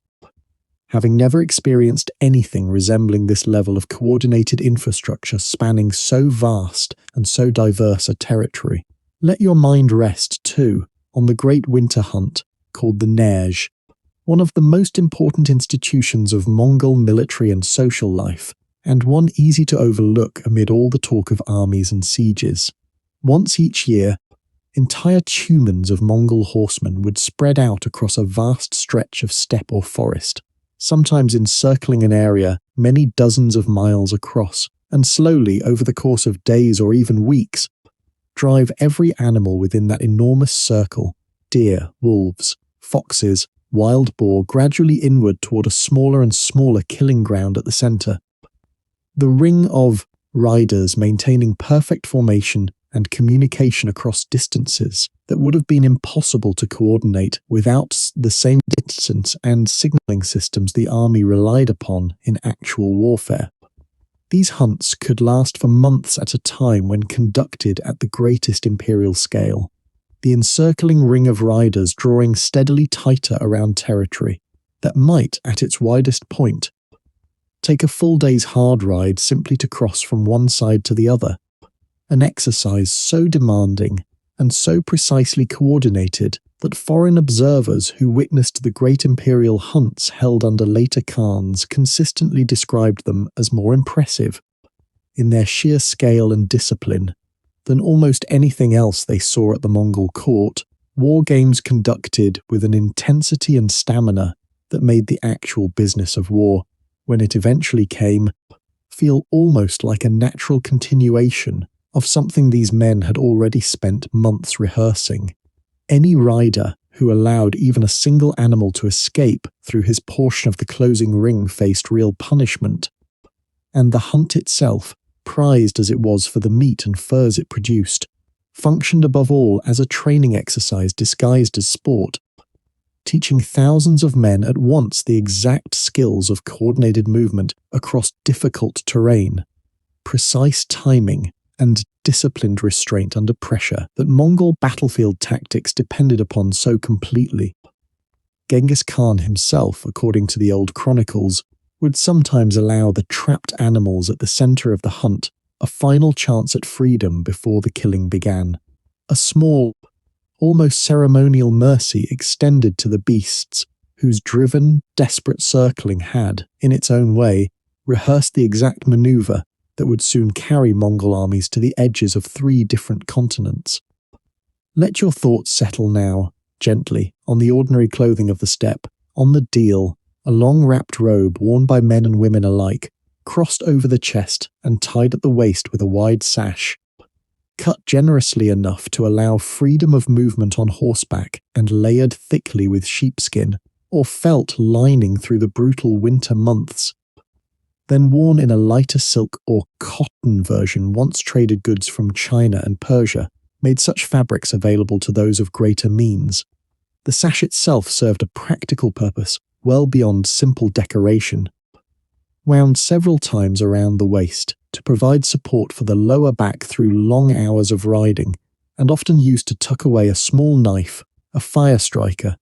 having never experienced anything resembling this level of coordinated infrastructure spanning so vast and so diverse a territory. Let your mind rest, too, on the great winter hunt called the Neige, one of the most important institutions of Mongol military and social life, and one easy to overlook amid all the talk of armies and sieges. Once each year, entire tumens of Mongol horsemen would spread out across a vast stretch of steppe or forest, sometimes encircling an area many dozens of miles across, and slowly, over the course of days or even weeks, drive every animal within that enormous circle, deer, wolves, foxes, wild boar, gradually inward toward a smaller and smaller killing ground at the centre. The ring of riders maintaining perfect formation and communication across distances that would have been impossible to coordinate without the same distance and signalling systems the army relied upon in actual warfare. These hunts could last for months at a time when conducted at the greatest imperial scale, the encircling ring of riders drawing steadily tighter around territory that might, at its widest point, take a full day's hard ride simply to cross from one side to the other, an exercise so demanding and so precisely coordinated that foreign observers who witnessed the great imperial hunts held under later Khans consistently described them as more impressive, in their sheer scale and discipline, than almost anything else they saw at the Mongol court. War games conducted with an intensity and stamina that made the actual business of war, when it eventually came, feel almost like a natural continuation of something these men had already spent months rehearsing. Any rider who allowed even a single animal to escape through his portion of the closing ring faced real punishment, and the hunt itself, prized as it was for the meat and furs it produced, functioned above all as a training exercise disguised as sport, teaching thousands of men at once the exact skills of coordinated movement across difficult terrain, precise timing, and disciplined restraint under pressure that Mongol battlefield tactics depended upon so completely. Genghis Khan himself, according to the old chronicles, would sometimes allow the trapped animals at the centre of the hunt a final chance at freedom before the killing began. A small, almost ceremonial mercy extended to the beasts, whose driven, desperate circling had, in its own way, rehearsed the exact manoeuvre that would soon carry Mongol armies to the edges of 3 different continents. Let your thoughts settle now, gently, on the ordinary clothing of the steppe, on the deal, a long wrapped robe worn by men and women alike, crossed over the chest and tied at the waist with a wide sash, cut generously enough to allow freedom of movement on horseback and layered thickly with sheepskin, or felt lining through the brutal winter months, then worn in a lighter silk or cotton version once traded goods from China and Persia made such fabrics available to those of greater means. The sash itself served a practical purpose well beyond simple decoration. Wound several times around the waist to provide support for the lower back through long hours of riding, and often used to tuck away a small knife, a fire striker,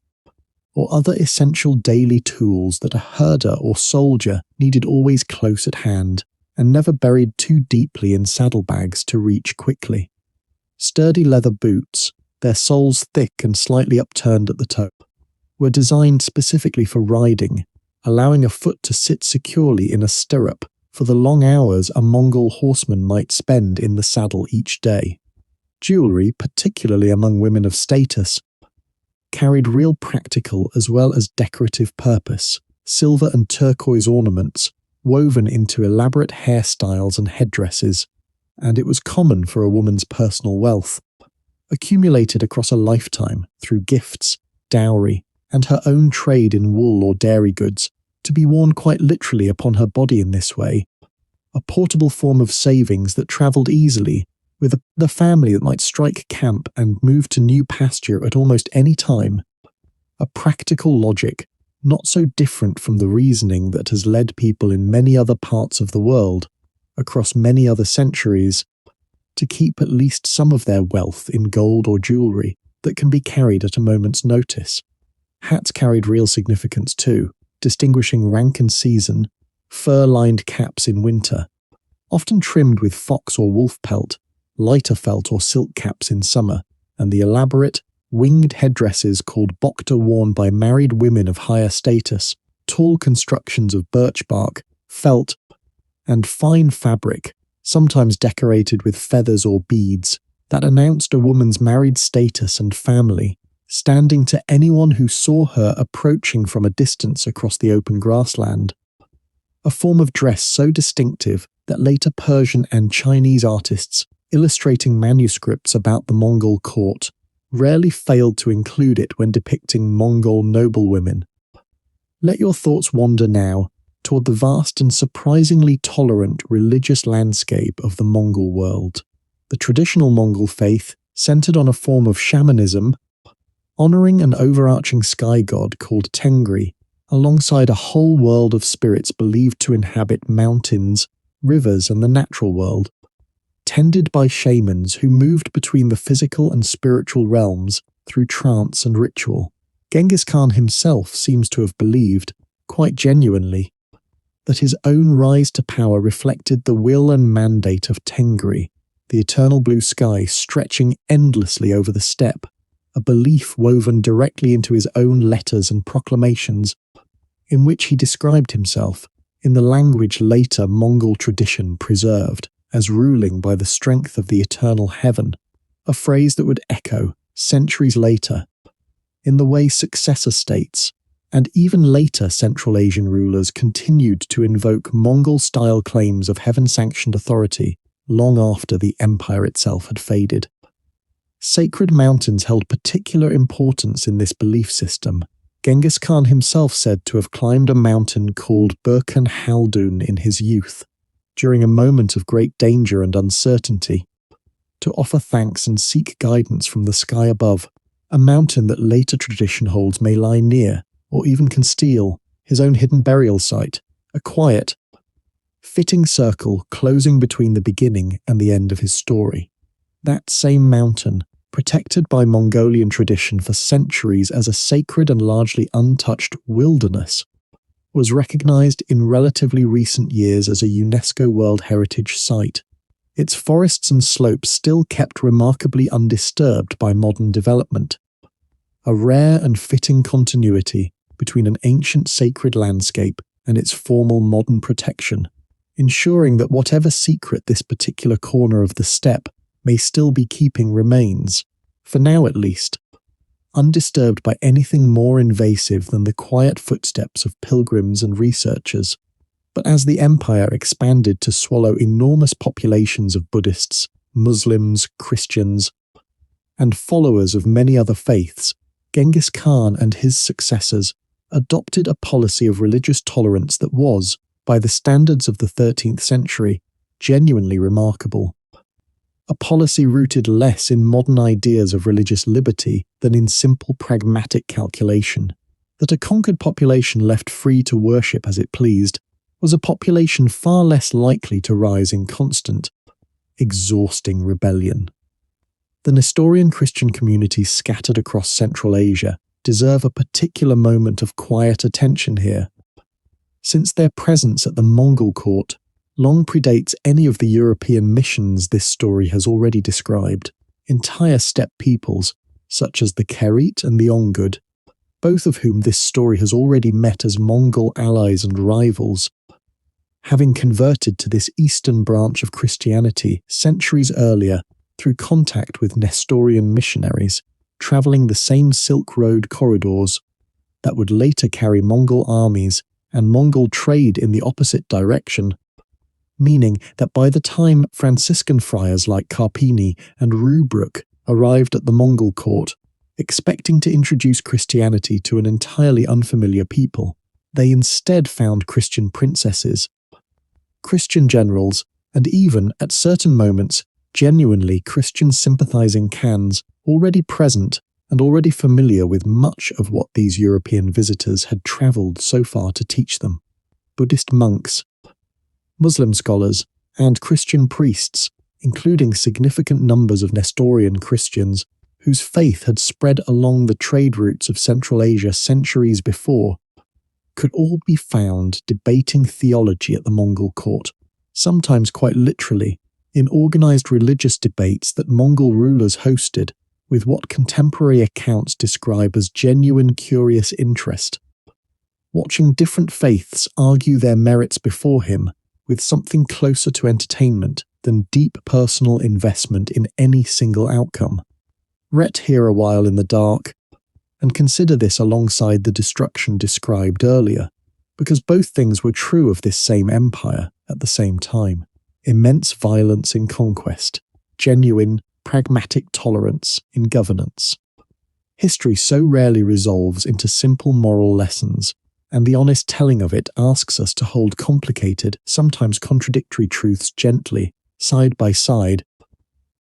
or other essential daily tools that a herder or soldier needed always close at hand and never buried too deeply in saddlebags to reach quickly. Sturdy leather boots, their soles thick and slightly upturned at the toe, were designed specifically for riding, allowing a foot to sit securely in a stirrup for the long hours a Mongol horseman might spend in the saddle each day. Jewellery, particularly among women of status, carried real practical as well as decorative purpose, silver and turquoise ornaments woven into elaborate hairstyles and headdresses, and it was common for a woman's personal wealth, accumulated across a lifetime through gifts, dowry, and her own trade in wool or dairy goods, to be worn quite literally upon her body in this way, a portable form of savings that travelled easily with the family that might strike camp and move to new pasture at almost any time, a practical logic not so different from the reasoning that has led people in many other parts of the world, across many other centuries, to keep at least some of their wealth in gold or jewellery that can be carried at a moment's notice. Hats carried real significance too, distinguishing rank and season, fur-lined caps in winter, often trimmed with fox or wolf pelt, lighter felt or silk caps in summer, and the elaborate, winged headdresses called bokta worn by married women of higher status, tall constructions of birch bark, felt, and fine fabric, sometimes decorated with feathers or beads, that announced a woman's married status and family, standing to anyone who saw her approaching from a distance across the open grassland. A form of dress so distinctive that later Persian and Chinese artists, illustrating manuscripts about the Mongol court, rarely failed to include it when depicting Mongol noblewomen. Let your thoughts wander now toward the vast and surprisingly tolerant religious landscape of the Mongol world. The traditional Mongol faith centered on a form of shamanism, honoring an overarching sky god called Tengri, alongside a whole world of spirits believed to inhabit mountains, rivers, and the natural world, tended by shamans who moved between the physical and spiritual realms through trance and ritual. Genghis Khan himself seems to have believed, quite genuinely, that his own rise to power reflected the will and mandate of Tengri, the eternal blue sky stretching endlessly over the steppe, a belief woven directly into his own letters and proclamations, in which he described himself, in the language later Mongol tradition preserved, as ruling by the strength of the eternal heaven, a phrase that would echo, centuries later, in the way successor states, and even later Central Asian rulers continued to invoke Mongol-style claims of heaven-sanctioned authority long after the empire itself had faded. Sacred mountains held particular importance in this belief system. Genghis Khan himself said to have climbed a mountain called Burkhan Khaldun in his youth, during a moment of great danger and uncertainty, to offer thanks and seek guidance from the sky above, a mountain that later tradition holds may lie near, or even conceal, his own hidden burial site, a quiet, fitting circle closing between the beginning and the end of his story. That same mountain, protected by Mongolian tradition for centuries as a sacred and largely untouched wilderness, was recognized in relatively recent years as a UNESCO World Heritage Site. Its forests and slopes still kept remarkably undisturbed by modern development, a rare and fitting continuity between an ancient sacred landscape and its formal modern protection, ensuring that whatever secret this particular corner of the steppe may still be keeping remains, for now at least, undisturbed by anything more invasive than the quiet footsteps of pilgrims and researchers. But as the empire expanded to swallow enormous populations of Buddhists, Muslims, Christians, and followers of many other faiths, Genghis Khan and his successors adopted a policy of religious tolerance that was, by the standards of the 13th century, genuinely remarkable. A policy rooted less in modern ideas of religious liberty than in simple pragmatic calculation. That a conquered population left free to worship as it pleased was a population far less likely to rise in constant, exhausting rebellion. The Nestorian Christian communities scattered across Central Asia deserve a particular moment of quiet attention here, since their presence at the Mongol court long predates any of the European missions this story has already described. Entire steppe peoples, such as the Kerit and the Ongud, both of whom this story has already met as Mongol allies and rivals, having converted to this eastern branch of Christianity centuries earlier through contact with Nestorian missionaries, travelling the same Silk Road corridors that would later carry Mongol armies and Mongol trade in the opposite direction, meaning that by the time Franciscan friars like Carpini and Rubruck arrived at the Mongol court, expecting to introduce Christianity to an entirely unfamiliar people, they instead found Christian princesses, Christian generals, and even, at certain moments, genuinely Christian sympathizing Khans already present and already familiar with much of what these European visitors had traveled so far to teach them. Buddhist monks, Muslim scholars, and Christian priests, including significant numbers of Nestorian Christians, whose faith had spread along the trade routes of Central Asia centuries before, could all be found debating theology at the Mongol court, sometimes quite literally, in organized religious debates that Mongol rulers hosted with what contemporary accounts describe as genuine curious interest, watching different faiths argue their merits before him with something closer to entertainment than deep personal investment in any single outcome. Ret here a while in the dark, and consider this alongside the destruction described earlier, because both things were true of this same empire at the same time. Immense violence in conquest, genuine, pragmatic tolerance in governance. History so rarely resolves into simple moral lessons, and the honest telling of it asks us to hold complicated, sometimes contradictory truths gently, side by side,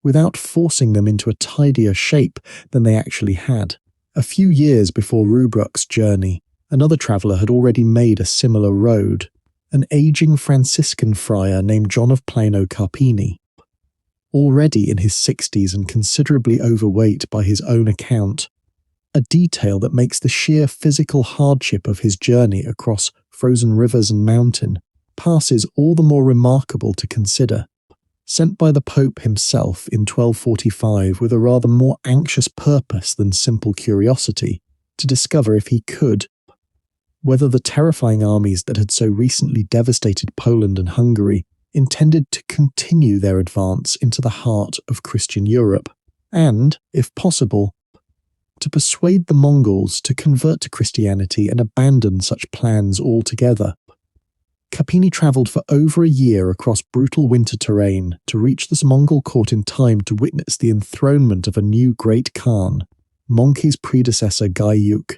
without forcing them into a tidier shape than they actually had. A few years before Rubruk's journey, another traveller had already made a similar road, an aging Franciscan friar named John of Plano Carpini. Already in his 60s and considerably overweight by his own account, a detail that makes the sheer physical hardship of his journey across frozen rivers and mountain passes all the more remarkable to consider. Sent by the Pope himself in 1245 with a rather more anxious purpose than simple curiosity, to discover if he could, whether the terrifying armies that had so recently devastated Poland and Hungary intended to continue their advance into the heart of Christian Europe, and, if possible, to persuade the Mongols to convert to Christianity and abandon such plans altogether. Carpini travelled for over a year across brutal winter terrain to reach this Mongol court in time to witness the enthronement of a new great Khan, Monkey's predecessor Gaiuk,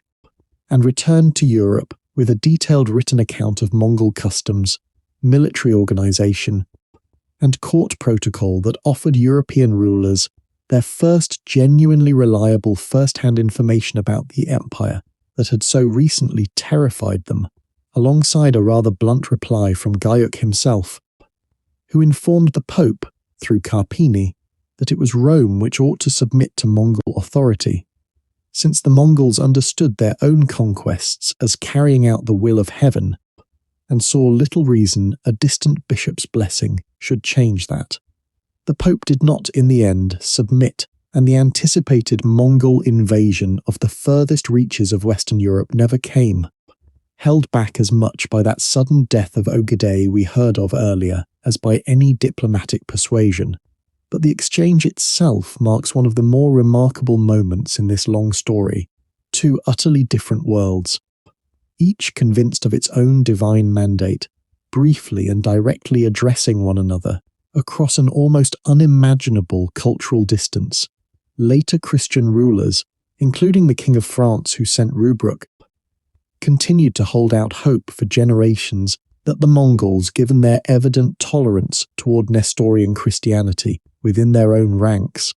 and returned to Europe with a detailed written account of Mongol customs, military organisation, and court protocol that offered European rulers their first genuinely reliable first-hand information about the empire that had so recently terrified them, alongside a rather blunt reply from Gaiuk himself, who informed the Pope, through Carpini, that it was Rome which ought to submit to Mongol authority, since the Mongols understood their own conquests as carrying out the will of heaven, and saw little reason a distant bishop's blessing should change that. The Pope did not, in the end, submit, and the anticipated Mongol invasion of the furthest reaches of Western Europe never came, held back as much by that sudden death of Ogedei we heard of earlier as by any diplomatic persuasion. But the exchange itself marks one of the more remarkable moments in this long story, two utterly different worlds, each convinced of its own divine mandate, briefly and directly addressing one another across an almost unimaginable cultural distance. Later Christian rulers, including the King of France who sent Rubruk, continued to hold out hope for generations that the Mongols, given their evident tolerance toward Nestorian Christianity within their own ranks,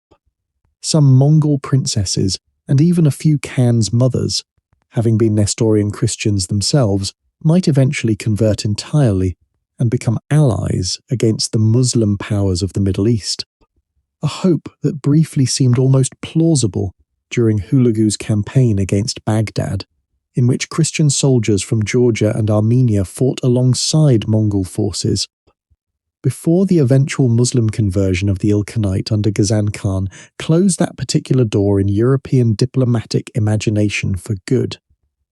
some Mongol princesses and even a few Khan's mothers, having been Nestorian Christians themselves, might eventually convert entirely and become allies against the Muslim powers of the Middle East. A hope that briefly seemed almost plausible during Hulagu's campaign against Baghdad, in which Christian soldiers from Georgia and Armenia fought alongside Mongol forces, before the eventual Muslim conversion of the Ilkhanate under Genghis Khan closed that particular door in European diplomatic imagination for good.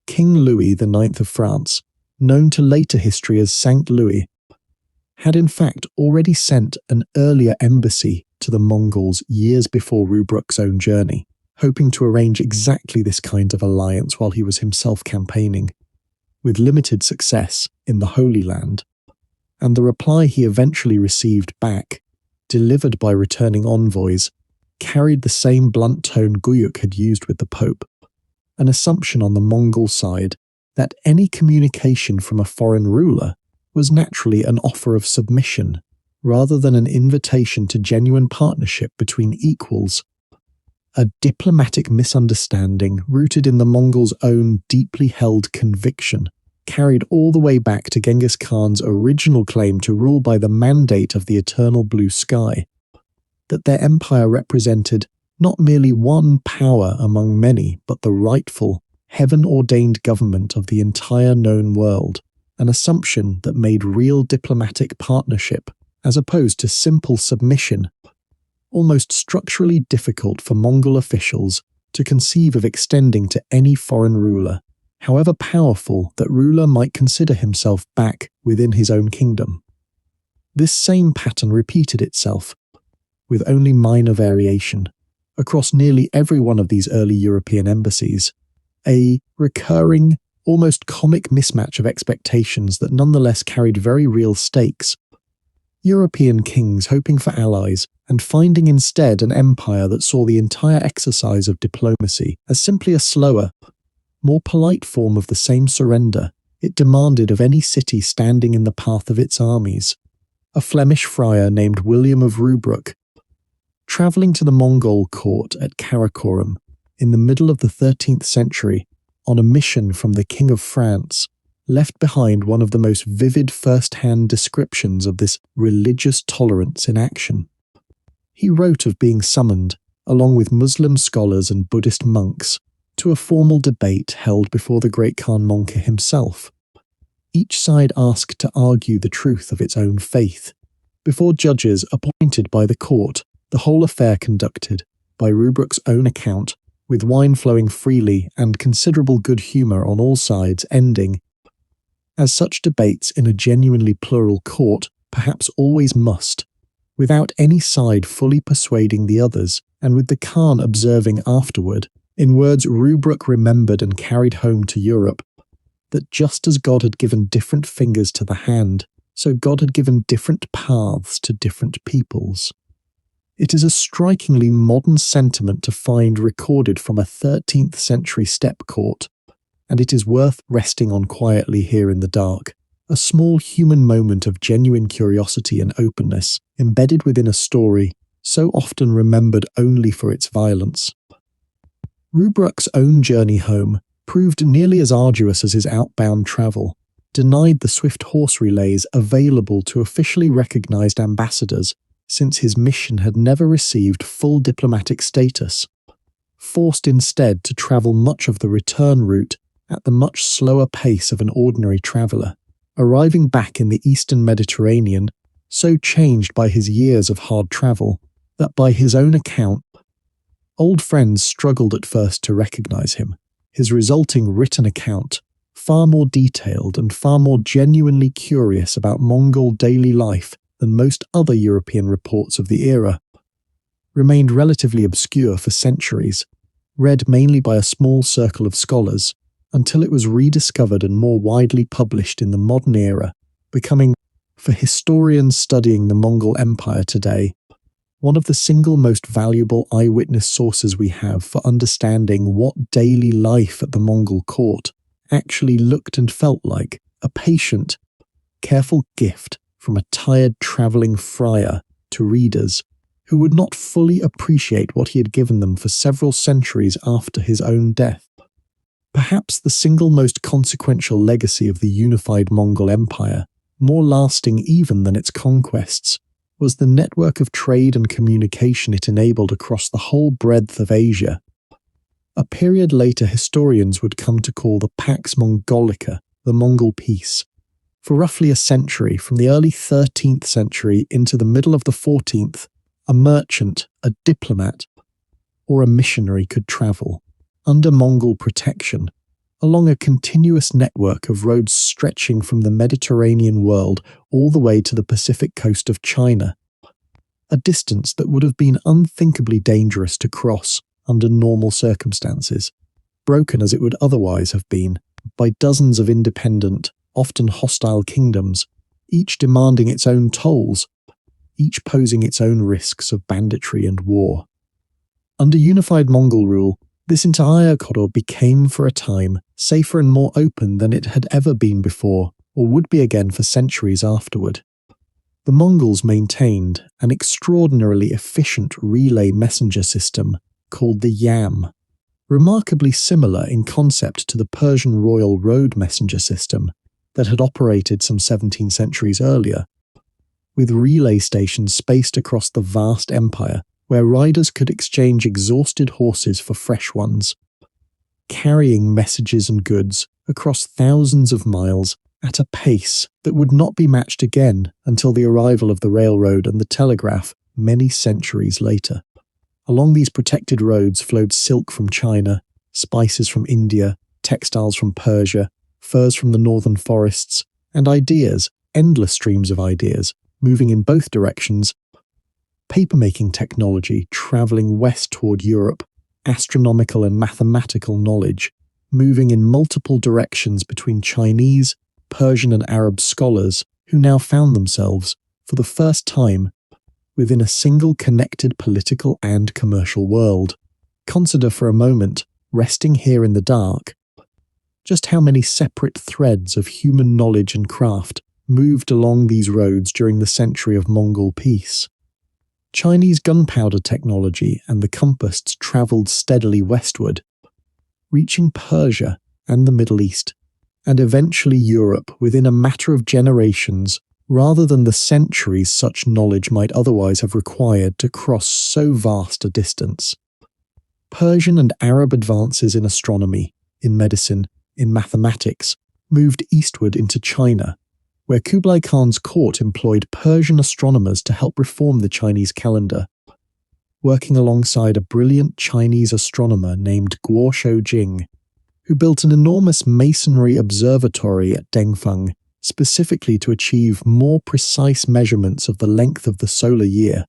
King Louis IX of France, known to later history as Saint Louis, had in fact already sent an earlier embassy to the Mongols years before Rubruk's own journey, hoping to arrange exactly this kind of alliance while he was himself campaigning, with limited success in the Holy Land, and the reply he eventually received back, delivered by returning envoys, carried the same blunt tone Guyuk had used with the Pope, an assumption on the Mongol side that any communication from a foreign ruler was naturally an offer of submission, rather than an invitation to genuine partnership between equals. A diplomatic misunderstanding rooted in the Mongols' own deeply held conviction, carried all the way back to Genghis Khan's original claim to rule by the mandate of the eternal blue sky, that their empire represented not merely one power among many, but the rightful, heaven-ordained government of the entire known world, an assumption that made real diplomatic partnership, as opposed to simple submission, almost structurally difficult for Mongol officials to conceive of extending to any foreign ruler, however powerful that ruler might consider himself back within his own kingdom. This same pattern repeated itself, with only minor variation, across nearly every one of these early European embassies, a recurring, almost comic mismatch of expectations that nonetheless carried very real stakes. European kings hoping for allies and finding instead an empire that saw the entire exercise of diplomacy as simply a slower, more polite form of the same surrender it demanded of any city standing in the path of its armies. A Flemish friar named William of Rubruck, travelling to the Mongol court at Karakorum in the middle of the 13th century on a mission from the King of France, left behind one of the most vivid first-hand descriptions of this religious tolerance in action. He wrote of being summoned, along with Muslim scholars and Buddhist monks, to a formal debate held before the great Khan Monka himself. Each side asked to argue the truth of its own faith. Before judges appointed by the court, the whole affair conducted, by Rubruck's own account, with wine flowing freely and considerable good humour on all sides, ending, as such debates in a genuinely plural court perhaps always must, without any side fully persuading the others, and with the Khan observing afterward, in words Rubruck remembered and carried home to Europe, that just as God had given different fingers to the hand, so God had given different paths to different peoples. It is a strikingly modern sentiment to find recorded from a 13th century steppe court, and it is worth resting on quietly here in the dark, a small human moment of genuine curiosity and openness, embedded within a story so often remembered only for its violence. Rubruck's own journey home proved nearly as arduous as his outbound travel, denied the swift horse relays available to officially recognized ambassadors, since his mission had never received full diplomatic status, forced instead to travel much of the return route at the much slower pace of an ordinary traveller, arriving back in the eastern Mediterranean so changed by his years of hard travel that by his own account, old friends struggled at first to recognise him. His resulting written account, far more detailed and far more genuinely curious about Mongol daily life than most other European reports of the era, remained relatively obscure for centuries, read mainly by a small circle of scholars, until it was rediscovered and more widely published in the modern era, becoming, for historians studying the Mongol Empire today, one of the single most valuable eyewitness sources we have for understanding what daily life at the Mongol court actually looked and felt like, a patient, careful gift from a tired travelling friar to readers who would not fully appreciate what he had given them for several centuries after his own death. Perhaps the single most consequential legacy of the unified Mongol Empire, more lasting even than its conquests, was the network of trade and communication it enabled across the whole breadth of Asia, a period later historians would come to call the Pax Mongolica, the Mongol Peace. For roughly a century, from the early 13th century into the middle of the 14th, a merchant, a diplomat, or a missionary could travel, under Mongol protection, along a continuous network of roads stretching from the Mediterranean world all the way to the Pacific coast of China, a distance that would have been unthinkably dangerous to cross under normal circumstances, broken as it would otherwise have been by dozens of independent, often hostile kingdoms, each demanding its own tolls, each posing its own risks of banditry and war. Under unified Mongol rule, this entire corridor became for a time safer and more open than it had ever been before, or would be again for centuries afterward. The Mongols maintained an extraordinarily efficient relay messenger system called the Yam, remarkably similar in concept to the Persian royal road messenger system that had operated some 17 centuries earlier, with relay stations spaced across the vast empire where riders could exchange exhausted horses for fresh ones. carrying messages and goods across thousands of miles at a pace that would not be matched again until the arrival of the railroad and the telegraph many centuries later. Along these protected roads flowed silk from China, spices from India, textiles from Persia, furs from the northern forests, and ideas, endless streams of ideas, moving in both directions. Papermaking technology travelling west toward Europe, astronomical and mathematical knowledge, moving in multiple directions between Chinese, Persian and Arab scholars who now found themselves, for the first time, within a single connected political and commercial world. Consider for a moment, resting here in the dark, just how many separate threads of human knowledge and craft moved along these roads during the century of Mongol peace. Chinese gunpowder technology and the compass travelled steadily westward, reaching Persia and the Middle East, and eventually Europe within a matter of generations, rather than the centuries such knowledge might otherwise have required to cross so vast a distance. Persian and Arab advances in astronomy, in medicine, in mathematics, moved eastward into China, where Kublai Khan's court employed Persian astronomers to help reform the Chinese calendar, working alongside a brilliant Chinese astronomer named Guo Shoujing, who built an enormous masonry observatory at Dengfeng specifically to achieve more precise measurements of the length of the solar year,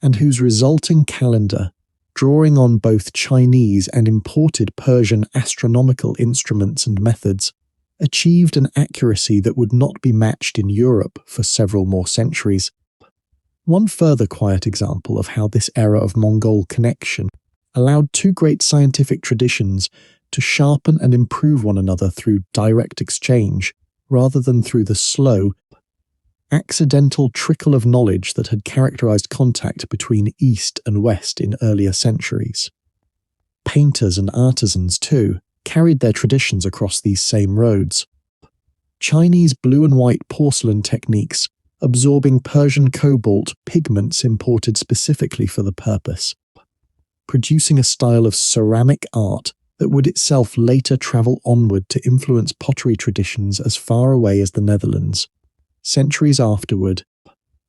and whose resulting calendar, drawing on both Chinese and imported Persian astronomical instruments and methods, achieved an accuracy that would not be matched in Europe for several more centuries. One further quiet example of how this era of Mongol connection allowed two great scientific traditions to sharpen and improve one another through direct exchange, rather than through the slow, accidental trickle of knowledge that had characterized contact between East and West in earlier centuries. Painters and artisans, too, carried their traditions across these same roads. Chinese blue and white porcelain techniques, absorbing Persian cobalt pigments imported specifically for the purpose, producing a style of ceramic art that would itself later travel onward to influence pottery traditions as far away as the Netherlands. Centuries afterward,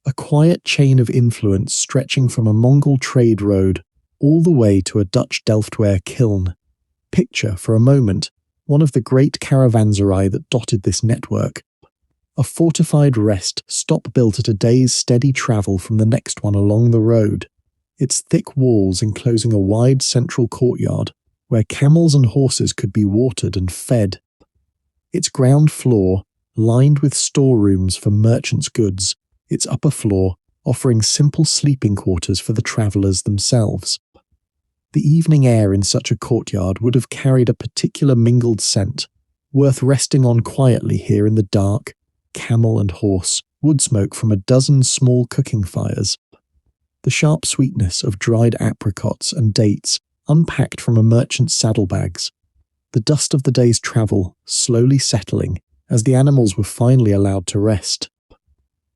a quiet chain of influence stretching from a Mongol trade road all the way to a Dutch Delftware kiln. Picture, for a moment, one of the great caravanserai that dotted this network. A fortified rest stop built at a day's steady travel from the next one along the road, its thick walls enclosing a wide central courtyard where camels and horses could be watered and fed. Its ground floor, lined with storerooms for merchants' goods, its upper floor offering simple sleeping quarters for the travellers themselves. The evening air in such a courtyard would have carried a particular mingled scent, worth resting on quietly here in the dark, camel and horse, wood smoke from a dozen small cooking fires, the sharp sweetness of dried apricots and dates unpacked from a merchant's saddlebags, the dust of the day's travel slowly settling as the animals were finally allowed to rest.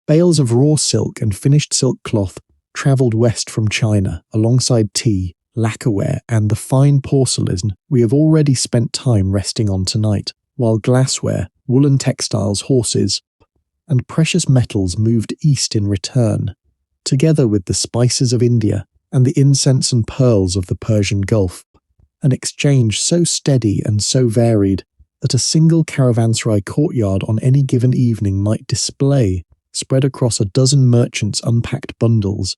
Bales of raw silk and finished silk cloth travelled west from China alongside tea, lacquerware and the fine porcelain we have already spent time resting on tonight, while glassware, woolen textiles, horses, and precious metals moved east in return, together with the spices of India and the incense and pearls of the Persian Gulf, an exchange so steady and so varied that a single caravanserai courtyard on any given evening might display, spread across a dozen merchants' unpacked bundles,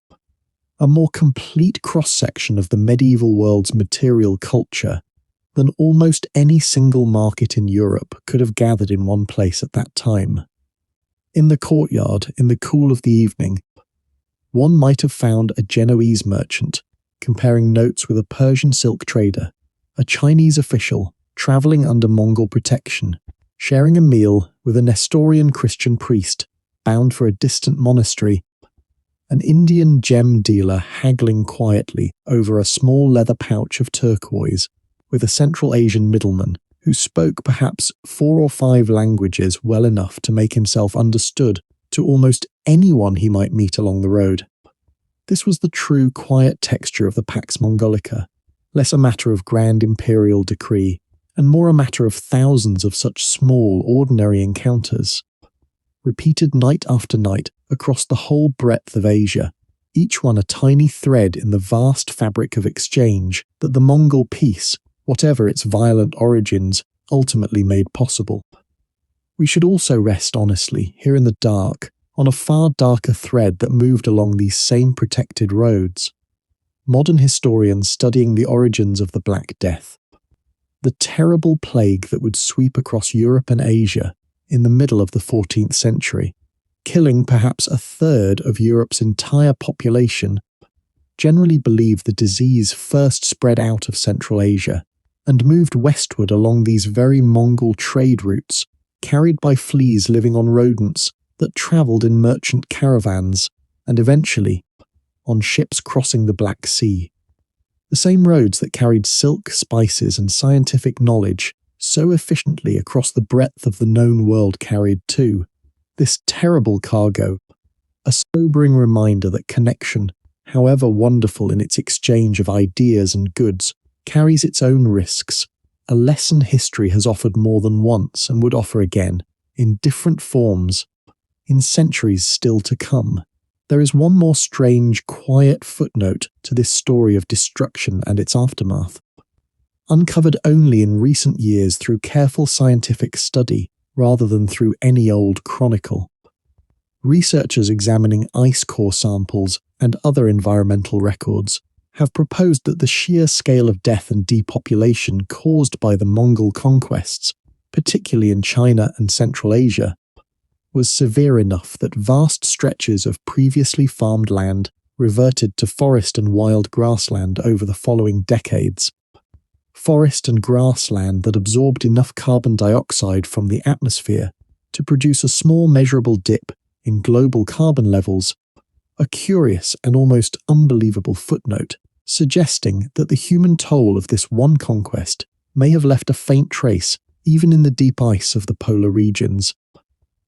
a more complete cross-section of the medieval world's material culture than almost any single market in Europe could have gathered in one place at that time. In the courtyard, in the cool of the evening, one might have found a Genoese merchant comparing notes with a Persian silk trader, a Chinese official travelling under Mongol protection, sharing a meal with a Nestorian Christian priest bound for a distant monastery, an Indian gem dealer haggling quietly over a small leather pouch of turquoise with a Central Asian middleman who spoke perhaps 4 or 5 languages well enough to make himself understood to almost anyone he might meet along the road. This was the true quiet texture of the Pax Mongolica, less a matter of grand imperial decree, and more a matter of thousands of such small, ordinary encounters, repeated night after night across the whole breadth of Asia, each one a tiny thread in the vast fabric of exchange that the Mongol peace, whatever its violent origins, ultimately made possible. We should also rest honestly, here in the dark, on a far darker thread that moved along these same protected roads. Modern historians studying the origins of the Black Death, the terrible plague that would sweep across Europe and Asia in the middle of the 14th century, killing perhaps a third of Europe's entire population, generally believe the disease first spread out of Central Asia and moved westward along these very Mongol trade routes, carried by fleas living on rodents that travelled in merchant caravans and eventually on ships crossing the Black Sea. The same roads that carried silk, spices, and scientific knowledge so efficiently across the breadth of the known world carried too. This terrible cargo, a sobering reminder that connection, however wonderful in its exchange of ideas and goods, carries its own risks, a lesson history has offered more than once and would offer again, in different forms, in centuries still to come. There is one more strange, quiet footnote to this story of destruction and its aftermath, uncovered only in recent years through careful scientific study rather than through any old chronicle. Researchers examining ice core samples and other environmental records have proposed that the sheer scale of death and depopulation caused by the Mongol conquests, particularly in China and Central Asia, was severe enough that vast stretches of previously farmed land reverted to forest and wild grassland over the following decades. Forest and grassland that absorbed enough carbon dioxide from the atmosphere to produce a small measurable dip in global carbon levels, a curious and almost unbelievable footnote suggesting that the human toll of this one conquest may have left a faint trace even in the deep ice of the polar regions,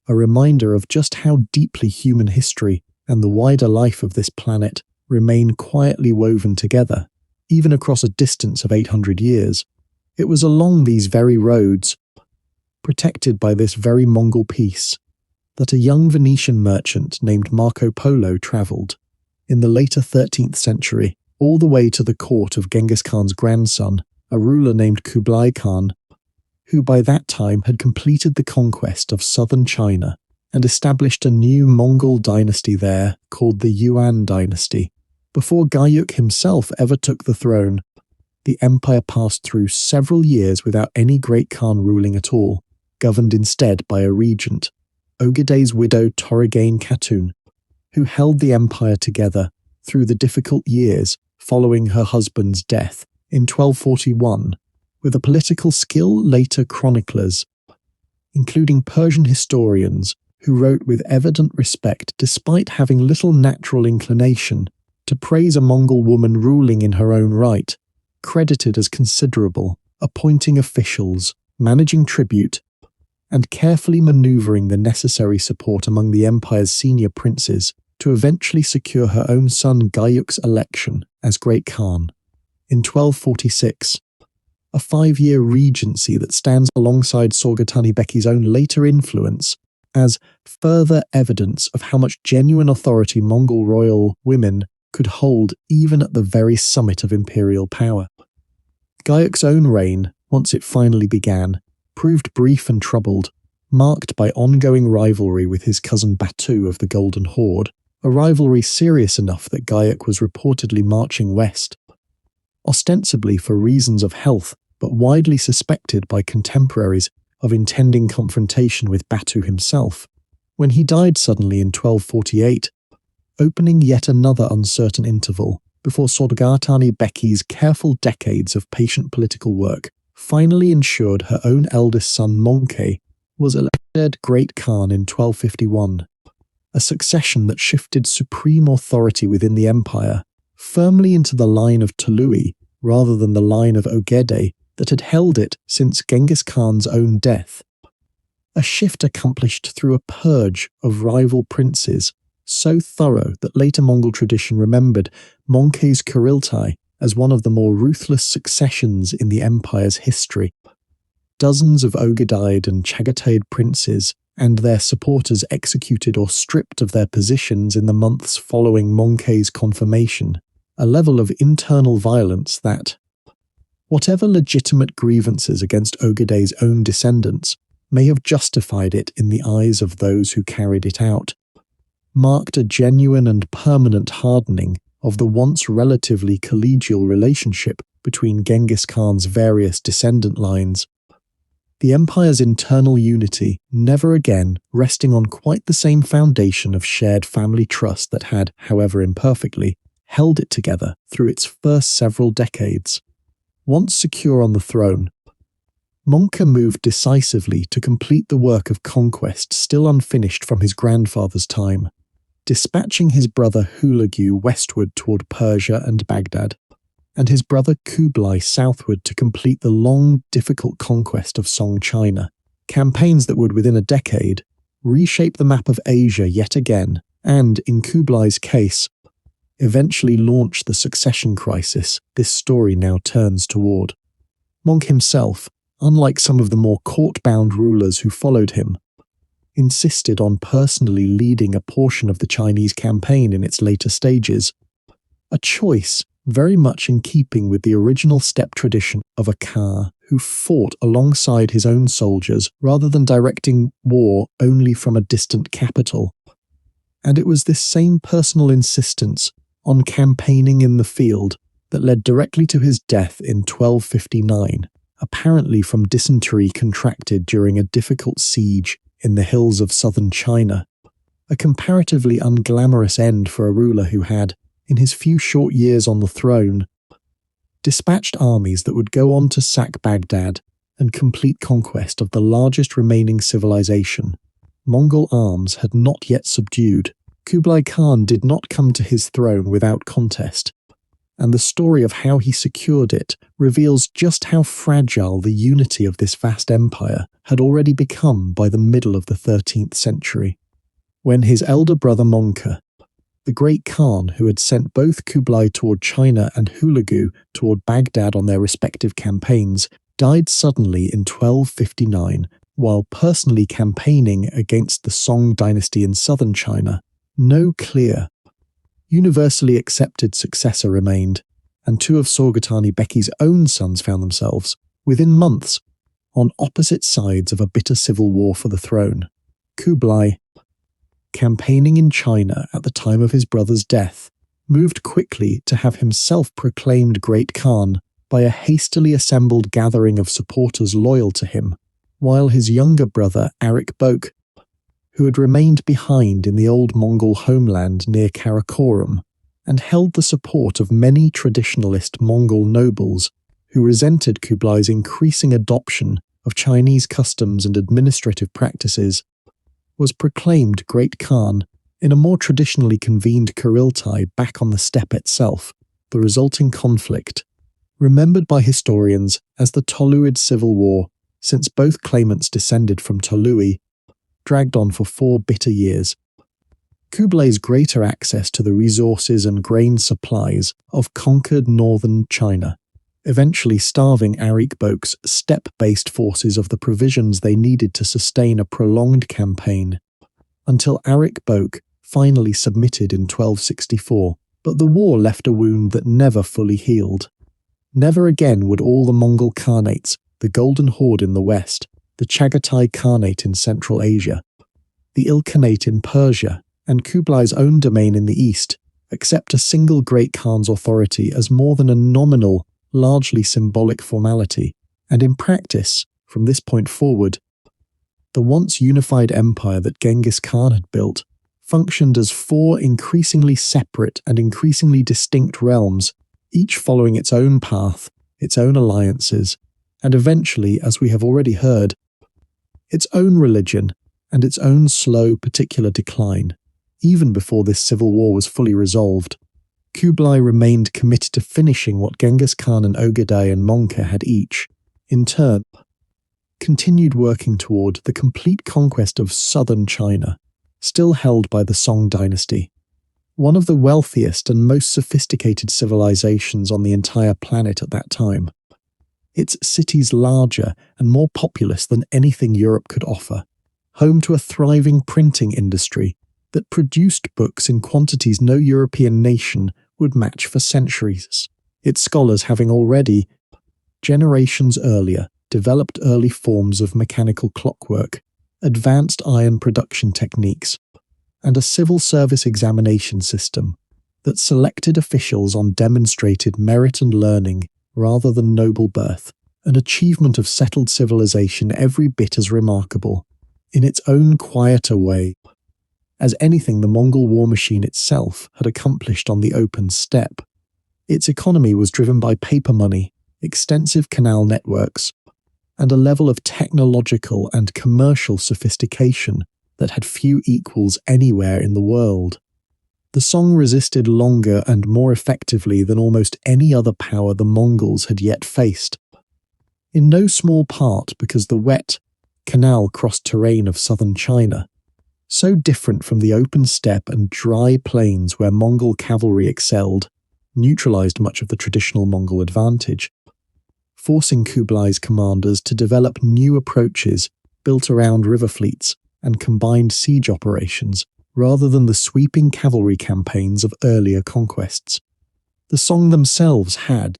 a reminder of just how deeply human history and the wider life of this planet remain quietly woven together, even across a distance of 800 years. It was along these very roads, protected by this very Mongol peace, that a young Venetian merchant named Marco Polo travelled, in the later 13th century, all the way to the court of Genghis Khan's grandson, a ruler named Kublai Khan, who by that time had completed the conquest of southern China and established a new Mongol dynasty there called the Yuan dynasty. Before Gaiuk himself ever took the throne, the empire passed through several years without any great Khan ruling at all, governed instead by a regent, Ogeday's widow Torrigain Khatun, who held the empire together through the difficult years following her husband's death in 1241, with a political skill later chroniclers, including Persian historians who wrote with evident respect despite having little natural inclination to praise a Mongol woman ruling in her own right, credited as considerable, appointing officials, managing tribute, and carefully manoeuvring the necessary support among the empire's senior princes to eventually secure her own son Gaiuk's election as Great Khan. In 1246, a 5-year regency that stands alongside Sorgatani Beki's own later influence as further evidence of how much genuine authority Mongol royal women could hold even at the very summit of imperial power. Gaiuk's own reign, once it finally began, proved brief and troubled, marked by ongoing rivalry with his cousin Batu of the Golden Horde, a rivalry serious enough that Gaiuk was reportedly marching west, ostensibly for reasons of health, but widely suspected by contemporaries of intending confrontation with Batu himself, when he died suddenly in 1248, opening yet another uncertain interval before Sorgatani Beki's careful decades of patient political work finally ensured her own eldest son Monkey was elected Great Khan in 1251, a succession that shifted supreme authority within the empire firmly into the line of Tului rather than the line of Ogedei that had held it since Genghis Khan's own death, a shift accomplished through a purge of rival princes so thorough that later Mongol tradition remembered Monkey's Kuriltai as one of the more ruthless successions in the empire's history. Dozens of Ogedayed and Chagatai princes and their supporters executed or stripped of their positions in the months following Monkey's confirmation, a level of internal violence that, whatever legitimate grievances against Ogeday's own descendants may have justified it in the eyes of those who carried it out, marked a genuine and permanent hardening of the once relatively collegial relationship between Genghis Khan's various descendant lines. The empire's internal unity never again resting on quite the same foundation of shared family trust that had, however imperfectly, held it together through its first several decades. Once secure on the throne, Monka moved decisively to complete the work of conquest still unfinished from his grandfather's time, dispatching his brother Hulagu westward toward Persia and Baghdad, and his brother Kublai southward to complete the long, difficult conquest of Song China, campaigns that would, within a decade, reshape the map of Asia yet again, and, in Kublai's case, eventually launch the succession crisis this story now turns toward. Monk himself, unlike some of the more court-bound rulers who followed him, insisted on personally leading a portion of the Chinese campaign in its later stages, a choice very much in keeping with the original steppe tradition of a Ka who fought alongside his own soldiers rather than directing war only from a distant capital. And it was this same personal insistence on campaigning in the field that led directly to his death in 1259, apparently from dysentery contracted during a difficult siege in the hills of southern China, a comparatively unglamorous end for a ruler who had, in his few short years on the throne, dispatched armies that would go on to sack Baghdad and complete conquest of the largest remaining civilization Mongol arms had not yet subdued. Kublai Khan did not come to his throne without contest, and the story of how he secured it reveals just how fragile the unity of this vast empire had already become by the middle of the 13th century, when his elder brother Monka, the great Khan who had sent both Kublai toward China and Hulagu toward Baghdad on their respective campaigns, died suddenly in 1259 while personally campaigning against the Song dynasty in southern China. No clear, universally accepted successor remained, and two of Sorgatani Beki's own sons found themselves, within months, on opposite sides of a bitter civil war for the throne. Kublai, campaigning in China at the time of his brother's death, moved quickly to have himself proclaimed Great Khan by a hastily assembled gathering of supporters loyal to him, while his younger brother Arik Bok, who had remained behind in the old Mongol homeland near Karakoram and held the support of many traditionalist Mongol nobles who resented Kublai's increasing adoption of Chinese customs and administrative practices, was proclaimed Great Khan in a more traditionally convened Kuriltai back on the steppe itself. The resulting conflict, remembered by historians as the Toluid Civil War, since both claimants descended from Tolui, dragged on for 4 bitter years. Kublai's greater access to the resources and grain supplies of conquered northern China, eventually starving Arik Bok's steppe-based forces of the provisions they needed to sustain a prolonged campaign, until Arik Bok finally submitted in 1264. But the war left a wound that never fully healed. Never again would all the Mongol Khanates, the Golden Horde in the west, the Chagatai Khanate in Central Asia, the Ilkhanate in Persia, and Kublai's own domain in the east, accept a single Great Khan's authority as more than a nominal, largely symbolic formality, and in practice, from this point forward, the once unified empire that Genghis Khan had built functioned as 4 increasingly separate and increasingly distinct realms, each following its own path, its own alliances, and eventually, as we have already heard, its own religion and its own slow particular decline. Even before this civil war was fully resolved, Kublai remained committed to finishing what Genghis Khan and Ogedai and Monka had each, in turn, continued working toward the complete conquest of southern China, still held by the Song dynasty. one of the wealthiest and most sophisticated civilizations on the entire planet at that time. Its cities larger and more populous than anything Europe could offer, home to a thriving printing industry that produced books in quantities no European nation would match for centuries. Its scholars having already, generations earlier, developed early forms of mechanical clockwork, advanced iron production techniques, and a civil service examination system that selected officials on demonstrated merit and learning rather than noble birth, an achievement of settled civilization every bit as remarkable, in its own quieter way, as anything the Mongol war machine itself had accomplished on the open steppe. Its economy was driven by paper money, extensive canal networks, and a level of technological and commercial sophistication that had few equals anywhere in the world. The Song resisted longer and more effectively than almost any other power the Mongols had yet faced, in no small part because the wet, canal-crossed terrain of southern China, so different from the open steppe and dry plains where Mongol cavalry excelled, neutralized much of the traditional Mongol advantage, forcing Kublai's commanders to develop new approaches built around river fleets and combined siege operations rather than the sweeping cavalry campaigns of earlier conquests. The Song themselves had,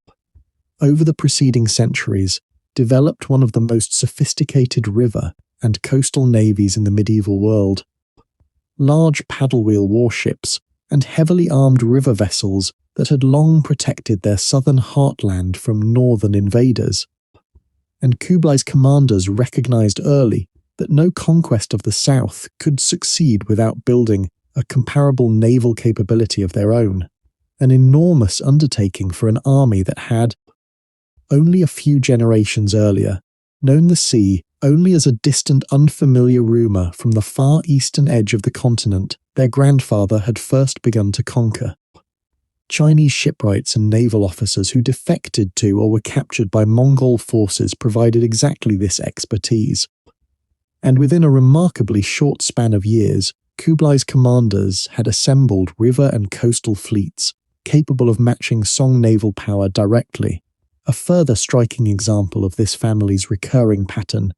over the preceding centuries, developed one of the most sophisticated river and coastal navies in the medieval world. Large paddle-wheel warships and heavily armed river vessels that had long protected their southern heartland from northern invaders. And Kublai's commanders recognized early that no conquest of the south could succeed without building a comparable naval capability of their own, an enormous undertaking for an army that had, only a few generations earlier, known the sea only as a distant unfamiliar rumour from the far eastern edge of the continent their grandfather had first begun to conquer. Chinese shipwrights and naval officers who defected to or were captured by Mongol forces provided exactly this expertise. And within a remarkably short span of years, Kublai's commanders had assembled river and coastal fleets capable of matching Song naval power directly, a further striking example of this family's recurring pattern.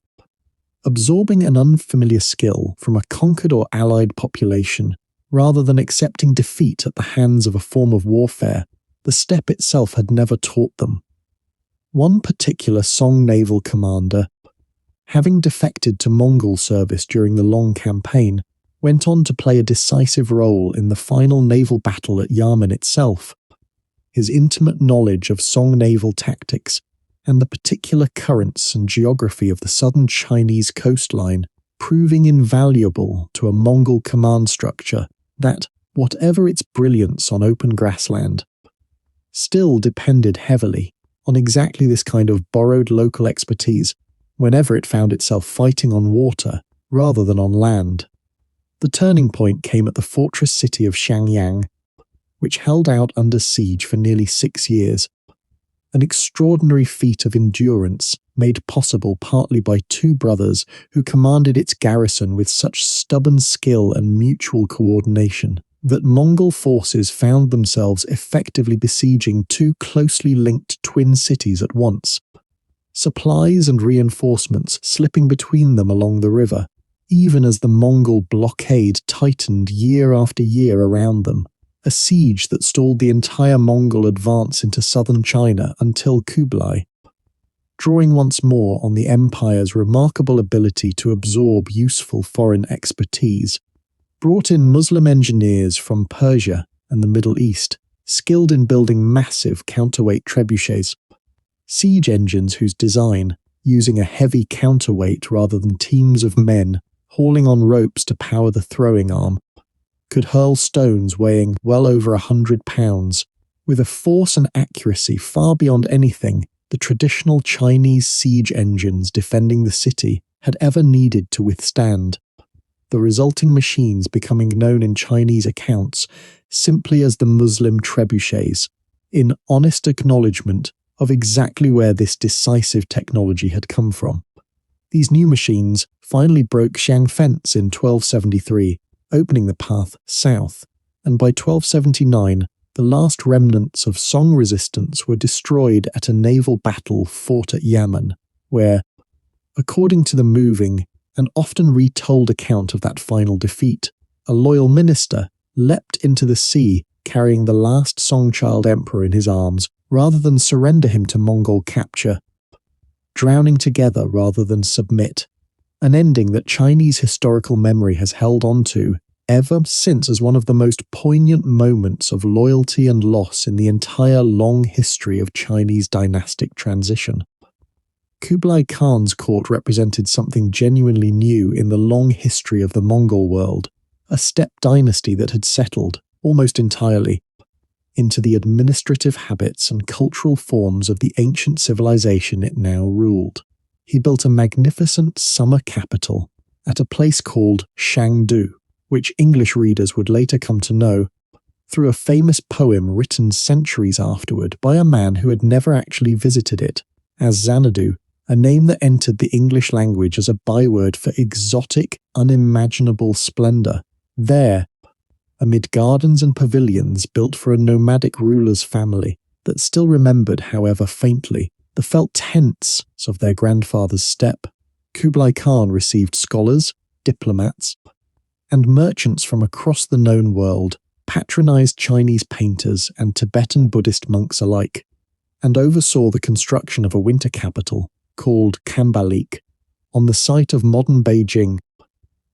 Absorbing an unfamiliar skill from a conquered or allied population, rather than accepting defeat at the hands of a form of warfare the steppe itself had never taught them. One particular Song naval commander, having defected to Mongol service during the long campaign, went on to play a decisive role in the final naval battle at Yuan itself. His intimate knowledge of Song naval tactics and the particular currents and geography of the southern Chinese coastline proving invaluable to a Mongol command structure that, whatever its brilliance on open grassland, still depended heavily on exactly this kind of borrowed local expertise whenever it found itself fighting on water rather than on land. The turning point came at the fortress city of Xiangyang, which held out under siege for nearly 6 years, an extraordinary feat of endurance made possible partly by two brothers who commanded its garrison with such stubborn skill and mutual coordination that Mongol forces found themselves effectively besieging two closely linked twin cities at once, supplies and reinforcements slipping between them along the river, even as the Mongol blockade tightened year after year around them, a siege that stalled the entire Mongol advance into southern China until Kublai, drawing once more on the empire's remarkable ability to absorb useful foreign expertise, brought in Muslim engineers from Persia and the Middle East, skilled in building massive counterweight trebuchets, siege engines whose design, using a heavy counterweight rather than teams of men hauling on ropes to power the throwing arm, could hurl stones weighing well over 100 pounds, with a force and accuracy far beyond anything the traditional Chinese siege engines defending the city had ever needed to withstand, the resulting machines becoming known in Chinese accounts simply as the Muslim trebuchets, in honest acknowledgement of exactly where this decisive technology had come from. These new machines finally broke Xiang fence in 1273, opening the path south, and by 1279, the last remnants of Song resistance were destroyed at a naval battle fought at Yamen, where, according to the moving and often retold account of that final defeat, a loyal minister leapt into the sea carrying the last Song-child emperor in his arms rather than surrender him to Mongol capture, drowning together rather than submit, an ending that Chinese historical memory has held on to ever since as one of the most poignant moments of loyalty and loss in the entire long history of Chinese dynastic transition. Kublai Khan's court represented something genuinely new in the long history of the Mongol world, a steppe dynasty that had settled, almost entirely, into the administrative habits and cultural forms of the ancient civilization it now ruled. He built a magnificent summer capital at a place called Shangdu, which English readers would later come to know through a famous poem written centuries afterward by a man who had never actually visited it, as Xanadu, a name that entered the English language as a byword for exotic, unimaginable splendor. There, amid gardens and pavilions built for a nomadic ruler's family that still remembered, however faintly, the felt tents of their grandfather's steppe, Kublai Khan received scholars, diplomats, and merchants from across the known world, patronized Chinese painters and Tibetan Buddhist monks alike, and oversaw the construction of a winter capital called Khambalik on the site of modern Beijing,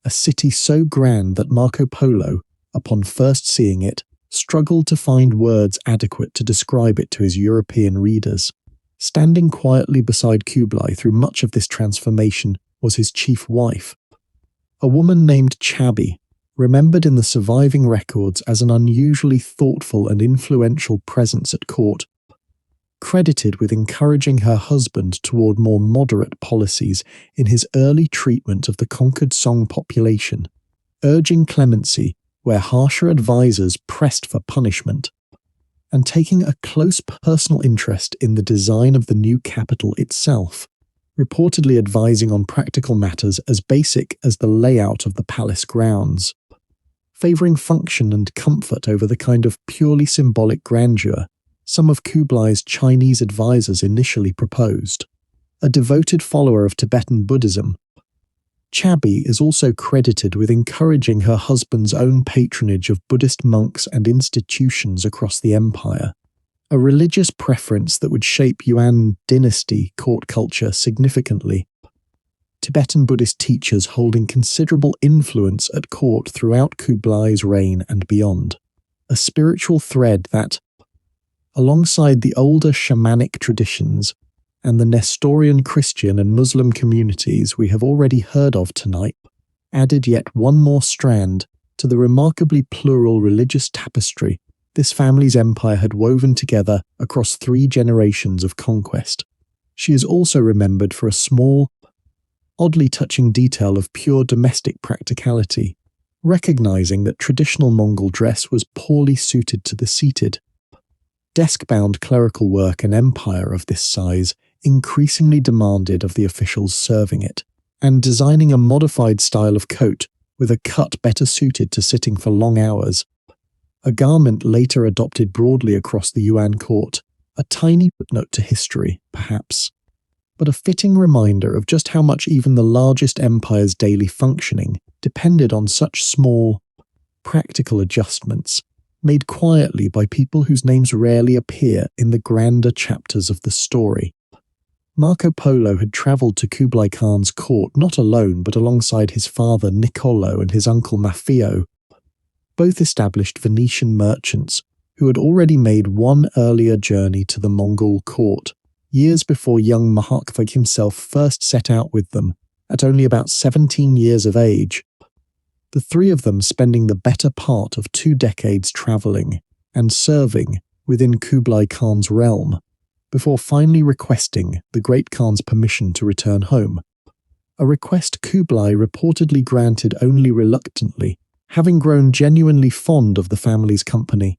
a city so grand that Marco Polo, upon first seeing it, struggled to find words adequate to describe it to his European readers. Standing quietly beside Kublai through much of this transformation was his chief wife, a woman named Chabi, remembered in the surviving records as an unusually thoughtful and influential presence at court, credited with encouraging her husband toward more moderate policies in his early treatment of the conquered Song population, urging clemency where harsher advisors pressed for punishment, and taking a close personal interest in the design of the new capital itself, reportedly advising on practical matters as basic as the layout of the palace grounds, favouring function and comfort over the kind of purely symbolic grandeur some of Kublai's Chinese advisors initially proposed. A devoted follower of Tibetan Buddhism, Chabi is also credited with encouraging her husband's own patronage of Buddhist monks and institutions across the empire, a religious preference that would shape Yuan dynasty court culture significantly. Tibetan Buddhist teachers holding considerable influence at court throughout Kublai's reign and beyond, a spiritual thread that, alongside the older shamanic traditions and the Nestorian Christian and Muslim communities we have already heard of tonight, added yet one more strand to the remarkably plural religious tapestry this family's empire had woven together across 3 generations of conquest. She is also remembered for a small, oddly touching detail of pure domestic practicality, recognizing that traditional Mongol dress was poorly suited to the seated, desk-bound clerical work an empire of this size increasingly demanded of the officials serving it, and designing a modified style of coat with a cut better suited to sitting for long hours, a garment later adopted broadly across the Yuan court, a tiny footnote to history, perhaps, but a fitting reminder of just how much even the largest empire's daily functioning depended on such small, practical adjustments, made quietly by people whose names rarely appear in the grander chapters of the story. Marco Polo had travelled to Kublai Khan's court not alone but alongside his father Niccolo and his uncle Maffeo, both established Venetian merchants who had already made one earlier journey to the Mongol court, years before young Mahaktha himself first set out with them, at only about 17 years of age, the 3 of them spending the better part of 2 decades travelling and serving within Kublai Khan's realm, before finally requesting the Great Khan's permission to return home, a request Kublai reportedly granted only reluctantly, having grown genuinely fond of the family's company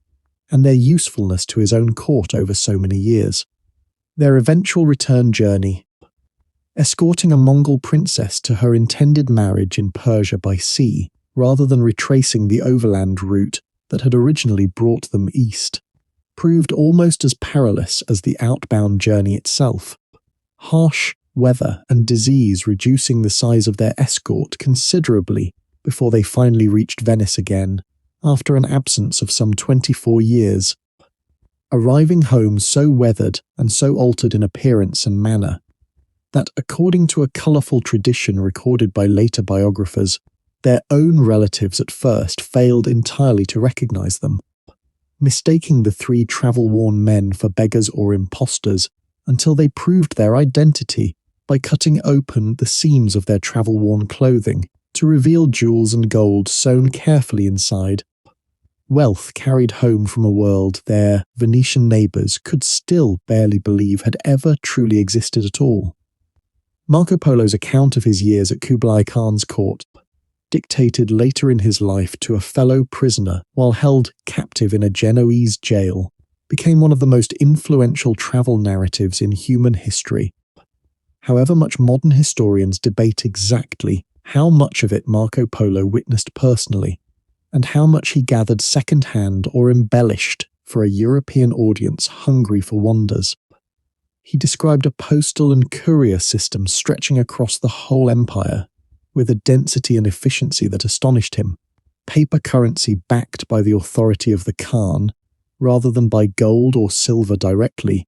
and their usefulness to his own court over so many years. Their eventual return journey, escorting a Mongol princess to her intended marriage in Persia by sea, rather than retracing the overland route that had originally brought them east proved almost as perilous as the outbound journey itself. Harsh weather and disease reducing the size of their escort considerably before they finally reached Venice again, after an absence of some 24 years. Arriving home so weathered and so altered in appearance and manner, that according to a colourful tradition recorded by later biographers, their own relatives at first failed entirely to recognise them, mistaking the three travel-worn men for beggars or impostors until they proved their identity by cutting open the seams of their travel-worn clothing to reveal jewels and gold sewn carefully inside. Wealth carried home from a world their Venetian neighbours could still barely believe had ever truly existed at all. Marco Polo's account of his years at Kublai Khan's court, dictated later in his life to a fellow prisoner while held captive in a Genoese jail, became one of the most influential travel narratives in human history. However much modern historians debate exactly how much of it Marco Polo witnessed personally, and how much he gathered second-hand or embellished for a European audience hungry for wonders. He described a postal and courier system stretching across the whole empire, with a density and efficiency that astonished him, paper currency backed by the authority of the Khan, rather than by gold or silver directly,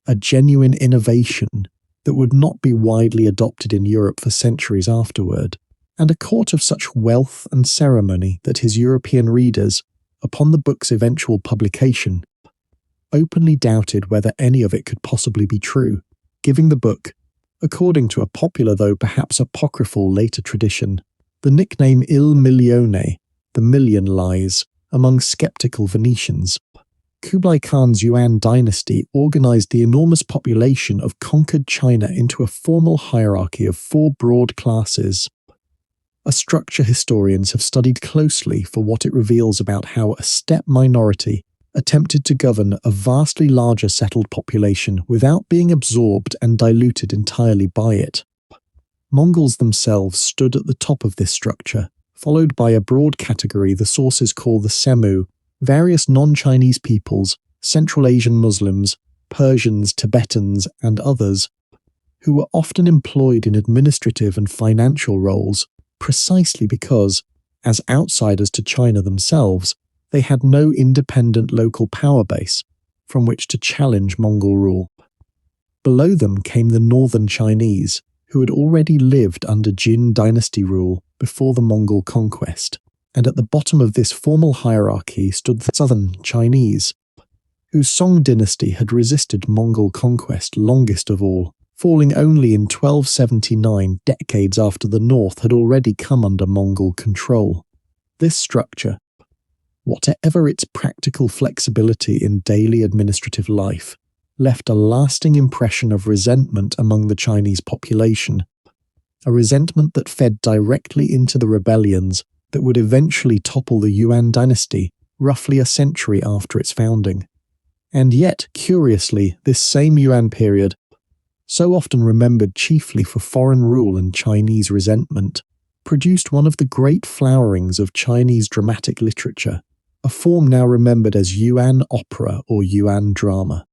a genuine innovation that would not be widely adopted in Europe for centuries afterward, and a court of such wealth and ceremony that his European readers, upon the book's eventual publication, openly doubted whether any of it could possibly be true, giving the book, according to a popular though perhaps apocryphal later tradition, the nickname Il Milione, the Million Lies, among sceptical Venetians. Kublai Khan's Yuan dynasty organized the enormous population of conquered China into a formal hierarchy of four broad classes, a structure historians have studied closely for what it reveals about how a steppe minority attempted to govern a vastly larger settled population without being absorbed and diluted entirely by it. Mongols themselves stood at the top of this structure, followed by a broad category the sources call the Semu, various non-Chinese peoples, Central Asian Muslims, Persians, Tibetans, and others, who were often employed in administrative and financial roles precisely because, as outsiders to China themselves, they had no independent local power base from which to challenge Mongol rule. Below them came the northern Chinese, who had already lived under Jin dynasty rule before the Mongol conquest, and at the bottom of this formal hierarchy stood the southern Chinese, whose Song dynasty had resisted Mongol conquest longest of all, falling only in 1279, decades after the north had already come under Mongol control. This structure, whatever its practical flexibility in daily administrative life, left a lasting impression of resentment among the Chinese population, a resentment that fed directly into the rebellions that would eventually topple the Yuan dynasty roughly a century after its founding. And yet, curiously, this same Yuan period, so often remembered chiefly for foreign rule and Chinese resentment, produced one of the great flowerings of Chinese dramatic literature, a form now remembered as Yuan opera or Yuan drama.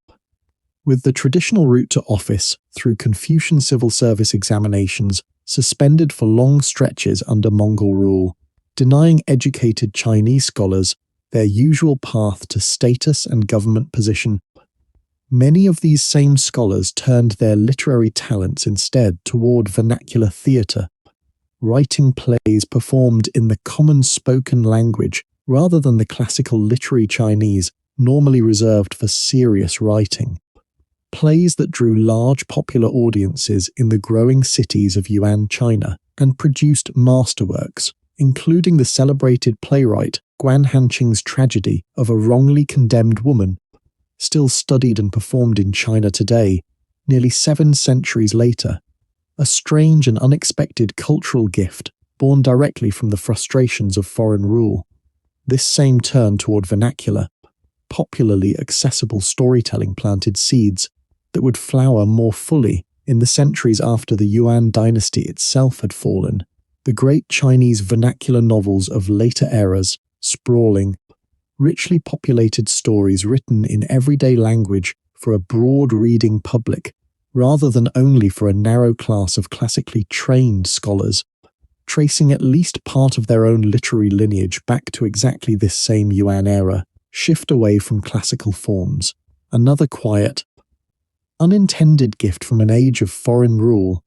With the traditional route to office through Confucian civil service examinations suspended for long stretches under Mongol rule, denying educated Chinese scholars their usual path to status and government position, many of these same scholars turned their literary talents instead toward vernacular theatre, writing plays performed in the common spoken language rather than the classical literary Chinese normally reserved for serious writing. Plays that drew large popular audiences in the growing cities of Yuan China and produced masterworks, including the celebrated playwright Guan Hanqing's tragedy of a wrongly condemned woman, still studied and performed in China today, nearly 7 centuries later, a strange and unexpected cultural gift born directly from the frustrations of foreign rule. This same turn toward vernacular, popularly accessible storytelling planted seeds that would flower more fully in the centuries after the Yuan dynasty itself had fallen. The great Chinese vernacular novels of later eras, sprawling, richly populated stories written in everyday language for a broad reading public, rather than only for a narrow class of classically trained scholars, tracing at least part of their own literary lineage back to exactly this same Yuan era, shift away from classical forms. Another quiet, unintended gift from an age of foreign rule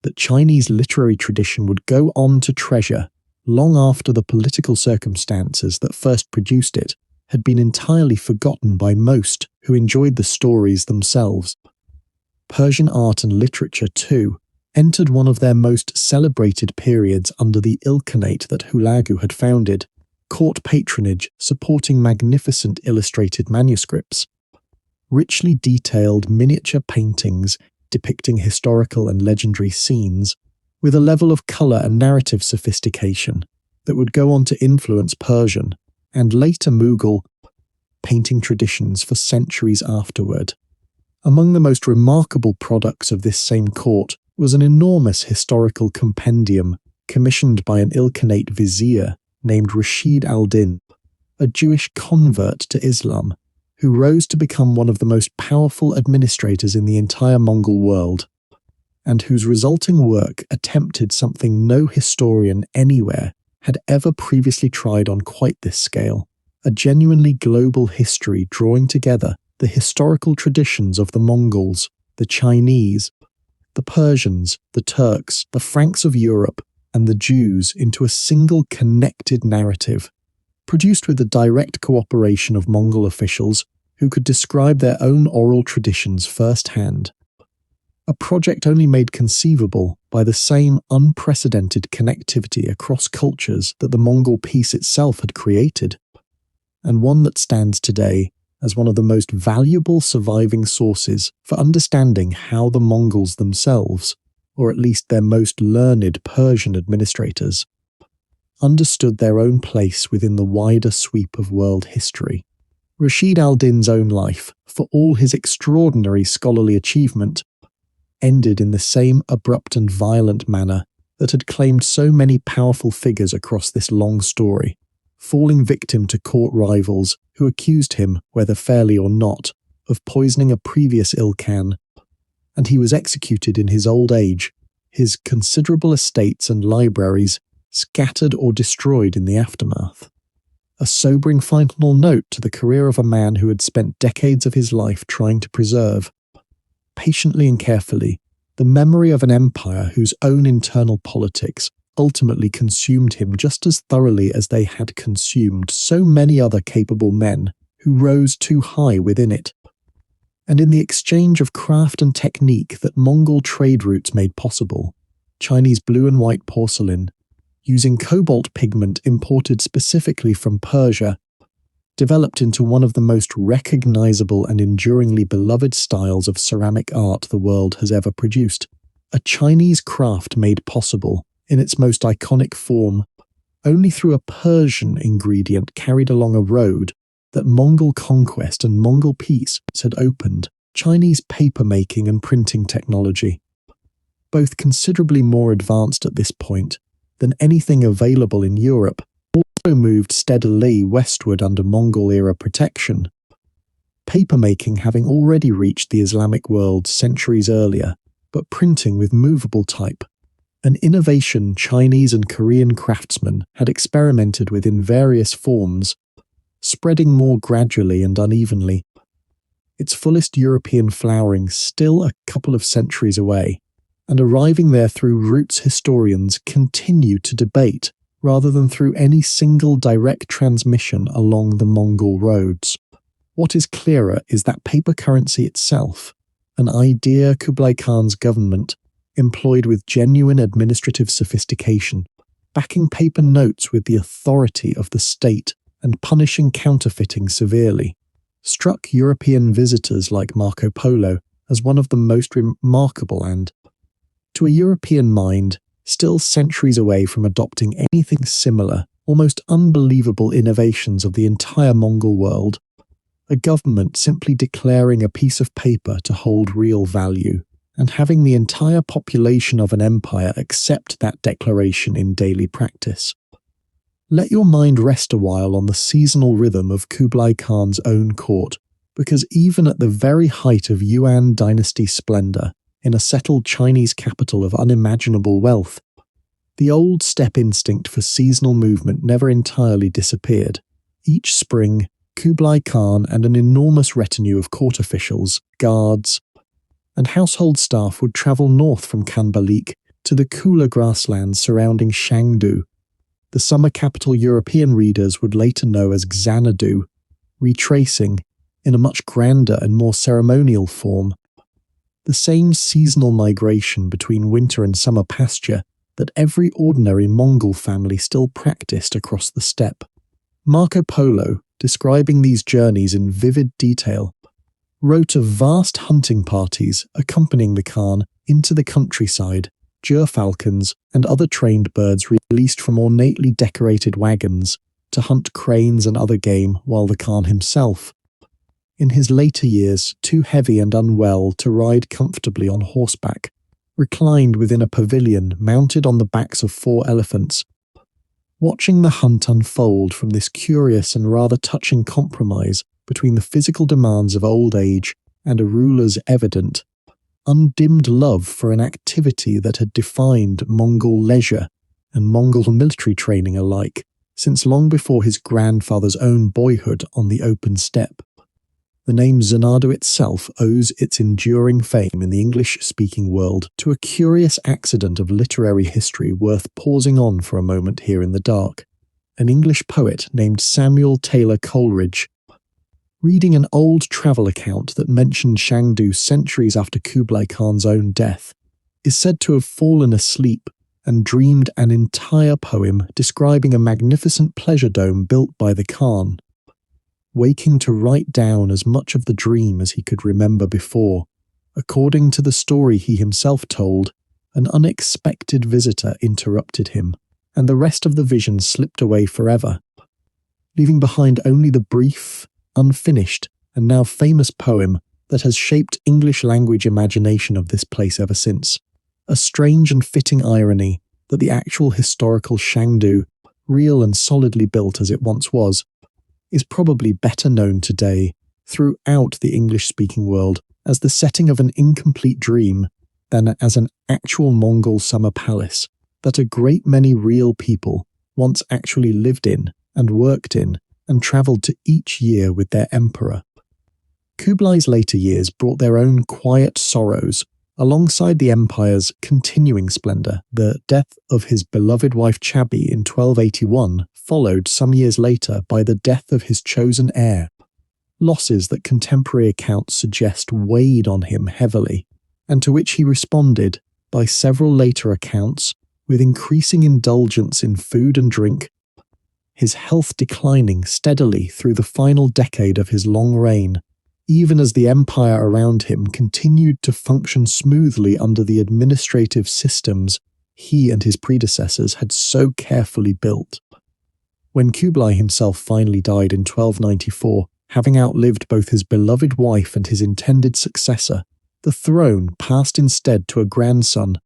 that Chinese literary tradition would go on to treasure long after the political circumstances that first produced it had been entirely forgotten by most who enjoyed the stories themselves. Persian art and literature, too, entered one of their most celebrated periods under the Ilkhanate that Hulagu had founded, court patronage supporting magnificent illustrated manuscripts, richly detailed miniature paintings depicting historical and legendary scenes, with a level of colour and narrative sophistication that would go on to influence Persian and later Mughal painting traditions for centuries afterward. Among the most remarkable products of this same court was an enormous historical compendium commissioned by an Ilkhanate vizier named Rashid al-Din, a Jewish convert to Islam, who rose to become one of the most powerful administrators in the entire Mongol world, and whose resulting work attempted something no historian anywhere had ever previously tried on quite this scale, a genuinely global history drawing together the historical traditions of the Mongols, the Chinese, the Persians, the Turks, the Franks of Europe, and the Jews into a single connected narrative, produced with the direct cooperation of Mongol officials who could describe their own oral traditions firsthand. A project only made conceivable by the same unprecedented connectivity across cultures that the Mongol peace itself had created, and one that stands today as one of the most valuable surviving sources for understanding how the Mongols themselves, or at least their most learned Persian administrators, understood their own place within the wider sweep of world history. Rashid al-Din's own life, for all his extraordinary scholarly achievement, ended in the same abrupt and violent manner that had claimed so many powerful figures across this long story, falling victim to court rivals who accused him, whether fairly or not, of poisoning a previous Ilkhan, and he was executed in his old age, his considerable estates and libraries scattered or destroyed in the aftermath. A sobering final note to the career of a man who had spent decades of his life trying to preserve, patiently and carefully, the memory of an empire whose own internal politics ultimately consumed him just as thoroughly as they had consumed so many other capable men who rose too high within it. And in the exchange of craft and technique that Mongol trade routes made possible, Chinese blue and white porcelain, using cobalt pigment imported specifically from Persia, developed into one of the most recognizable and enduringly beloved styles of ceramic art the world has ever produced. A Chinese craft made possible, in its most iconic form, only through a Persian ingredient carried along a road that Mongol conquest and Mongol peace had opened: Chinese paper-making and printing technology, both considerably more advanced at this point than anything available in Europe, also moved steadily westward under Mongol-era protection, paper-making having already reached the Islamic world centuries earlier, but printing with movable type, an innovation Chinese and Korean craftsmen had experimented with in various forms, spreading more gradually and unevenly, its fullest European flowering still a couple of centuries away, and arriving there through routes historians continue to debate rather than through any single direct transmission along the Mongol roads. What is clearer is that paper currency itself, an idea Kublai Khan's government employed with genuine administrative sophistication, backing paper notes with the authority of the state and punishing counterfeiting severely, struck European visitors like Marco Polo as one of the most remarkable and, to a European mind, still centuries away from adopting anything similar, almost unbelievable innovations of the entire Mongol world, a government simply declaring a piece of paper to hold real value, and having the entire population of an empire accept that declaration in daily practice. Let your mind rest a while on the seasonal rhythm of Kublai Khan's own court, because even at the very height of Yuan dynasty splendor, in a settled Chinese capital of unimaginable wealth, the old steppe instinct for seasonal movement never entirely disappeared. Each spring, Kublai Khan and an enormous retinue of court officials, guards, and household staff would travel north from Khanbalik to the cooler grasslands surrounding Shangdu, the summer capital European readers would later know as Xanadu, retracing, in a much grander and more ceremonial form, the same seasonal migration between winter and summer pasture that every ordinary Mongol family still practiced across the steppe. Marco Polo, describing these journeys in vivid detail, wrote of vast hunting parties accompanying the Khan into the countryside, gerfalcons and other trained birds released from ornately decorated wagons to hunt cranes and other game, while the Khan himself, in his later years too heavy and unwell to ride comfortably on horseback, reclined within a pavilion mounted on the backs of 4 elephants, watching the hunt unfold from this curious and rather touching compromise between the physical demands of old age and a ruler's evident, undimmed love for an activity that had defined Mongol leisure and Mongol military training alike since long before his grandfather's own boyhood on the open steppe. The name Xanadu itself owes its enduring fame in the English-speaking world to a curious accident of literary history worth pausing on for a moment here in the dark. An English poet named Samuel Taylor Coleridge, reading an old travel account that mentioned Shangdu centuries after Kublai Khan's own death, is said to have fallen asleep and dreamed an entire poem describing a magnificent pleasure dome built by the Khan, waking to write down as much of the dream as he could remember before. According to the story he himself told, an unexpected visitor interrupted him, and the rest of the vision slipped away forever, leaving behind only the brief, unfinished, and now famous poem that has shaped English language imagination of this place ever since. A strange and fitting irony that the actual historical Shangdu, real and solidly built as it once was, is probably better known today throughout the English-speaking world as the setting of an incomplete dream than as an actual Mongol summer palace that a great many real people once actually lived in and worked in and travelled to each year with their emperor. Kublai's later years brought their own quiet sorrows alongside the empire's continuing splendour. The death of his beloved wife Chabi in 1281 followed some years later by the death of his chosen heir, losses that contemporary accounts suggest weighed on him heavily, and to which he responded, by several later accounts, with increasing indulgence in food and drink, his health declining steadily through the final decade of his long reign, even as the empire around him continued to function smoothly under the administrative systems he and his predecessors had so carefully built. When Kublai himself finally died in 1294, having outlived both his beloved wife and his intended successor, the throne passed instead to a grandson,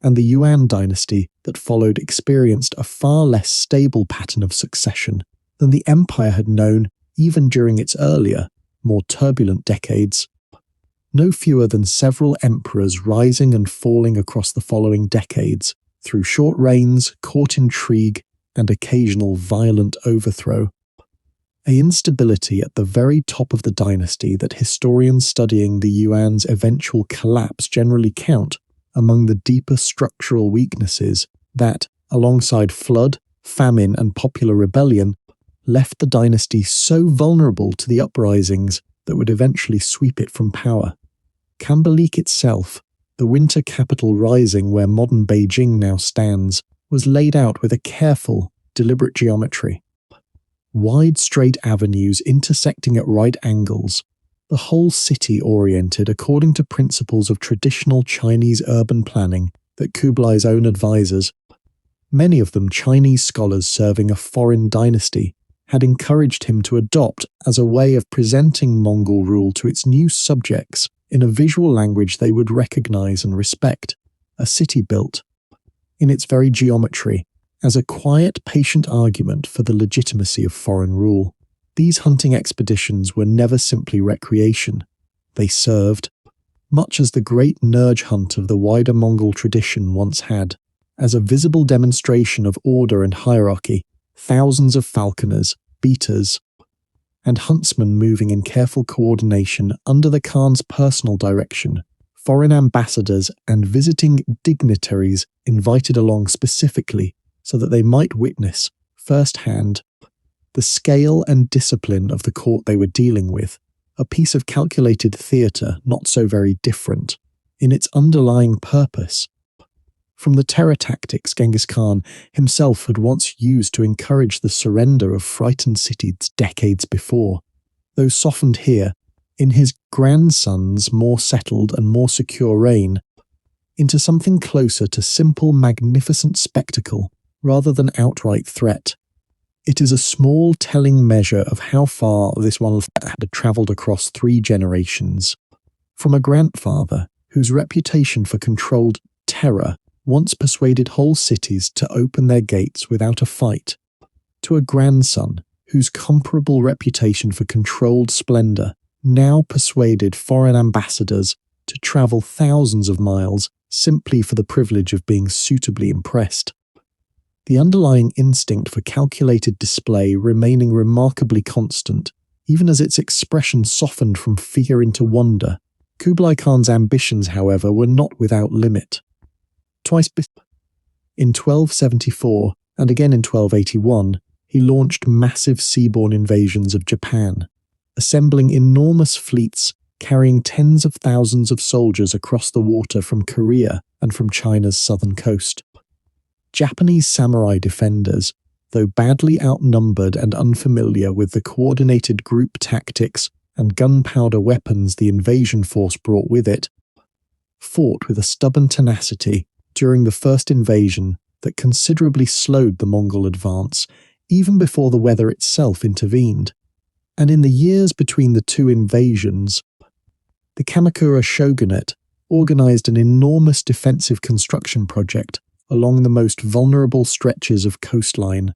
and the Yuan dynasty that followed experienced a far less stable pattern of succession than the empire had known even during its earlier, more turbulent decades. No fewer than several emperors rising and falling across the following decades, through short reigns, court intrigue, and occasional violent overthrow. A instability at the very top of the dynasty that historians studying the Yuan's eventual collapse generally count among the deeper structural weaknesses that, alongside flood, famine, and popular rebellion, left the dynasty so vulnerable to the uprisings that would eventually sweep it from power. Khanbalik itself, the winter capital rising where modern Beijing now stands, was laid out with a careful, deliberate geometry. Wide straight avenues intersecting at right angles, the whole city oriented according to principles of traditional Chinese urban planning that Kublai's own advisors, many of them Chinese scholars serving a foreign dynasty, had encouraged him to adopt as a way of presenting Mongol rule to its new subjects in a visual language they would recognize and respect, a city built, in its very geometry, as a quiet, patient argument for the legitimacy of foreign rule. These hunting expeditions were never simply recreation. They served, much as the great Nerj hunt of the wider Mongol tradition once had, as a visible demonstration of order and hierarchy, thousands of falconers, beaters, and huntsmen moving in careful coordination under the Khan's personal direction, foreign ambassadors and visiting dignitaries invited along specifically so that they might witness, firsthand, the scale and discipline of the court they were dealing with, a piece of calculated theatre not so very different in its underlying purpose from the terror tactics Genghis Khan himself had once used to encourage the surrender of frightened cities decades before, though softened here, in his grandson's more settled and more secure reign, into something closer to simple, magnificent spectacle rather than outright threat. It is a small telling measure of how far this one had travelled across 3 generations, from a grandfather whose reputation for controlled terror once persuaded whole cities to open their gates without a fight, to a grandson whose comparable reputation for controlled splendour now persuaded foreign ambassadors to travel thousands of miles simply for the privilege of being suitably impressed. The underlying instinct for calculated display remaining remarkably constant, even as its expression softened from fear into wonder. Kublai Khan's ambitions, however, were not without limit. Twice in 1274 and again in 1281, he launched massive seaborne invasions of Japan, assembling enormous fleets carrying tens of thousands of soldiers across the water from Korea and from China's southern coast. Japanese samurai defenders, though badly outnumbered and unfamiliar with the coordinated group tactics and gunpowder weapons the invasion force brought with it, fought with a stubborn tenacity during the first invasion that considerably slowed the Mongol advance, even before the weather itself intervened. And in the years between the 2 invasions, the Kamakura shogunate organized an enormous defensive construction project along the most vulnerable stretches of coastline,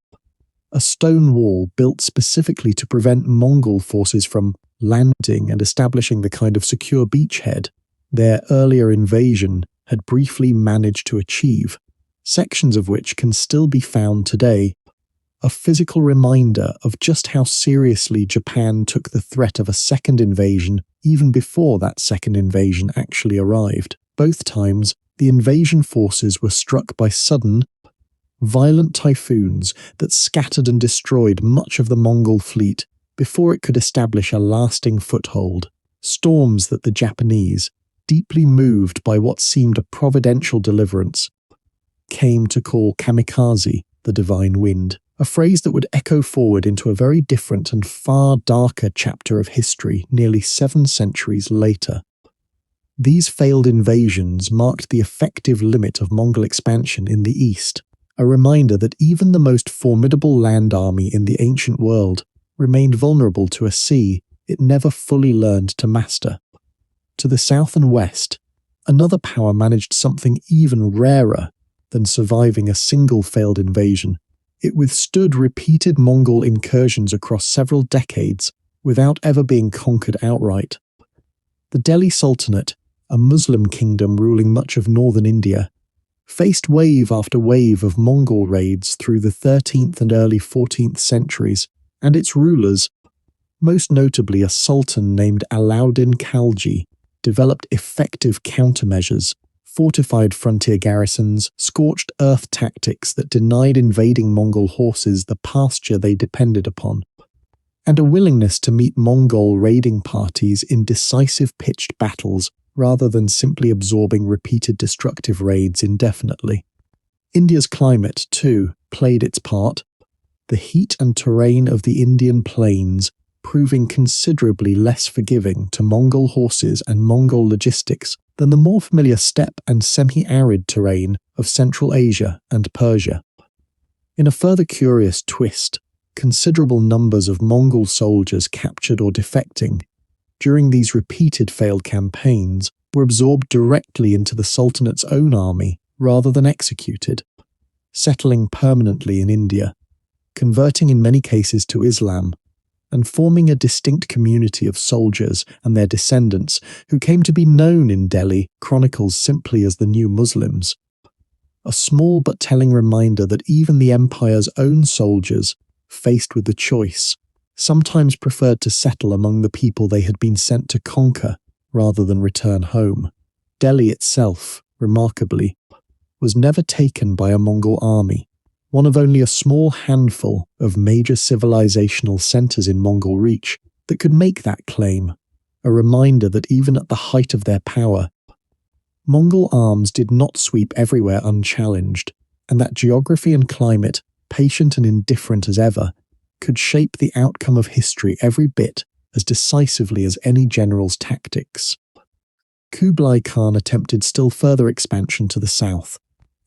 a stone wall built specifically to prevent Mongol forces from landing and establishing the kind of secure beachhead their earlier invasion had briefly managed to achieve, sections of which can still be found today, a physical reminder of just how seriously Japan took the threat of a second invasion even before that second invasion actually arrived. Both times, the invasion forces were struck by sudden, violent typhoons that scattered and destroyed much of the Mongol fleet before it could establish a lasting foothold. Storms that the Japanese, deeply moved by what seemed a providential deliverance, came to call kamikaze, the divine wind, a phrase that would echo forward into a very different and far darker chapter of history nearly 7 centuries later. These failed invasions marked the effective limit of Mongol expansion in the east, a reminder that even the most formidable land army in the ancient world remained vulnerable to a sea it never fully learned to master. To the south and west, another power managed something even rarer than surviving a single failed invasion. It withstood repeated Mongol incursions across several decades without ever being conquered outright. The Delhi Sultanate, a Muslim kingdom ruling much of northern India, faced wave after wave of Mongol raids through the 13th and early 14th centuries, and its rulers, most notably a sultan named Alauddin Khalji, developed effective countermeasures, fortified frontier garrisons, scorched earth tactics that denied invading Mongol horses the pasture they depended upon, and a willingness to meet Mongol raiding parties in decisive pitched battles rather than simply absorbing repeated destructive raids indefinitely. India's climate, too, played its part, the heat and terrain of the Indian plains proving considerably less forgiving to Mongol horses and Mongol logistics than the more familiar steppe and semi-arid terrain of Central Asia and Persia. In a further curious twist, considerable numbers of Mongol soldiers captured or defecting during these repeated failed campaigns were absorbed directly into the Sultanate's own army rather than executed, settling permanently in India, converting in many cases to Islam, and forming a distinct community of soldiers and their descendants who came to be known in Delhi chronicles simply as the New Muslims. A small but telling reminder that even the empire's own soldiers, faced with the choice, sometimes preferred to settle among the people they had been sent to conquer rather than return home. Delhi itself, remarkably, was never taken by a Mongol army, one of only a small handful of major civilizational centers in Mongol reach that could make that claim, a reminder that even at the height of their power, Mongol arms did not sweep everywhere unchallenged, and that geography and climate, patient and indifferent as ever, could shape the outcome of history every bit as decisively as any general's tactics. Kublai Khan attempted still further expansion to the south,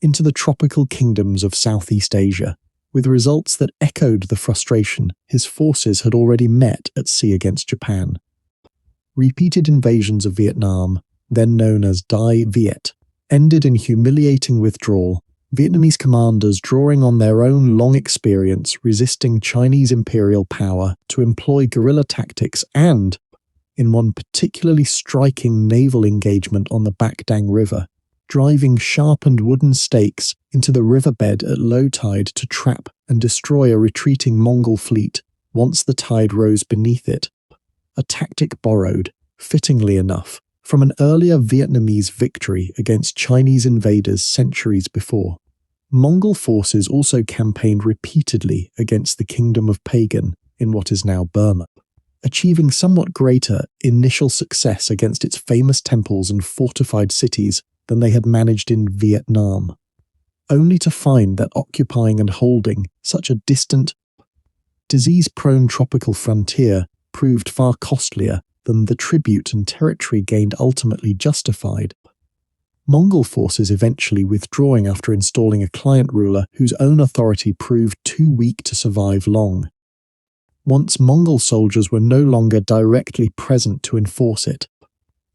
into the tropical kingdoms of Southeast Asia, with results that echoed the frustration his forces had already met at sea against Japan. Repeated invasions of Vietnam, then known as Dai Viet, ended in humiliating withdrawal, Vietnamese commanders drawing on their own long experience resisting Chinese imperial power to employ guerrilla tactics and, in one particularly striking naval engagement on the Bac Dang River, driving sharpened wooden stakes into the riverbed at low tide to trap and destroy a retreating Mongol fleet once the tide rose beneath it, a tactic borrowed, fittingly enough, from an earlier Vietnamese victory against Chinese invaders centuries before. Mongol forces also campaigned repeatedly against the Kingdom of Pagan in what is now Burma, achieving somewhat greater initial success against its famous temples and fortified cities than they had managed in Vietnam, only to find that occupying and holding such a distant, disease-prone tropical frontier proved far costlier than the tribute and territory gained ultimately justified. Mongol forces eventually withdrawing after installing a client ruler whose own authority proved too weak to survive long. Once Mongol soldiers were no longer directly present to enforce it,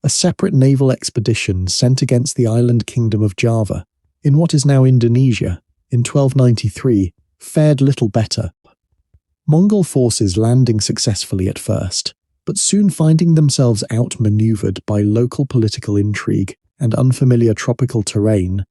a separate naval expedition sent against the island kingdom of Java, in what is now Indonesia, in 1293, fared little better. Mongol forces landing successfully at first, but soon finding themselves outmaneuvered by local political intrigue and unfamiliar tropical terrain,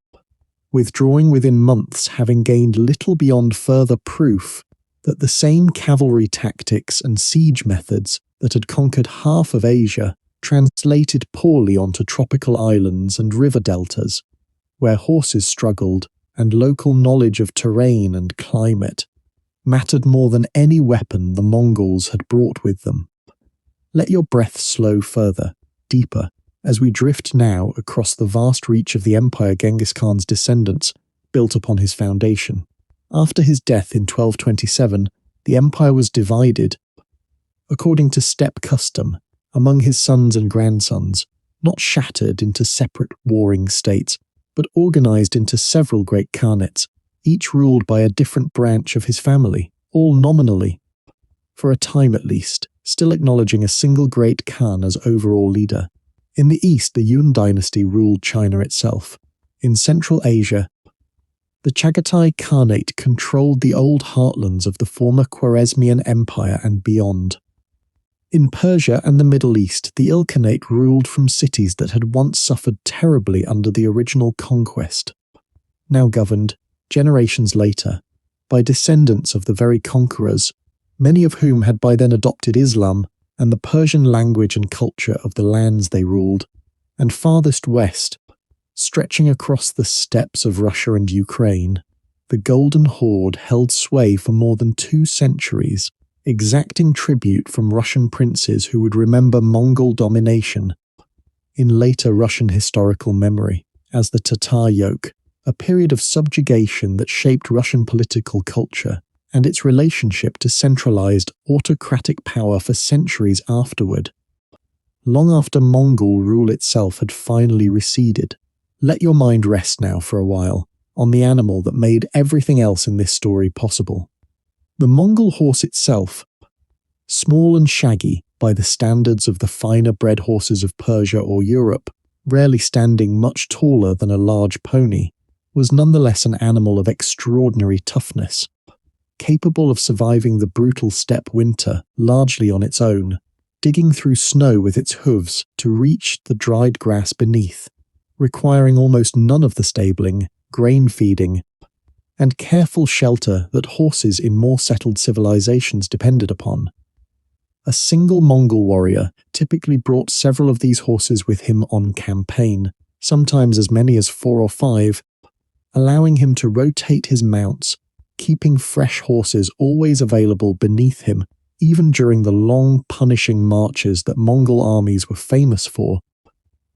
withdrawing within months having gained little beyond further proof that the same cavalry tactics and siege methods that had conquered half of Asia translated poorly onto tropical islands and river deltas, where horses struggled and local knowledge of terrain and climate mattered more than any weapon the Mongols had brought with them. Let your breath slow further, deeper, as we drift now across the vast reach of the empire Genghis Khan's descendants built upon his foundation. After his death in 1227, the empire was divided, according to steppe custom, among his sons and grandsons, not shattered into separate warring states, but organized into several great khanates, each ruled by a different branch of his family, all nominally, for a time at least, still acknowledging a single great Khan as overall leader. In the east, the Yuan dynasty ruled China itself. In Central Asia, the Chagatai Khanate controlled the old heartlands of the former Khwarezmian Empire and beyond. In Persia and the Middle East, the Ilkhanate ruled from cities that had once suffered terribly under the original conquest, now governed, generations later, by descendants of the very conquerors, many of whom had by then adopted Islam and the Persian language and culture of the lands they ruled, and farthest west, stretching across the steppes of Russia and Ukraine, the Golden Horde held sway for more than 2 centuries, exacting tribute from Russian princes who would remember Mongol domination in later Russian historical memory as the Tatar yoke, a period of subjugation that shaped Russian political culture and its relationship to centralized autocratic power for centuries afterward. Long after Mongol rule itself had finally receded, let your mind rest now for a while on the animal that made everything else in this story possible. The Mongol horse itself, small and shaggy by the standards of the finer bred horses of Persia or Europe, rarely standing much taller than a large pony, was nonetheless an animal of extraordinary toughness, capable of surviving the brutal steppe winter largely on its own, digging through snow with its hooves to reach the dried grass beneath, requiring almost none of the stabling, grain feeding, and careful shelter that horses in more settled civilizations depended upon. A single Mongol warrior typically brought several of these horses with him on campaign, sometimes as many as 4 or 5, allowing him to rotate his mounts, keeping fresh horses always available beneath him, even during the long, punishing marches that Mongol armies were famous for,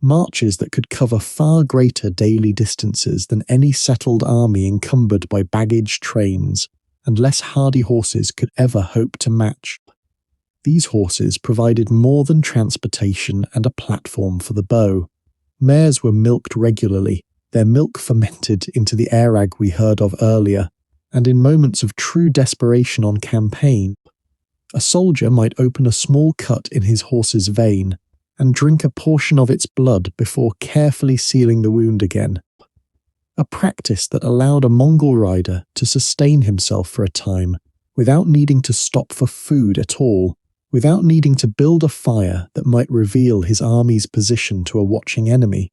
marches that could cover far greater daily distances than any settled army encumbered by baggage trains and less hardy horses could ever hope to match. These horses provided more than transportation and a platform for the bow. Mares were milked regularly, their milk fermented into the airag we heard of earlier, and in moments of true desperation on campaign, a soldier might open a small cut in his horse's vein and drink a portion of its blood before carefully sealing the wound again. A practice that allowed a Mongol rider to sustain himself for a time without needing to stop for food at all, without needing to build a fire that might reveal his army's position to a watching enemy.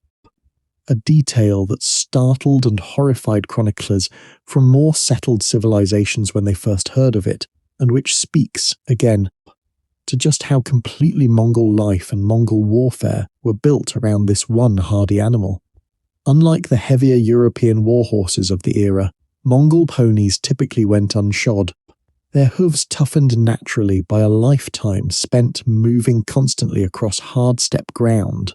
A detail that startled and horrified chroniclers from more settled civilizations when they first heard of it, and which speaks, again, to just how completely Mongol life and Mongol warfare were built around this one hardy animal. Unlike the heavier European war horses of the era, Mongol ponies typically went unshod, their hooves toughened naturally by a lifetime spent moving constantly across hard steppe ground.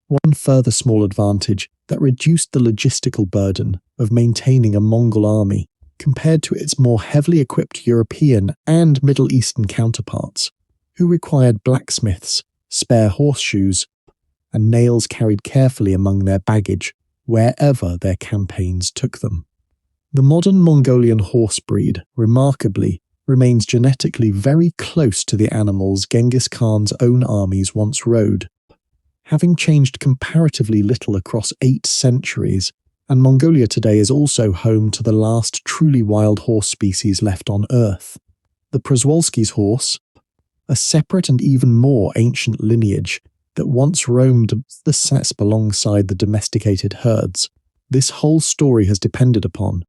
One further small advantage that reduced the logistical burden of maintaining a Mongol army compared to its more heavily equipped European and Middle Eastern counterparts, who required blacksmiths, spare horseshoes, and nails carried carefully among their baggage wherever their campaigns took them. The modern Mongolian horse breed, remarkably, remains genetically very close to the animals Genghis Khan's own armies once rode, having changed comparatively little across 8 centuries, and Mongolia today is also home to the last truly wild horse species left on Earth. The Przewalski's horse, a separate and even more ancient lineage that once roamed the steppe alongside the domesticated herds, this whole story has depended upon,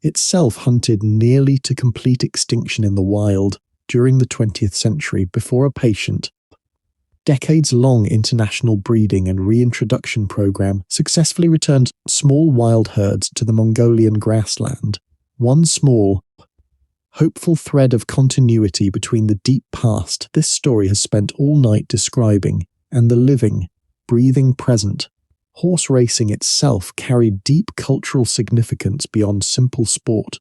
itself hunted nearly to complete extinction in the wild during the 20th century before a patient, decades-long international breeding and reintroduction program successfully returned small wild herds to the Mongolian grassland. One small, hopeful thread of continuity between the deep past this story has spent all night describing and the living, breathing present. Horse racing itself carried deep cultural significance beyond simple sport.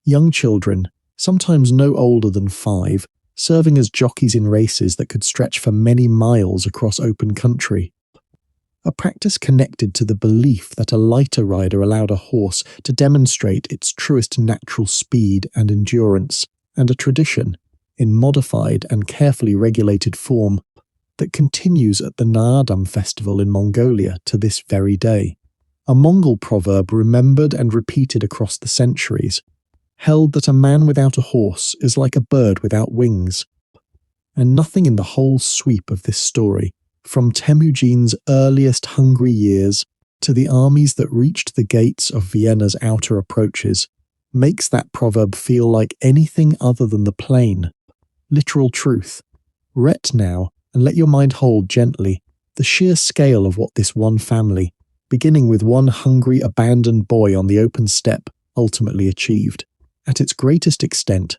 Young children, sometimes no older than 5, serving as jockeys in races that could stretch for many miles across open country. A practice connected to the belief that a lighter rider allowed a horse to demonstrate its truest natural speed and endurance, and a tradition, in modified and carefully regulated form, that continues at the Naadam festival in Mongolia to this very day. A Mongol proverb remembered and repeated across the centuries held that a man without a horse is like a bird without wings. And nothing in the whole sweep of this story, from Temujin's earliest hungry years to the armies that reached the gates of Vienna's outer approaches, makes that proverb feel like anything other than the plain, literal truth. Ret now, and let your mind hold gently the sheer scale of what this one family, beginning with one hungry, abandoned boy on the open steppe, ultimately achieved. At its greatest extent,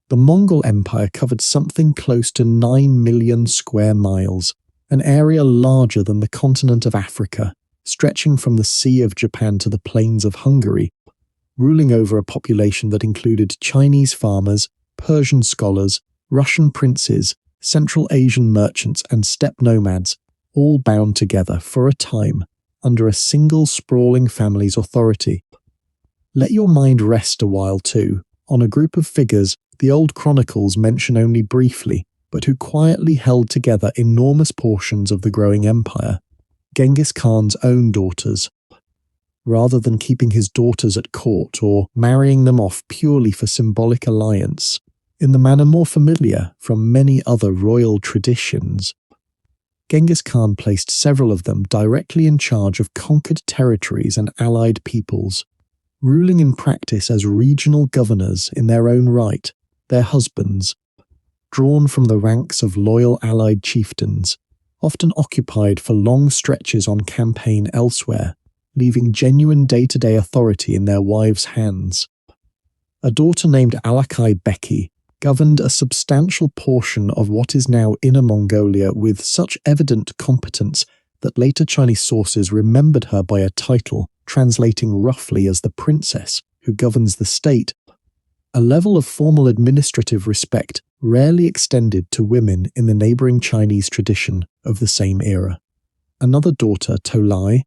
the Mongol Empire covered something close to 9 million square miles, an area larger than the continent of Africa, stretching from the Sea of Japan to the plains of Hungary, ruling over a population that included Chinese farmers, Persian scholars, Russian princes, Central Asian merchants and steppe nomads, all bound together for a time under a single sprawling family's authority. Let your mind rest a while too on a group of figures the old chronicles mention only briefly, but who quietly held together enormous portions of the growing empire: Genghis Khan's own daughters. rather than keeping his daughters at court or marrying them off purely for symbolic alliance, in the manner more familiar from many other royal traditions. Genghis Khan placed several of them directly in charge of conquered territories and allied peoples, ruling in practice as regional governors in their own right, their husbands, drawn from the ranks of loyal allied chieftains, often occupied for long stretches on campaign elsewhere, leaving genuine day-to-day authority in their wives' hands. A daughter named Alakai Beki governed a substantial portion of what is now Inner Mongolia with such evident competence that later Chinese sources remembered her by a title translating roughly as the princess who governs the state, a level of formal administrative respect rarely extended to women in the neighbouring Chinese tradition of the same era. Another daughter, Tolai,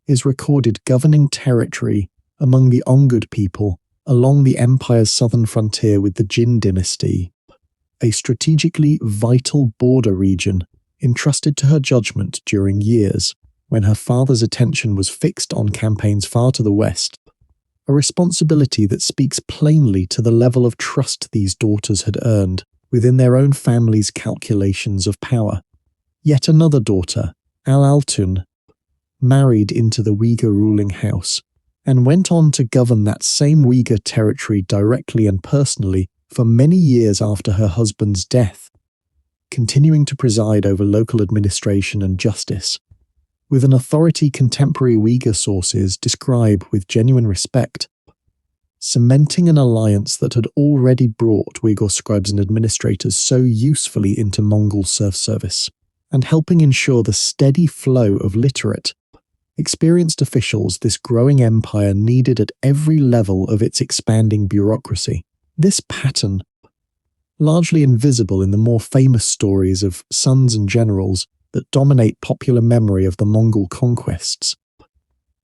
is recorded governing territory among the Ongud people along the empire's southern frontier with the Jin dynasty, a strategically vital border region entrusted to her judgment during years when her father's attention was fixed on campaigns far to the west, a responsibility that speaks plainly to the level of trust these daughters had earned within their own family's calculations of power. Yet another daughter, Al-Altun, married into the Uyghur ruling house, and went on to govern that same Uyghur territory directly and personally for many years after her husband's death, continuing to preside over local administration and justice, with an authority contemporary Uyghur sources describe with genuine respect, cementing an alliance that had already brought Uyghur scribes and administrators so usefully into Mongol serf service, and helping ensure the steady flow of literate, experienced officials this growing empire needed at every level of its expanding bureaucracy. This pattern, largely invisible in the more famous stories of sons and generals that dominate popular memory of the Mongol conquests,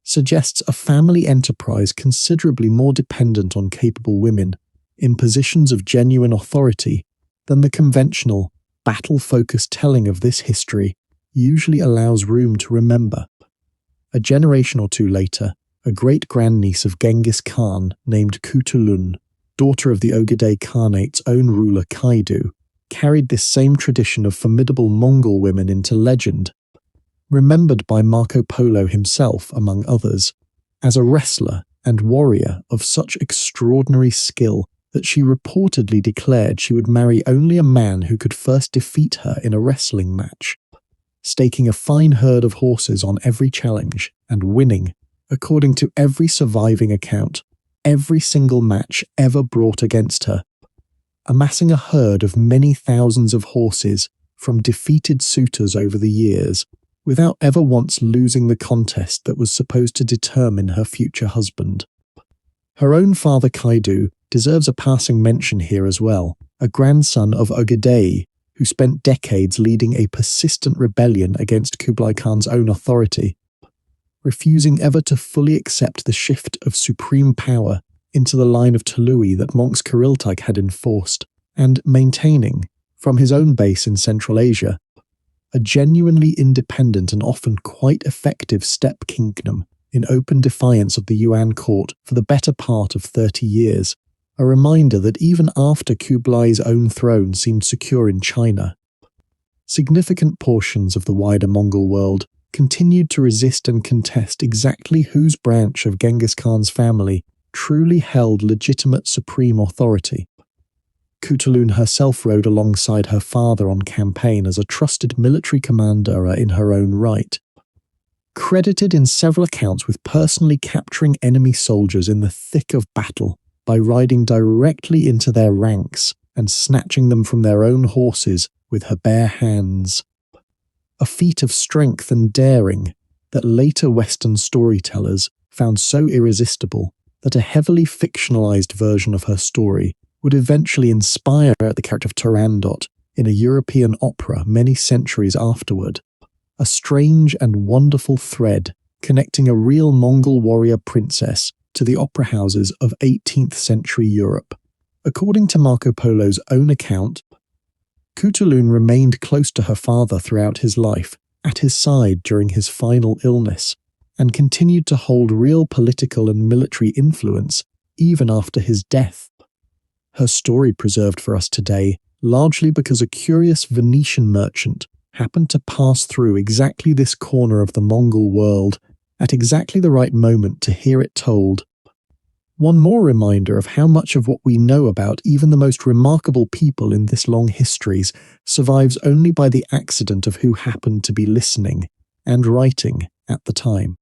suggests a family enterprise considerably more dependent on capable women in positions of genuine authority than the conventional, battle-focused telling of this history usually allows room to remember. A generation or two later, a great-grandniece of Genghis Khan named Kutulun, daughter of the Ogedei Khanate's own ruler Kaidu, carried this same tradition of formidable Mongol women into legend, remembered by Marco Polo himself, among others, as a wrestler and warrior of such extraordinary skill that she reportedly declared she would marry only a man who could first defeat her in a wrestling match, staking a fine herd of horses on every challenge and winning, according to every surviving account, every single match ever brought against her, amassing a herd of many thousands of horses from defeated suitors over the years, without ever once losing the contest that was supposed to determine her future husband. Her own father Kaidu deserves a passing mention here as well, a grandson of Ogedei, who spent decades leading a persistent rebellion against Kublai Khan's own authority, refusing ever to fully accept the shift of supreme power into the line of Tolui that monks Kiriltai had enforced, and maintaining, from his own base in Central Asia, a genuinely independent and often quite effective steppe kingdom in open defiance of the Yuan court for the better part of 30 years, a reminder that even after Kublai's own throne seemed secure in China, significant portions of the wider Mongol world continued to resist and contest exactly whose branch of Genghis Khan's family truly held legitimate supreme authority. Kutulun herself rode alongside her father on campaign as a trusted military commander in her own right, credited in several accounts with personally capturing enemy soldiers in the thick of battle by riding directly into their ranks and snatching them from their own horses with her bare hands. A feat of strength and daring that later Western storytellers found so irresistible that a heavily fictionalized version of her story would eventually inspire the character of Turandot in a European opera many centuries afterward, a strange and wonderful thread connecting a real Mongol warrior princess to the opera houses of 18th century Europe. According to Marco Polo's own account, Kutulun remained close to her father throughout his life, at his side during his final illness, and continued to hold real political and military influence even after his death. Her story preserved for us today largely because a curious Venetian merchant happened to pass through exactly this corner of the Mongol world at exactly the right moment to hear it told. One more reminder of how much of what we know about even the most remarkable people in this long histories survives only by the accident of who happened to be listening and writing at the time.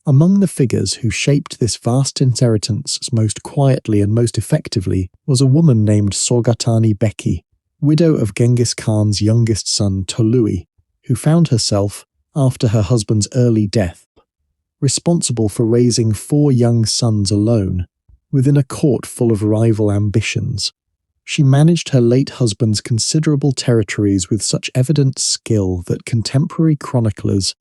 Among the figures who shaped this vast inheritance most quietly and most effectively was a woman named Sorgatani Beki, widow of Genghis Khan's youngest son Tolui, who found herself, after her husband's early death, responsible for raising 4 young sons alone, within a court full of rival ambitions. She managed her late husband's considerable territories with such evident skill that contemporary chroniclers,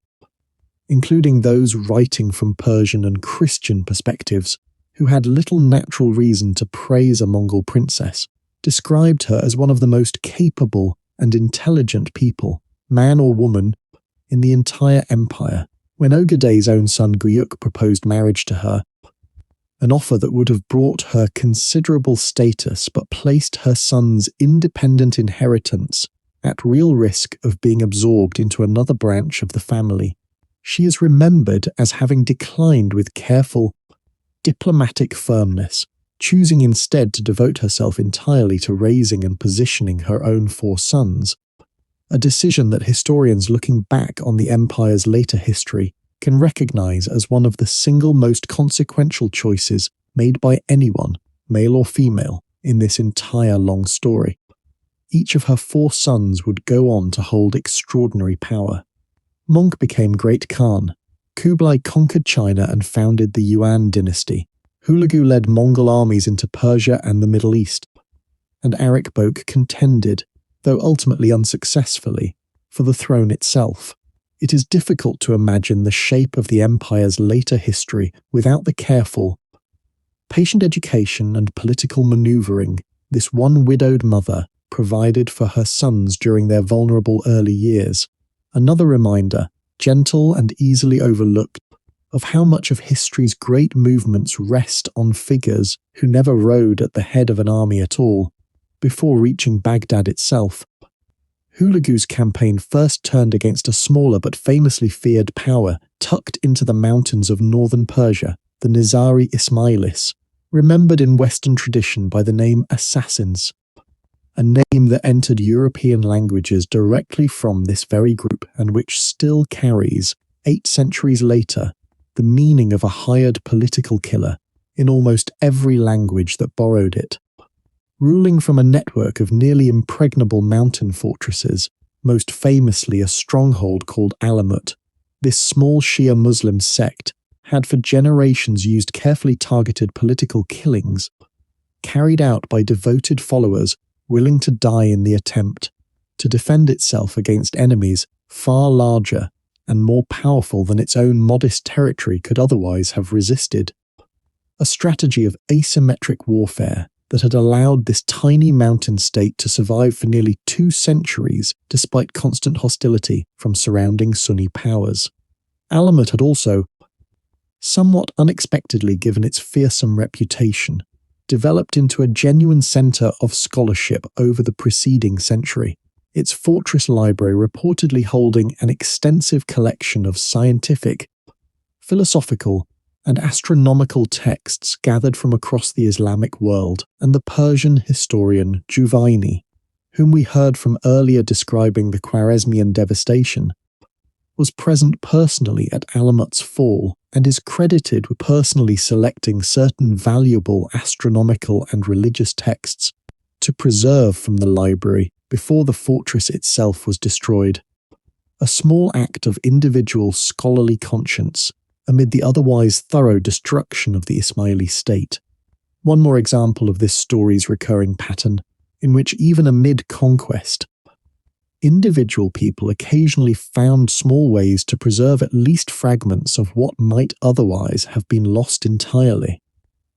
including those writing from Persian and Christian perspectives, who had little natural reason to praise a Mongol princess, described her as one of the most capable and intelligent people, man or woman, in the entire empire. When Ogeday's own son Guyuk proposed marriage to her, an offer that would have brought her considerable status but placed her son's independent inheritance at real risk of being absorbed into another branch of the family, she is remembered as having declined with careful, diplomatic firmness, choosing instead to devote herself entirely to raising and positioning her own 4 sons, a decision that historians looking back on the empire's later history can recognize as one of the single most consequential choices made by anyone, male or female, in this entire long story. Each of her 4 sons would go on to hold extraordinary power. Mongk became Great Khan. Kublai conquered China and founded the Yuan dynasty. Hulagu led Mongol armies into Persia and the Middle East. And Arikbok contended, though ultimately unsuccessfully, for the throne itself. It is difficult to imagine the shape of the empire's later history without the careful, patient education and political maneuvering this one widowed mother provided for her sons during their vulnerable early years. Another reminder, gentle and easily overlooked, of how much of history's great movements rest on figures who never rode at the head of an army at all, before reaching Baghdad itself. Hulagu's campaign first turned against a smaller but famously feared power tucked into the mountains of northern Persia, the Nizari Ismailis, remembered in Western tradition by the name assassins, a name that entered European languages directly from this very group and which still carries, 8 centuries later, the meaning of a hired political killer in almost every language that borrowed it. Ruling from a network of nearly impregnable mountain fortresses, most famously a stronghold called Alamut, this small Shia Muslim sect had for generations used carefully targeted political killings, carried out by devoted followers willing to die in the attempt, to defend itself against enemies far larger and more powerful than its own modest territory could otherwise have resisted. A strategy of asymmetric warfare that had allowed this tiny mountain state to survive for nearly 2 centuries despite constant hostility from surrounding Sunni powers. Alamut had also, somewhat unexpectedly given its fearsome reputation, developed into a genuine centre of scholarship over the preceding century, its fortress library reportedly holding an extensive collection of scientific, philosophical, and astronomical texts gathered from across the Islamic world, and the Persian historian Juvaini, whom we heard from earlier describing the Khwarezmian devastation, was present personally at Alamut's fall and is credited with personally selecting certain valuable astronomical and religious texts to preserve from the library before the fortress itself was destroyed. A small act of individual scholarly conscience amid the otherwise thorough destruction of the Ismaili state. One more example of this story's recurring pattern, in which even amid conquest, individual people occasionally found small ways to preserve at least fragments of what might otherwise have been lost entirely.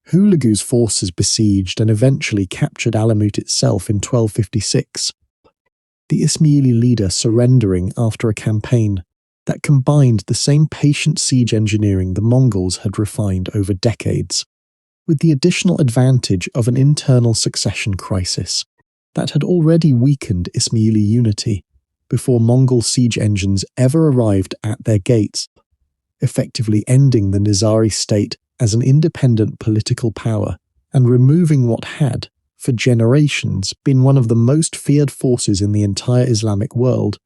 Hulagu's forces besieged and eventually captured Alamut itself in 1256, the Ismaili leader surrendering after a campaign that combined the same patient siege engineering the Mongols had refined over decades, with the additional advantage of an internal succession crisis that had already weakened Ismaili unity before Mongol siege engines ever arrived at their gates, effectively ending the Nizari state as an independent political power and removing what had, for generations, been one of the most feared forces in the entire Islamic world,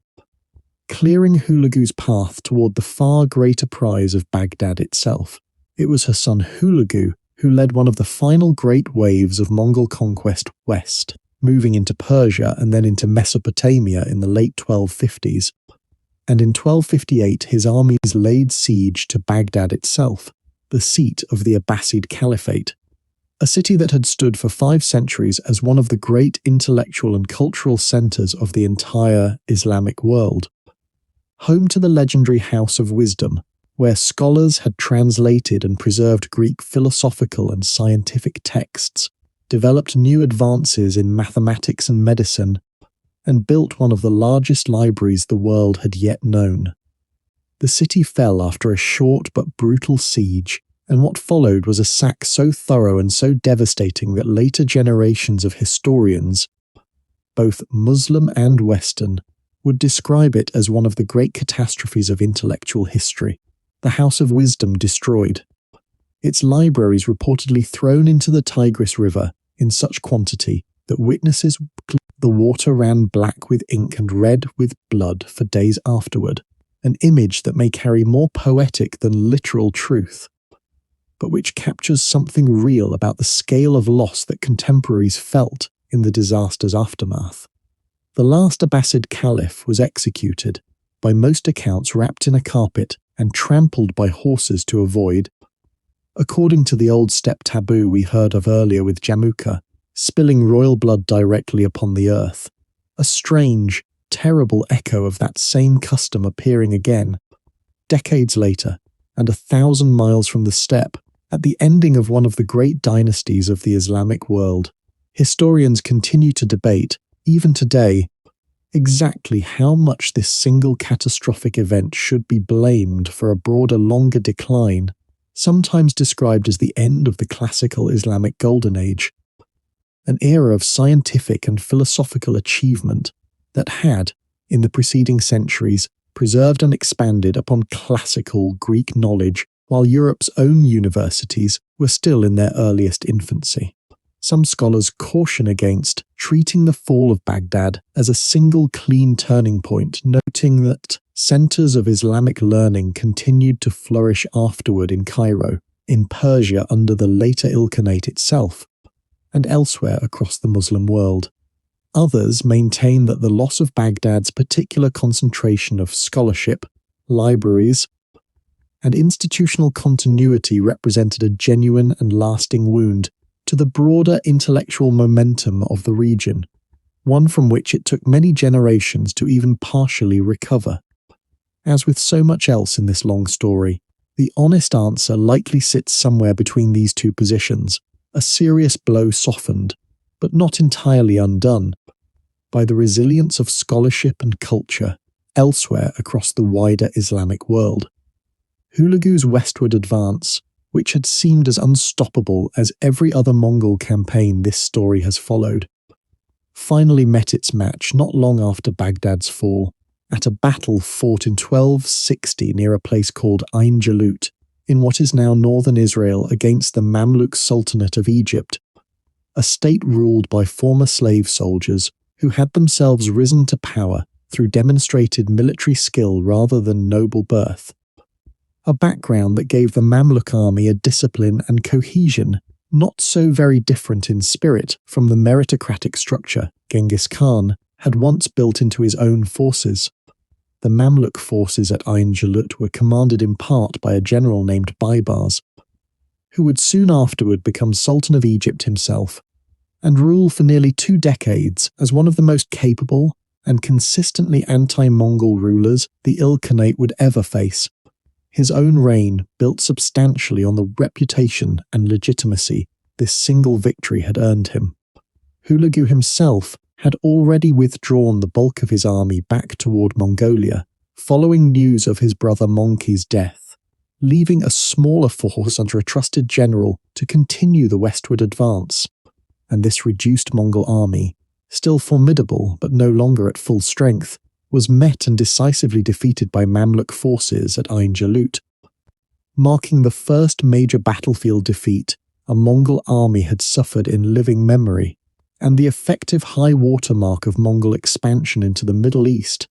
clearing Hulagu's path toward the far greater prize of Baghdad itself. It was her son Hulagu who led one of the final great waves of Mongol conquest west, moving into Persia and then into Mesopotamia in the late 1250s. And in 1258 his armies laid siege to Baghdad itself, the seat of the Abbasid Caliphate, a city that had stood for 5 centuries as one of the great intellectual and cultural centers of the entire Islamic world. Home to the legendary House of Wisdom, where scholars had translated and preserved Greek philosophical and scientific texts, developed new advances in mathematics and medicine, and built one of the largest libraries the world had yet known. The city fell after a short but brutal siege, and what followed was a sack so thorough and so devastating that later generations of historians, both Muslim and Western, would describe it as one of the great catastrophes of intellectual history. The House of Wisdom destroyed, its libraries reportedly thrown into the Tigris River in such quantity that witnesses the water ran black with ink and red with blood for days afterward, an image that may carry more poetic than literal truth, but which captures something real about the scale of loss that contemporaries felt in the disaster's aftermath. The last Abbasid Caliph was executed, by most accounts wrapped in a carpet and trampled by horses to avoid, according to the old steppe taboo we heard of earlier with Jamuka, spilling royal blood directly upon the earth, a strange, terrible echo of that same custom appearing again, decades later, and 1,000 miles from the steppe, at the ending of one of the great dynasties of the Islamic world. Historians continue to debate, even today, exactly how much this single catastrophic event should be blamed for a broader, longer decline, sometimes described as the end of the classical Islamic Golden Age, an era of scientific and philosophical achievement that had, in the preceding centuries, preserved and expanded upon classical Greek knowledge while Europe's own universities were still in their earliest infancy. Some scholars caution against treating the fall of Baghdad as a single clean turning point, noting that centers of Islamic learning continued to flourish afterward in Cairo, in Persia under the later Ilkhanate itself, and elsewhere across the Muslim world. Others maintain that the loss of Baghdad's particular concentration of scholarship, libraries, and institutional continuity represented a genuine and lasting wound to the broader intellectual momentum of the region, one from which it took many generations to even partially recover. As with so much else in this long story, the honest answer likely sits somewhere between these two positions, a serious blow softened, but not entirely undone, by the resilience of scholarship and culture elsewhere across the wider Islamic world. Hulagu's westward advance, which had seemed as unstoppable as every other Mongol campaign this story has followed, finally met its match not long after Baghdad's fall, at a battle fought in 1260 near a place called Ain Jalut, in what is now northern Israel, against the Mamluk Sultanate of Egypt, a state ruled by former slave soldiers who had themselves risen to power through demonstrated military skill rather than noble birth. A background that gave the Mamluk army a discipline and cohesion not so very different in spirit from the meritocratic structure Genghis Khan had once built into his own forces. The Mamluk forces at Ain Jalut were commanded in part by a general named Baibars, who would soon afterward become Sultan of Egypt himself, and rule for nearly 2 decades as one of the most capable and consistently anti-Mongol rulers the Ilkhanate would ever face. His own reign built substantially on the reputation and legitimacy this single victory had earned him. Hulagu himself had already withdrawn the bulk of his army back toward Mongolia, following news of his brother Mongke's death, leaving a smaller force under a trusted general to continue the westward advance. And this reduced Mongol army, still formidable but no longer at full strength, was met and decisively defeated by Mamluk forces at Ain Jalut, marking the first major battlefield defeat a Mongol army had suffered in living memory, and the effective high watermark of Mongol expansion into the Middle East,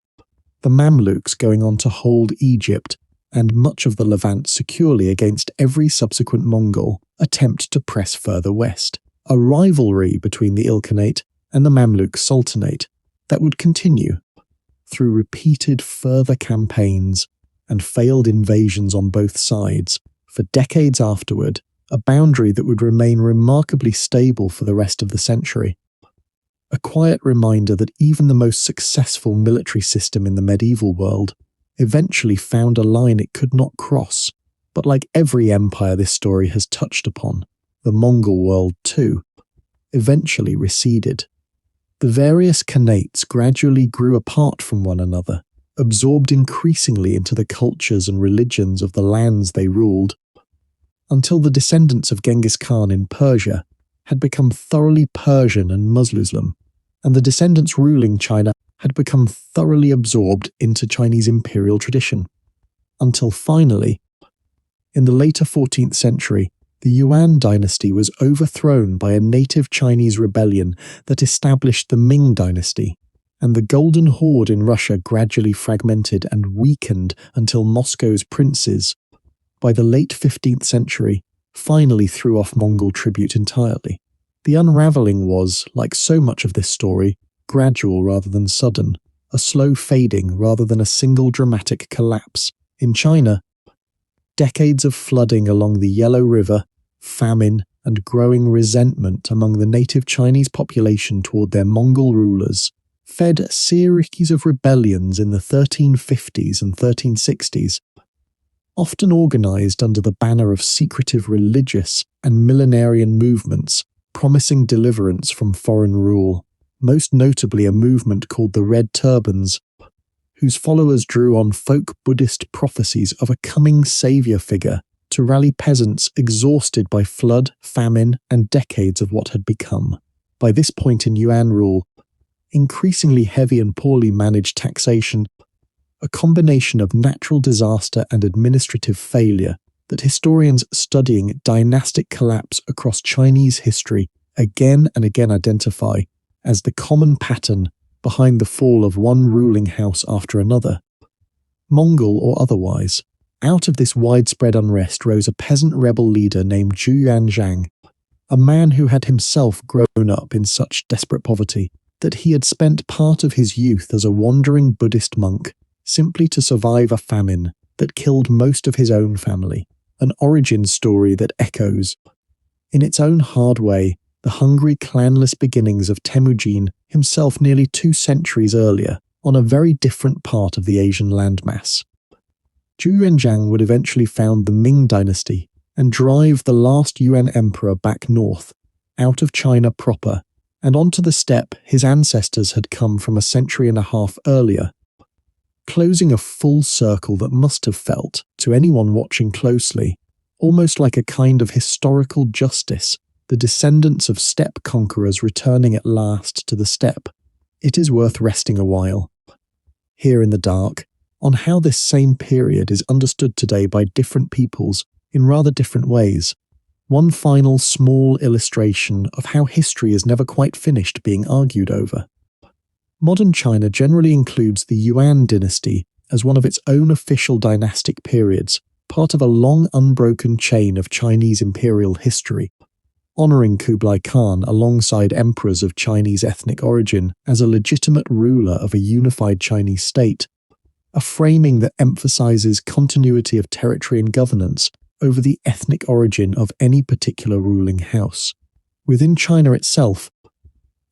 the Mamluks going on to hold Egypt and much of the Levant securely against every subsequent Mongol attempt to press further west, a rivalry between the Ilkhanate and the Mamluk Sultanate that would continue through repeated further campaigns and failed invasions on both sides for decades afterward, a boundary that would remain remarkably stable for the rest of the century. A quiet reminder that even the most successful military system in the medieval world eventually found a line it could not cross, but like every empire this story has touched upon, the Mongol world too, eventually receded. The various khanates gradually grew apart from one another, absorbed increasingly into the cultures and religions of the lands they ruled, until the descendants of Genghis Khan in Persia had become thoroughly Persian and Muslim, and the descendants ruling China had become thoroughly absorbed into Chinese imperial tradition, until finally, in the later 14th century, the Yuan dynasty was overthrown by a native Chinese rebellion that established the Ming dynasty, and the Golden Horde in Russia gradually fragmented and weakened until Moscow's princes, by the late 15th century, finally threw off Mongol tribute entirely. The unravelling was, like so much of this story, gradual rather than sudden, a slow fading rather than a single dramatic collapse. In China, decades of flooding along the Yellow River, famine, and growing resentment among the native Chinese population toward their Mongol rulers fed a series of rebellions in the 1350s and 1360s, often organized under the banner of secretive religious and millenarian movements promising deliverance from foreign rule, most notably a movement called the Red Turbans, whose followers drew on folk Buddhist prophecies of a coming savior figure to rally peasants exhausted by flood, famine, and decades of what had become, by this point in Yuan rule, increasingly heavy and poorly managed taxation, a combination of natural disaster and administrative failure that historians studying dynastic collapse across Chinese history again and again identify as the common pattern behind the fall of one ruling house after another. Mongol or otherwise, out of this widespread unrest rose a peasant rebel leader named Zhu, a man who had himself grown up in such desperate poverty that he had spent part of his youth as a wandering Buddhist monk simply to survive a famine that killed most of his own family, an origin story that echoes, in its own hard way, the hungry clanless beginnings of Temujin himself nearly 2 centuries earlier on a very different part of the Asian landmass. Zhu would eventually found the Ming dynasty and drive the last Yuan emperor back north, out of China proper, and onto the steppe his ancestors had come from a century and a half earlier, closing a full circle that must have felt, to anyone watching closely, almost like a kind of historical justice, the descendants of steppe conquerors returning at last to the steppe. It is worth resting a while, here in the dark, on how this same period is understood today by different peoples in rather different ways. One final small illustration of how history is never quite finished being argued over. Modern China generally includes the Yuan dynasty as one of its own official dynastic periods, part of a long unbroken chain of Chinese imperial history, honouring Kublai Khan alongside emperors of Chinese ethnic origin as a legitimate ruler of a unified Chinese state, a framing that emphasises continuity of territory and governance over the ethnic origin of any particular ruling house. Within China itself,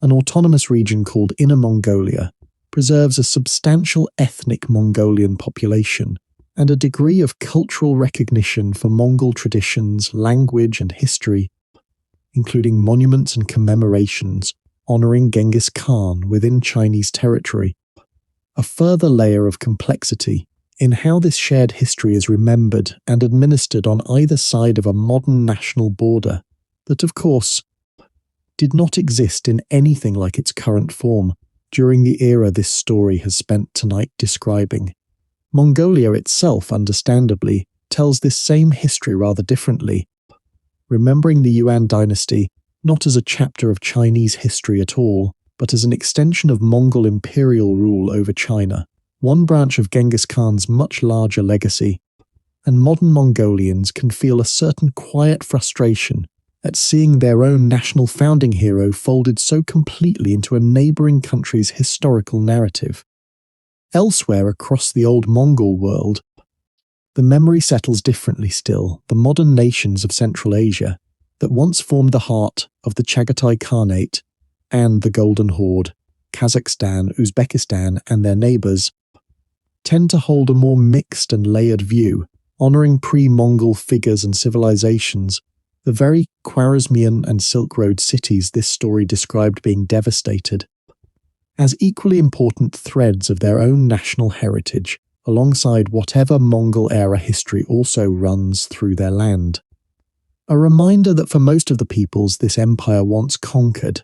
an autonomous region called Inner Mongolia preserves a substantial ethnic Mongolian population and a degree of cultural recognition for Mongol traditions, language and history, including monuments and commemorations honouring Genghis Khan within Chinese territory, a further layer of complexity in how this shared history is remembered and administered on either side of a modern national border that, of course, did not exist in anything like its current form during the era this story has spent tonight describing. Mongolia itself, understandably, tells this same history rather differently, remembering the Yuan dynasty not as a chapter of Chinese history at all, but as an extension of Mongol imperial rule over China, one branch of Genghis Khan's much larger legacy, and modern Mongolians can feel a certain quiet frustration at seeing their own national founding hero folded so completely into a neighbouring country's historical narrative. Elsewhere across the old Mongol world, the memory settles differently still. The modern nations of Central Asia that once formed the heart of the Chagatai Khanate and the Golden Horde, Kazakhstan, Uzbekistan, and their neighbours, tend to hold a more mixed and layered view, honouring pre-Mongol figures and civilizations, the very Khwarezmian and Silk Road cities this story described being devastated, as equally important threads of their own national heritage, alongside whatever Mongol-era history also runs through their land. A reminder that for most of the peoples this empire once conquered,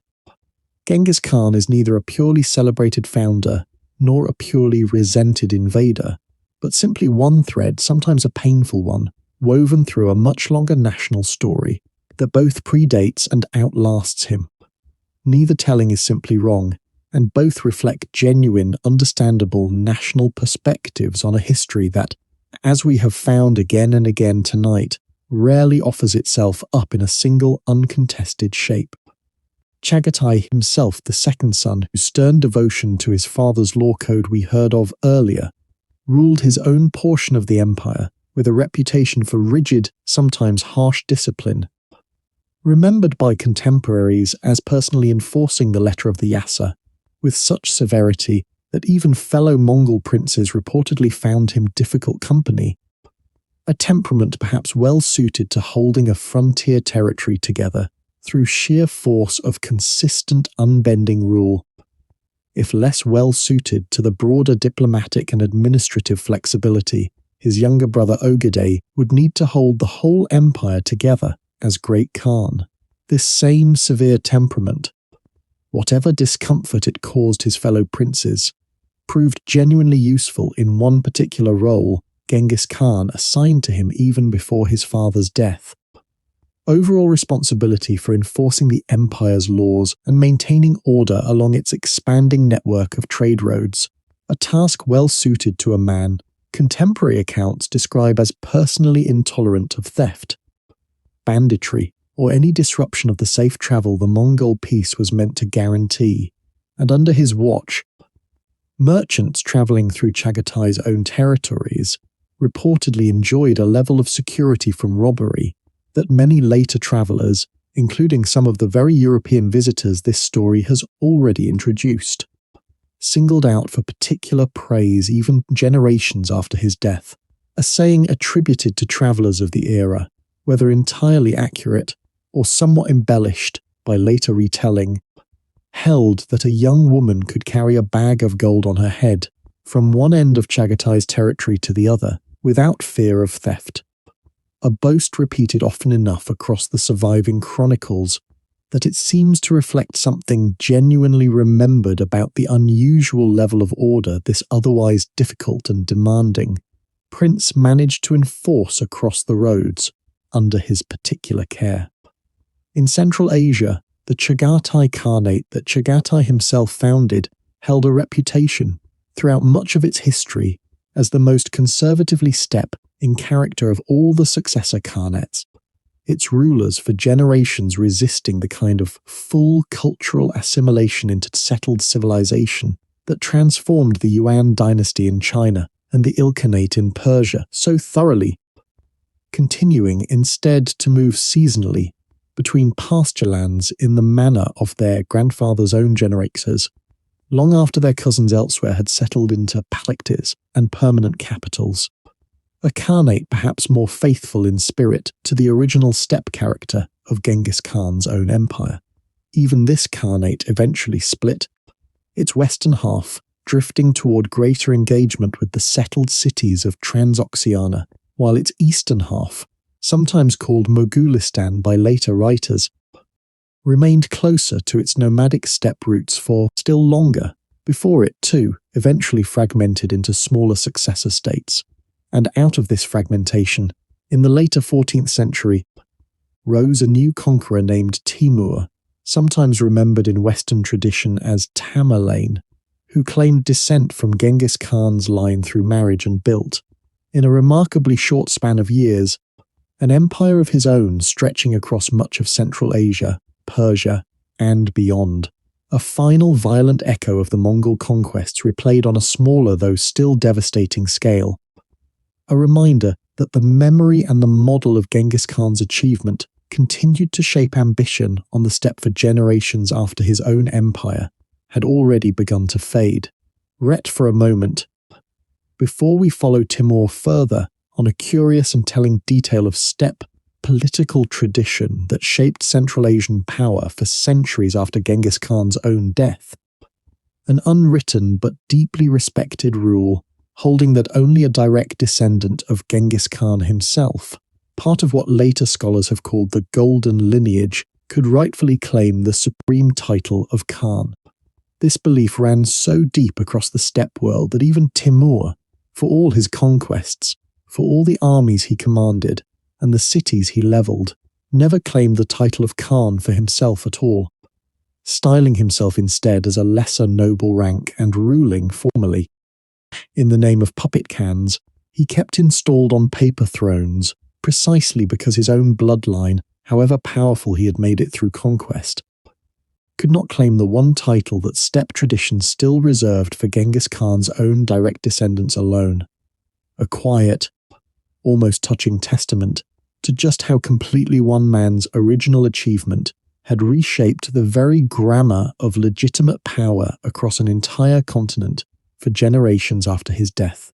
Genghis Khan is neither a purely celebrated founder nor a purely resented invader, but simply one thread, sometimes a painful one, woven through a much longer national story that both predates and outlasts him. Neither telling is simply wrong, and both reflect genuine, understandable national perspectives on a history that, as we have found again and again tonight, rarely offers itself up in a single uncontested shape. Chagatai himself, the second son, whose stern devotion to his father's law code we heard of earlier, ruled his own portion of the empire with a reputation for rigid, sometimes harsh discipline. Remembered by contemporaries as personally enforcing the letter of the Yasa, with such severity that even fellow Mongol princes reportedly found him difficult company, a temperament perhaps well suited to holding a frontier territory together through sheer force of consistent unbending rule, if less well suited to the broader diplomatic and administrative flexibility his younger brother Ogedei would need to hold the whole empire together as Great Khan. This same severe temperament, whatever discomfort it caused his fellow princes, proved genuinely useful in one particular role Genghis Khan assigned to him even before his father's death. Overall responsibility for enforcing the empire's laws and maintaining order along its expanding network of trade roads, a task well suited to a man contemporary accounts describe as personally intolerant of theft, banditry, or any disruption of the safe travel the Mongol peace was meant to guarantee, and under his watch, merchants travelling through Chagatai's own territories reportedly enjoyed a level of security from robbery that many later travellers, including some of the very European visitors this story has already introduced, singled out for particular praise even generations after his death, a saying attributed to travellers of the era, whether entirely accurate or somewhat embellished by later retelling, held that a young woman could carry a bag of gold on her head from one end of Chagatai's territory to the other without fear of theft, a boast repeated often enough across the surviving chronicles that it seems to reflect something genuinely remembered about the unusual level of order this otherwise difficult and demanding prince managed to enforce across the roads under his particular care. In Central Asia, the Chagatai Khanate that Chagatai himself founded held a reputation, throughout much of its history, as the most conservatively steppe in character of all the successor khanates, its rulers for generations resisting the kind of full cultural assimilation into settled civilization that transformed the Yuan dynasty in China and the Ilkhanate in Persia so thoroughly, continuing instead to move seasonally between pasture lands in the manner of their grandfather's own generators, long after their cousins elsewhere had settled into palictes and permanent capitals. A khanate perhaps more faithful in spirit to the original steppe character of Genghis Khan's own empire. Even this khanate eventually split, its western half drifting toward greater engagement with the settled cities of Transoxiana, while its eastern half, sometimes called Mogulistan by later writers, remained closer to its nomadic steppe roots for still longer, before it, too, eventually fragmented into smaller successor states. And out of this fragmentation, in the later 14th century, rose a new conqueror named Timur, sometimes remembered in Western tradition as Tamerlane, who claimed descent from Genghis Khan's line through marriage and built, in a remarkably short span of years, an empire of his own stretching across much of Central Asia, Persia, and beyond. A final violent echo of the Mongol conquests replayed on a smaller though still devastating scale. A reminder that the memory and the model of Genghis Khan's achievement continued to shape ambition on the steppe for generations after his own empire had already begun to fade. Ret for a moment, before we follow Timur further on a curious and telling detail of steppe political tradition that shaped Central Asian power for centuries after Genghis Khan's own death. An unwritten but deeply respected rule holding that only a direct descendant of Genghis Khan himself, part of what later scholars have called the Golden Lineage, could rightfully claim the supreme title of Khan. This belief ran so deep across the steppe world that even Timur, for all his conquests, for all the armies he commanded, and the cities he levelled, never claimed the title of Khan for himself at all, styling himself instead as a lesser noble rank and ruling formally. In the name of puppet Khans, he kept installed on paper thrones, precisely because his own bloodline, however powerful he had made it through conquest, could not claim the one title that steppe tradition still reserved for Genghis Khan's own direct descendants alone. A quiet, almost touching testament to just how completely one man's original achievement had reshaped the very grammar of legitimate power across an entire continent for generations after his death.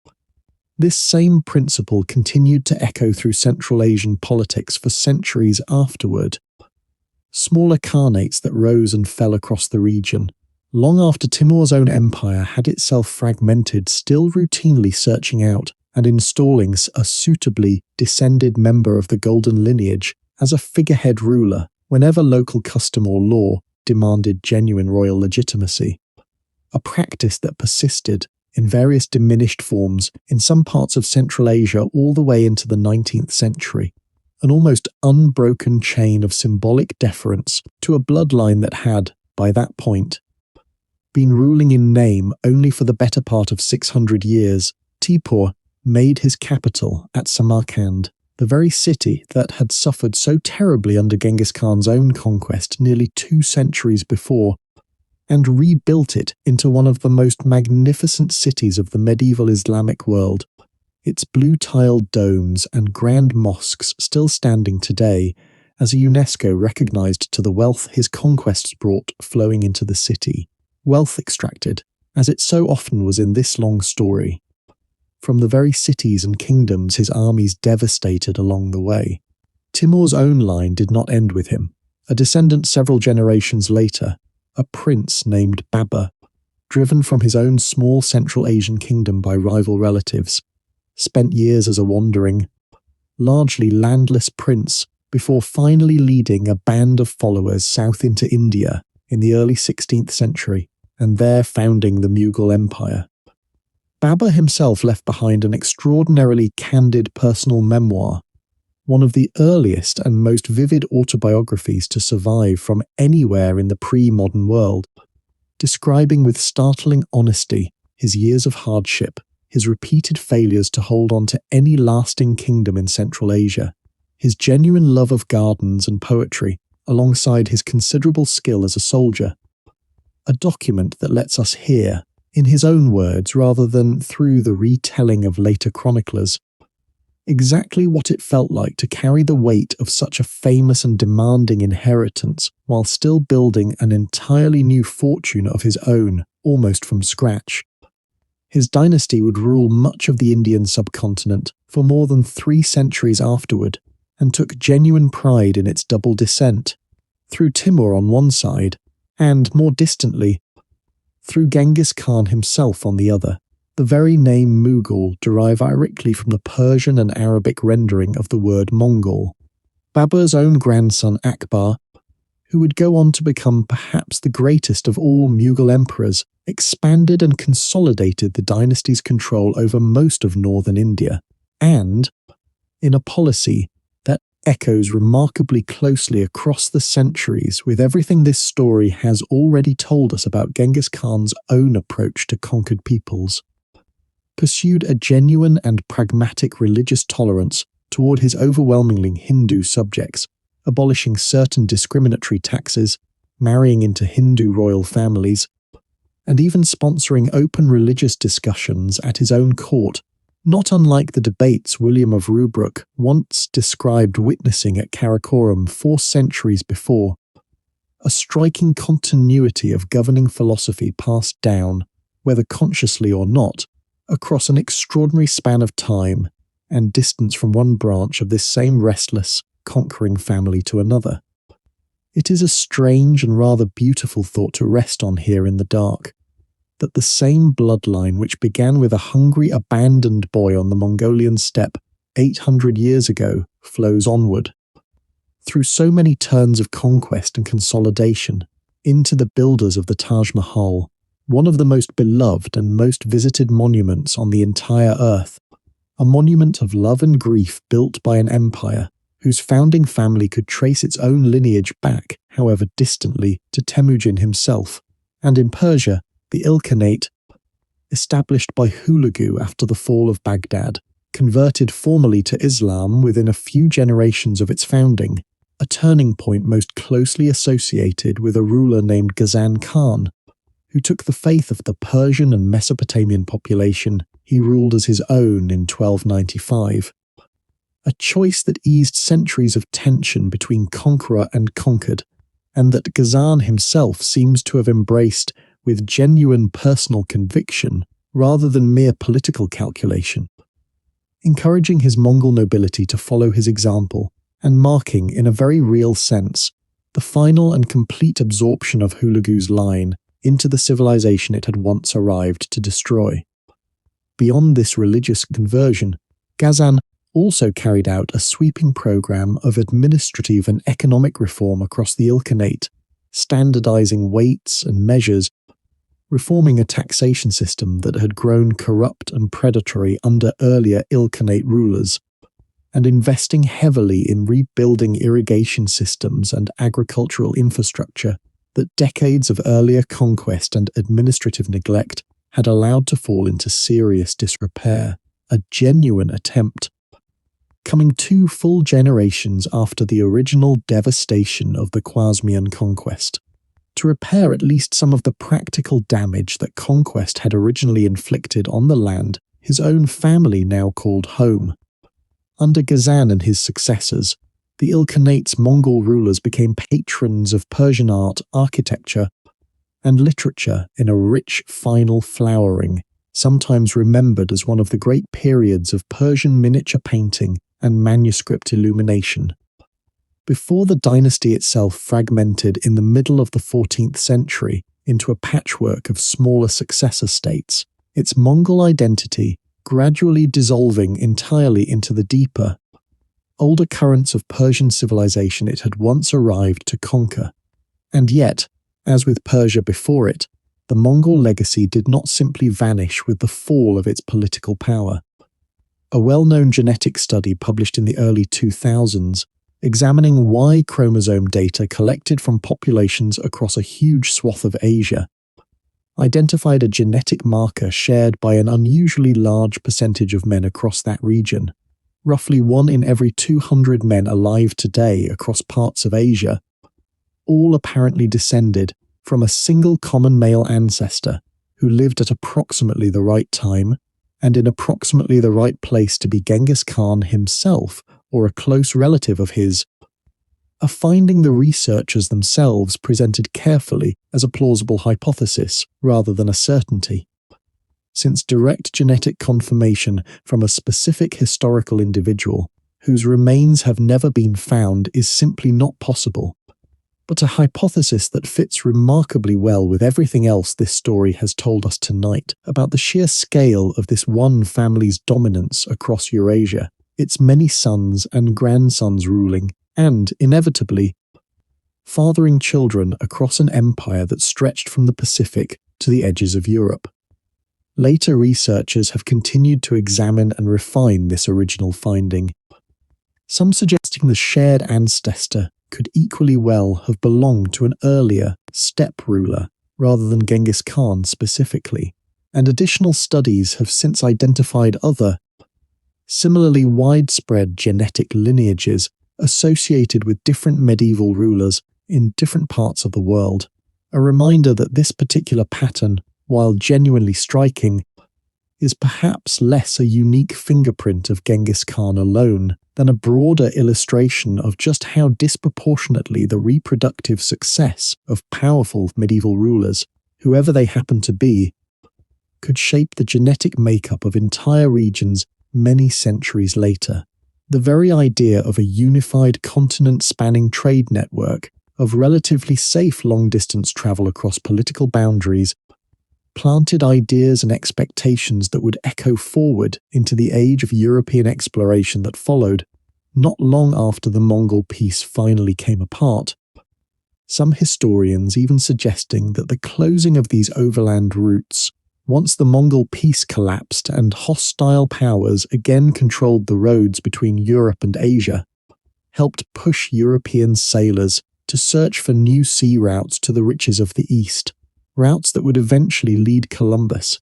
This same principle continued to echo through Central Asian politics for centuries afterward. Smaller khanates that rose and fell across the region, long after Timur's own empire had itself fragmented, still routinely searching out and installing a suitably descended member of the Golden Lineage as a figurehead ruler whenever local custom or law demanded genuine royal legitimacy. A practice that persisted in various diminished forms in some parts of Central Asia all the way into the 19th century, an almost unbroken chain of symbolic deference to a bloodline that had, by that point, been ruling in name only for the better part of 600 years. Tipur made his capital at Samarkand, the very city that had suffered so terribly under Genghis Khan's own conquest nearly 2 centuries before, and rebuilt it into one of the most magnificent cities of the medieval Islamic world, its blue-tiled domes and grand mosques still standing today as a UNESCO recognized to the wealth his conquests brought flowing into the city, wealth extracted, as it so often was in this long story, from the very cities and kingdoms his armies devastated along the way. Timur's own line did not end with him. A descendant several generations later, a prince named Babur, driven from his own small Central Asian kingdom by rival relatives, spent years as a wandering, largely landless prince before finally leading a band of followers south into India in the early 16th century, and there founding the Mongol Empire. Babur himself left behind an extraordinarily candid personal memoir, one of the earliest and most vivid autobiographies to survive from anywhere in the pre-modern world, describing with startling honesty his years of hardship, his repeated failures to hold on to any lasting kingdom in Central Asia, his genuine love of gardens and poetry, alongside his considerable skill as a soldier. A document that lets us hear, in his own words rather than through the retelling of later chroniclers, exactly what it felt like to carry the weight of such a famous and demanding inheritance while still building an entirely new fortune of his own, almost from scratch. His dynasty would rule much of the Indian subcontinent for more than 3 centuries afterward, and took genuine pride in its double descent, through Timur on one side, and, more distantly, through Genghis Khan himself on the other. The very name Mughal derive directly from the Persian and Arabic rendering of the word Mongol. Babur's own grandson Akbar, who would go on to become perhaps the greatest of all Mughal emperors, expanded and consolidated the dynasty's control over most of northern India, and, in a policy that echoes remarkably closely across the centuries with everything this story has already told us about Genghis Khan's own approach to conquered peoples, pursued a genuine and pragmatic religious tolerance toward his overwhelmingly Hindu subjects, abolishing certain discriminatory taxes, marrying into Hindu royal families, and even sponsoring open religious discussions at his own court, not unlike the debates William of Rubruck once described witnessing at Karakoram 4 centuries before. A striking continuity of governing philosophy passed down, whether consciously or not, across an extraordinary span of time and distance from one branch of this same restless, conquering family to another. It is a strange and rather beautiful thought to rest on here in the dark, that the same bloodline which began with a hungry, abandoned boy on the Mongolian steppe 800 years ago flows onward, through so many turns of conquest and consolidation, into the builders of the Taj Mahal, one of the most beloved and most visited monuments on the entire earth, a monument of love and grief built by an empire whose founding family could trace its own lineage back, however distantly, to Temujin himself, and in Persia, the Ilkhanate, established by Hulagu after the fall of Baghdad, converted formally to Islam within a few generations of its founding, a turning point most closely associated with a ruler named Genghis Khan, who took the faith of the Persian and Mesopotamian population he ruled as his own in 1295. A choice that eased centuries of tension between conqueror and conquered, and that Ghazan himself seems to have embraced with genuine personal conviction rather than mere political calculation, encouraging his Mongol nobility to follow his example and marking, in a very real sense, the final and complete absorption of Hulagu's line into the civilization it had once arrived to destroy. Beyond this religious conversion, Ghazan also carried out a sweeping program of administrative and economic reform across the Ilkhanate, standardizing weights and measures, reforming a taxation system that had grown corrupt and predatory under earlier Ilkhanate rulers, and investing heavily in rebuilding irrigation systems and agricultural infrastructure that decades of earlier conquest and administrative neglect had allowed to fall into serious disrepair, a genuine attempt, coming 2 full generations after the original devastation of the Khwarezmian conquest, to repair at least some of the practical damage that conquest had originally inflicted on the land his own family now called home. Under Ghazan and his successors, the Ilkhanate's Mongol rulers became patrons of Persian art, architecture, and literature in a rich final flowering, sometimes remembered as one of the great periods of Persian miniature painting and manuscript illumination. Before the dynasty itself fragmented in the middle of the 14th century into a patchwork of smaller successor states, its Mongol identity gradually dissolving entirely into the deeper, older currents of Persian civilization it had once arrived to conquer. And yet, as with Persia before it, the Mongol legacy did not simply vanish with the fall of its political power. A well-known genetic study published in the early 2000s, examining Y chromosome data collected from populations across a huge swath of Asia, identified a genetic marker shared by an unusually large percentage of men across that region. Roughly 1 in every 200 men alive today across parts of Asia, all apparently descended from a single common male ancestor who lived at approximately the right time and in approximately the right place to be Genghis Khan himself or a close relative of his, a finding the researchers themselves presented carefully as a plausible hypothesis rather than a certainty, since direct genetic confirmation from a specific historical individual whose remains have never been found is simply not possible. but a hypothesis that fits remarkably well with everything else this story has told us tonight about the sheer scale of this one family's dominance across Eurasia, its many sons and grandsons ruling, and, inevitably, fathering children across an empire that stretched from the Pacific to the edges of Europe. Later researchers have continued to examine and refine this original finding, some suggesting the shared ancestor could equally well have belonged to an earlier steppe ruler rather than Genghis Khan specifically, and additional studies have since identified other, similarly widespread genetic lineages associated with different medieval rulers in different parts of the world, a reminder that this particular pattern, while genuinely striking, is perhaps less a unique fingerprint of Genghis Khan alone than a broader illustration of just how disproportionately the reproductive success of powerful medieval rulers, whoever they happen to be, could shape the genetic makeup of entire regions many centuries later. The very idea of a unified continent-spanning trade network, of relatively safe long-distance travel across political boundaries, planted ideas and expectations that would echo forward into the age of European exploration that followed, not long after the Mongol peace finally came apart. Some historians even suggesting that the closing of these overland routes, once the Mongol peace collapsed and hostile powers again controlled the roads between Europe and Asia, helped push European sailors to search for new sea routes to the riches of the East, routes that would eventually lead Columbus,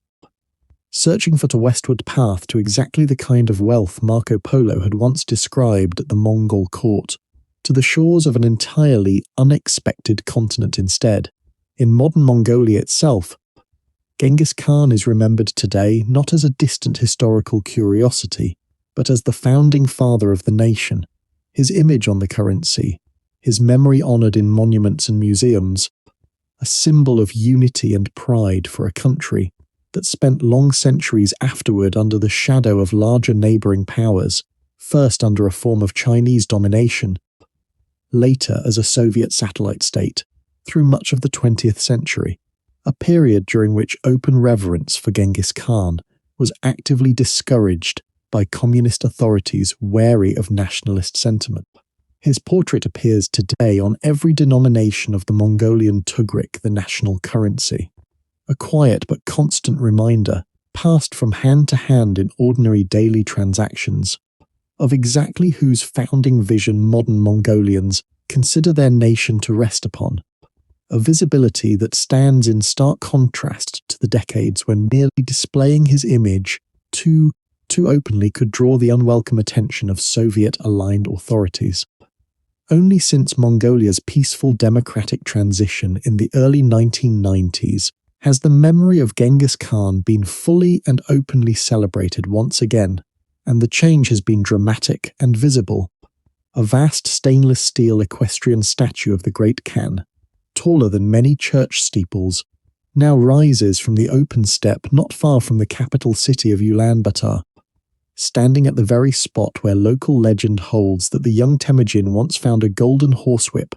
searching for the westward path to exactly the kind of wealth Marco Polo had once described at the Mongol court, to the shores of an entirely unexpected continent instead. In modern Mongolia itself, Genghis Khan is remembered today not as a distant historical curiosity, but as the founding father of the nation, his image on the currency, his memory honoured in monuments and museums, a symbol of unity and pride for a country that spent long centuries afterward under the shadow of larger neighbouring powers, first under a form of Chinese domination, later as a Soviet satellite state, through much of the 20th century, a period during which open reverence for Genghis Khan was actively discouraged by communist authorities wary of nationalist sentiment. His portrait appears today on every denomination of the Mongolian tugrik, the national currency, a quiet but constant reminder, passed from hand to hand in ordinary daily transactions, of exactly whose founding vision modern Mongolians consider their nation to rest upon, a visibility that stands in stark contrast to the decades when merely displaying his image too openly could draw the unwelcome attention of Soviet-aligned authorities. Only since Mongolia's peaceful democratic transition in the early 1990s has the memory of Genghis Khan been fully and openly celebrated once again, and the change has been dramatic and visible. A vast stainless steel equestrian statue of the Great Khan, taller than many church steeples, now rises from the open steppe not far from the capital city of Ulaanbaatar, standing at the very spot where local legend holds that the young Temujin once found a golden horsewhip,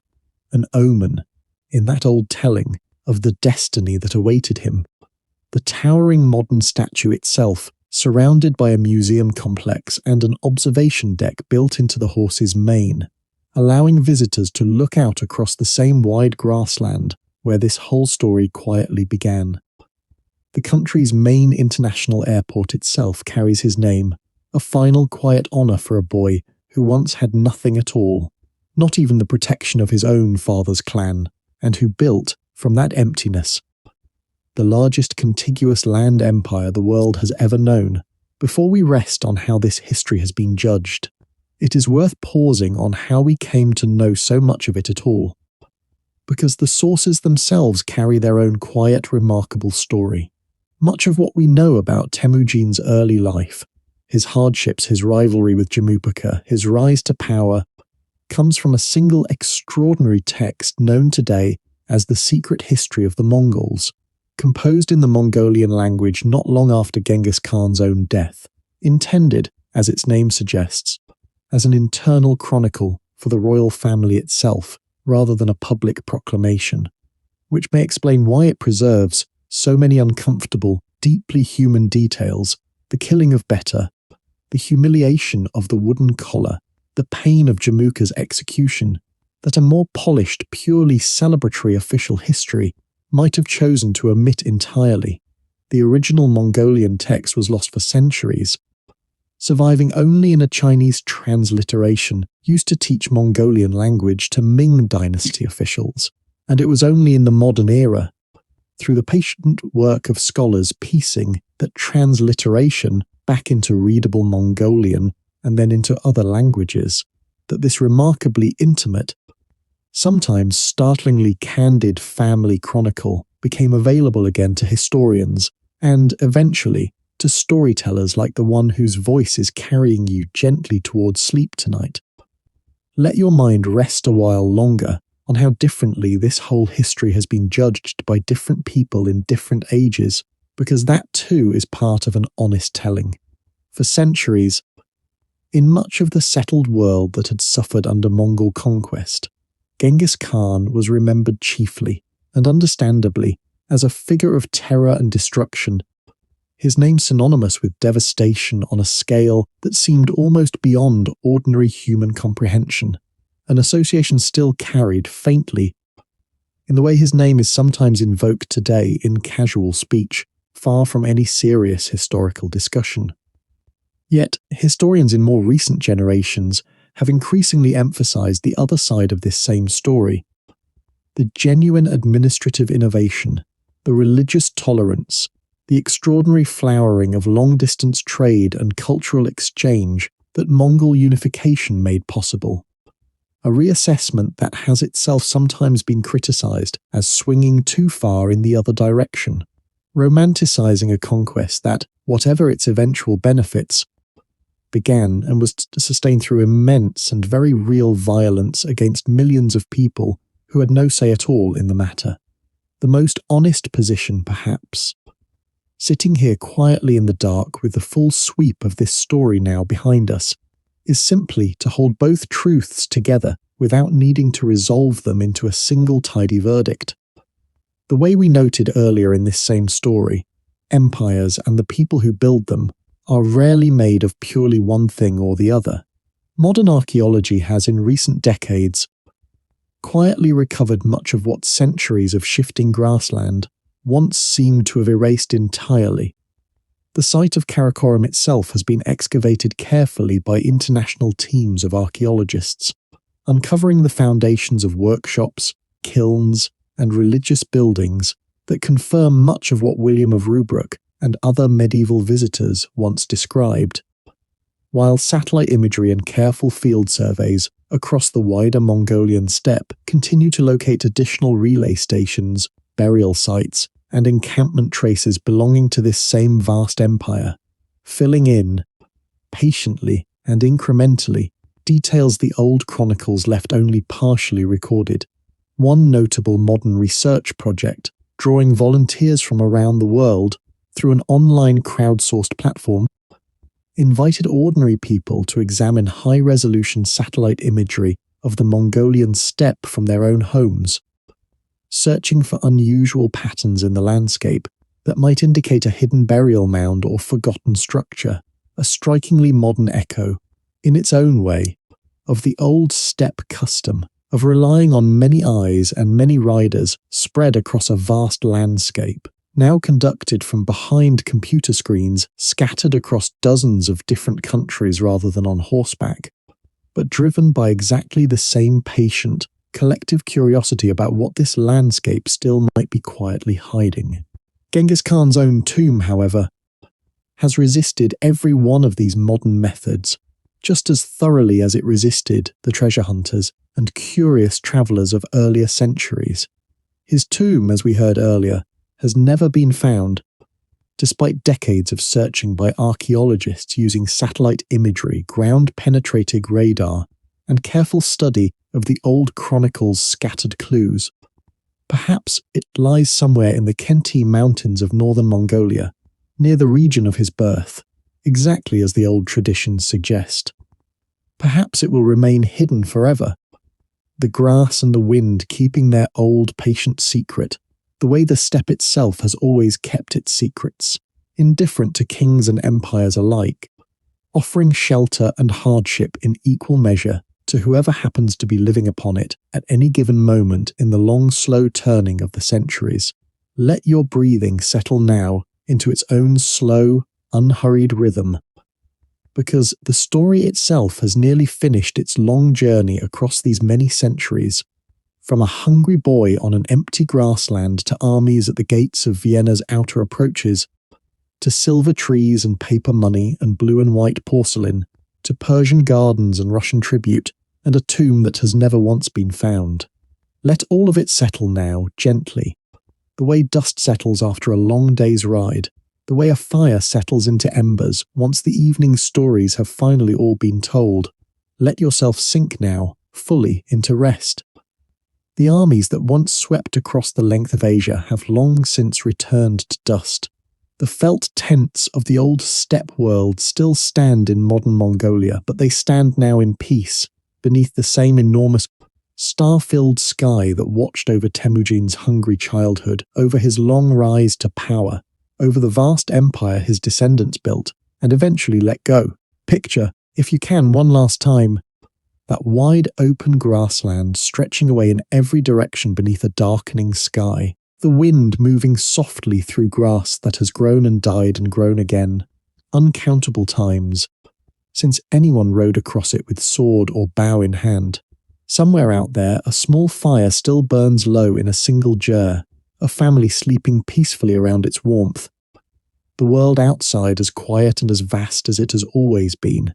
an omen, in that old telling, of the destiny that awaited him. The towering modern statue itself, surrounded by a museum complex and an observation deck built into the horse's mane, allowing visitors to look out across the same wide grassland where this whole story quietly began. The country's main international airport itself carries his name, a final quiet honour for a boy who once had nothing at all, not even the protection of his own father's clan, and who built, from that emptiness, the largest contiguous land empire the world has ever known. Before we rest on how this history has been judged, it is worth pausing on how we came to know so much of it at all, because the sources themselves carry their own quiet, remarkable story. Much of what we know about Temujin's early life, his hardships, his rivalry with Jamupaca, his rise to power, comes from a single extraordinary text known today as the Secret History of the Mongols, composed in the Mongolian language not long after Genghis Khan's own death, intended, as its name suggests, as an internal chronicle for the royal family itself, rather than a public proclamation, which may explain why it preserves so many uncomfortable, deeply human details: the killing of Beta, the humiliation of the wooden collar, the pain of Jamuka's execution, that a more polished, purely celebratory official history might have chosen to omit entirely. The original Mongolian text was lost for centuries, surviving only in a Chinese transliteration used to teach Mongolian language to Ming dynasty officials, and it was only in the modern era, through the patient work of scholars piecing that transliteration back into readable Mongolian and then into other languages, that this remarkably intimate, sometimes startlingly candid family chronicle became available again to historians and, eventually, to storytellers like the one whose voice is carrying you gently towards sleep tonight. Let your mind rest a while longer on how differently this whole history has been judged by different people in different ages, because that too is part of an honest telling. For centuries, in much of the settled world that had suffered under Mongol conquest, Genghis Khan was remembered chiefly, and understandably, as a figure of terror and destruction, his name synonymous with devastation on a scale that seemed almost beyond ordinary human comprehension, an association still carried faintly in the way his name is sometimes invoked today in casual speech, far from any serious historical discussion. Yet, historians in more recent generations have increasingly emphasized the other side of this same story: the genuine administrative innovation, the religious tolerance, the extraordinary flowering of long-distance trade and cultural exchange that Mongol unification made possible. A reassessment that has itself sometimes been criticized as swinging too far in the other direction, romanticizing a conquest that, whatever its eventual benefits, began and was sustained through immense and very real violence against millions of people who had no say at all in the matter. The most honest position, perhaps, sitting here quietly in the dark with the full sweep of this story now behind us, is simply to hold both truths together without needing to resolve them into a single tidy verdict. The way we noted earlier in this same story, empires and the people who build them are rarely made of purely one thing or the other. Modern archaeology has in recent decades quietly recovered much of what centuries of shifting grassland once seemed to have erased entirely. The site of Karakoram itself has been excavated carefully by international teams of archaeologists, uncovering the foundations of workshops, kilns, and religious buildings that confirm much of what William of Rubruck and other medieval visitors once described, while satellite imagery and careful field surveys across the wider Mongolian steppe continue to locate additional relay stations, burial sites, and encampment traces belonging to this same vast empire, filling in, patiently and incrementally, details the old chronicles left only partially recorded. One notable modern research project, drawing volunteers from around the world through an online crowdsourced platform, invited ordinary people to examine high-resolution satellite imagery of the Mongolian steppe from their own homes, searching for unusual patterns in the landscape that might indicate a hidden burial mound or forgotten structure, a strikingly modern echo, in its own way, of the old steppe custom of relying on many eyes and many riders spread across a vast landscape, now conducted from behind computer screens scattered across dozens of different countries rather than on horseback, but driven by exactly the same patient, collective curiosity about what this landscape still might be quietly hiding. Genghis Khan's own tomb, however, has resisted every one of these modern methods just as thoroughly as it resisted the treasure hunters and curious travellers of earlier centuries. His tomb, as we heard earlier, has never been found, despite decades of searching by archaeologists using satellite imagery, ground-penetrating radar, and careful study of the old chronicles' scattered clues. Perhaps it lies somewhere in the Khenti mountains of northern Mongolia, near the region of his birth, exactly as the old traditions suggest. Perhaps it will remain hidden forever. the grass and the wind keeping their old patient secret, the way the steppe itself has always kept its secrets, indifferent to kings and empires alike, offering shelter and hardship in equal measure to whoever happens to be living upon it at any given moment in the long, slow turning of the centuries. Let your breathing settle now into its own slow, unhurried rhythm, because the story itself has nearly finished its long journey across these many centuries, from a hungry boy on an empty grassland to armies at the gates of Vienna's outer approaches, to silver trees and paper money and blue and white porcelain, to Persian gardens and Russian tribute, and a tomb that has never once been found. Let all of it settle now, gently, the way dust settles after a long day's ride, the way a fire settles into embers once the evening's stories have finally all been told. Let yourself sink now, fully, into rest. The armies that once swept across the length of Asia have long since returned to dust. The felt tents of the old steppe world still stand in modern Mongolia, but they stand now in peace, beneath the same enormous, star-filled sky that watched over Temujin's hungry childhood, over his long rise to power, over the vast empire his descendants built, and eventually let go. Picture, if you can, one last time, that wide open grassland stretching away in every direction beneath a darkening sky, the wind moving softly through grass that has grown and died and grown again, uncountable times, since anyone rode across it with sword or bow in hand. Somewhere out there, a small fire still burns low in a single ger, a family sleeping peacefully around its warmth. The world outside as quiet and as vast as it has always been,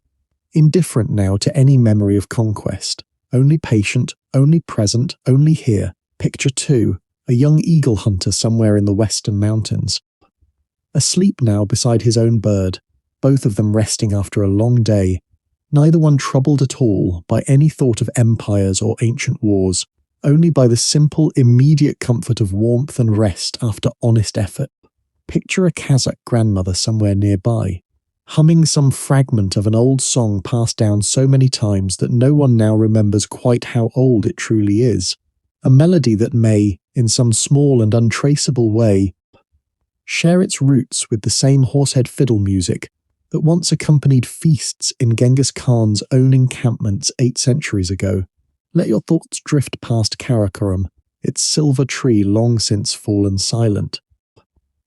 indifferent now to any memory of conquest, only patient, only present, only here. Picture too, a young eagle hunter somewhere in the western mountains, asleep now beside his own bird, both of them resting after a long day, neither one troubled at all by any thought of empires or ancient wars, only by the simple, immediate comfort of warmth and rest after honest effort. Picture a Kazakh grandmother somewhere nearby, humming some fragment of an old song passed down so many times that no one now remembers quite how old it truly is, a melody that may, in some small and untraceable way, share its roots with the same horsehead fiddle music that once accompanied feasts in Genghis Khan's own encampments 8 centuries ago. Let your thoughts drift past Karakorum, its silver tree long since fallen silent,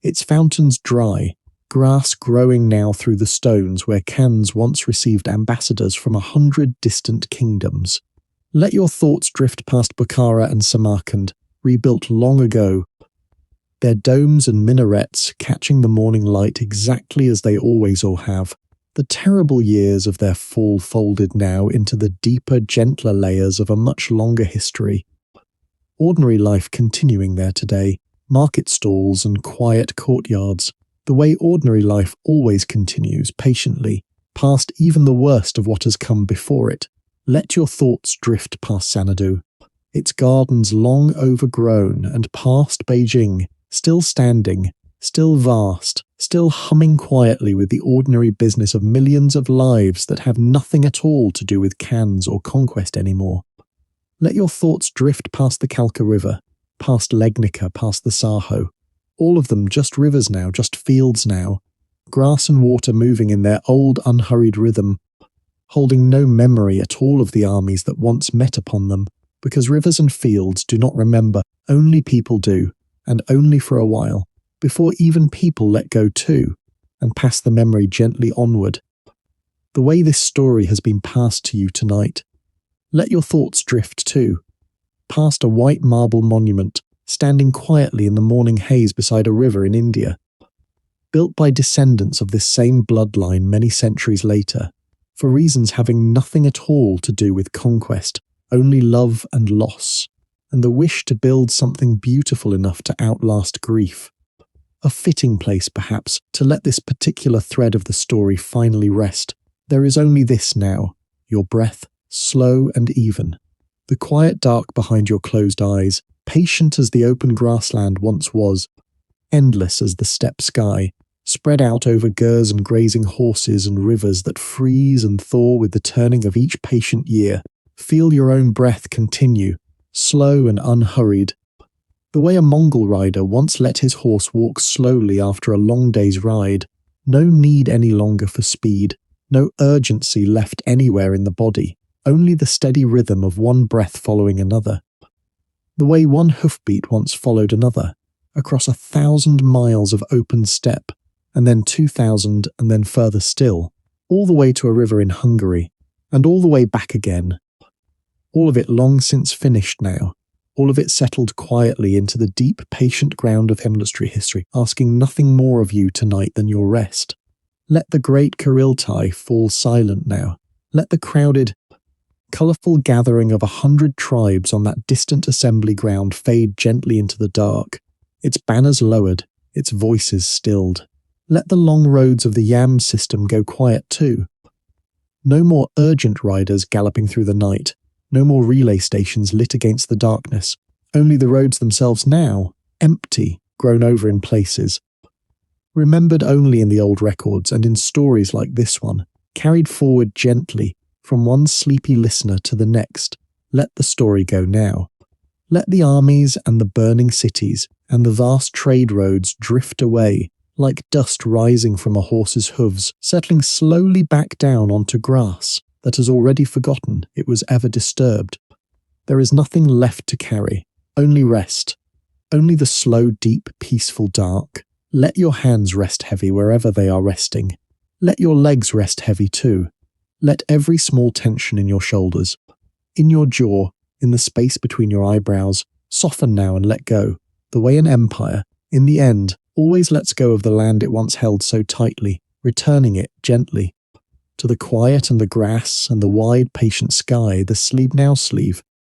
its fountains dry, grass growing now through the stones where Khans once received ambassadors from 100 distant kingdoms. Let your thoughts drift past Bukhara and Samarkand, rebuilt long ago, their domes and minarets catching the morning light exactly as they always all have, the terrible years of their fall folded now into the deeper, gentler layers of a much longer history. Ordinary life continuing there today, market stalls and quiet courtyards, the way ordinary life always continues, patiently, past even the worst of what has come before it. Let your thoughts drift past Xanadu, its gardens long overgrown, and past Beijing, still standing, still vast, still humming quietly with the ordinary business of millions of lives that have nothing at all to do with Khans or conquest anymore. Let your thoughts drift past the Kalka River, past Legnica, past the Saho, all of them just rivers now, just fields now, grass and water moving in their old unhurried rhythm, holding no memory at all of the armies that once met upon them, because rivers and fields do not remember, only people do, and only for a while, before even people let go too, and pass the memory gently onward. The way this story has been passed to you tonight. Let your thoughts drift too, past a white marble monument, standing quietly in the morning haze beside a river in India, built by descendants of this same bloodline many centuries later, for reasons having nothing at all to do with conquest, only love and loss, and the wish to build something beautiful enough to outlast grief. A fitting place, perhaps, to let this particular thread of the story finally rest. There is only this now, your breath, slow and even, the quiet dark behind your closed eyes, patient as the open grassland once was, endless as the steppe sky, spread out over gers and grazing horses and rivers that freeze and thaw with the turning of each patient year, Feel your own breath continue, slow and unhurried. The way a Mongol rider once let his horse walk slowly after a long day's ride. No need any longer for speed, no urgency left anywhere in the body, only the steady rhythm of one breath following another. The way one hoofbeat once followed another, across 1,000 miles of open steppe, and then 2,000 and then further still, all the way to a river in Hungary, and all the way back again. All of it long since finished now, all of it settled quietly into the deep, patient ground of military history, asking nothing more of you tonight than your rest. Let the great Kuriltai fall silent now. Let the crowded, colourful gathering of 100 tribes on that distant assembly ground fade gently into the dark, its banners lowered, its voices stilled. Let the long roads of the Yam system go quiet too. No more urgent riders galloping through the night, no more relay stations lit against the darkness, only the roads themselves now, empty, grown over in places. Remembered only in the old records and in stories like this one, carried forward gently from one sleepy listener to the next. Let the story go now. Let the armies and the burning cities and the vast trade roads drift away, like dust rising from a horse's hooves, settling slowly back down onto grass that has already forgotten it was ever disturbed. There is nothing left to carry, only rest, only the slow, deep, peaceful dark. Let your hands rest heavy wherever they are resting. Let your legs rest heavy too. Let every small tension in your shoulders, in your jaw, in the space between your eyebrows, soften now and let go, the way an empire, in the end, always lets go of the land it once held so tightly, returning it gently. To the quiet and the grass and the wide, patient sky, the sleep now sleeve,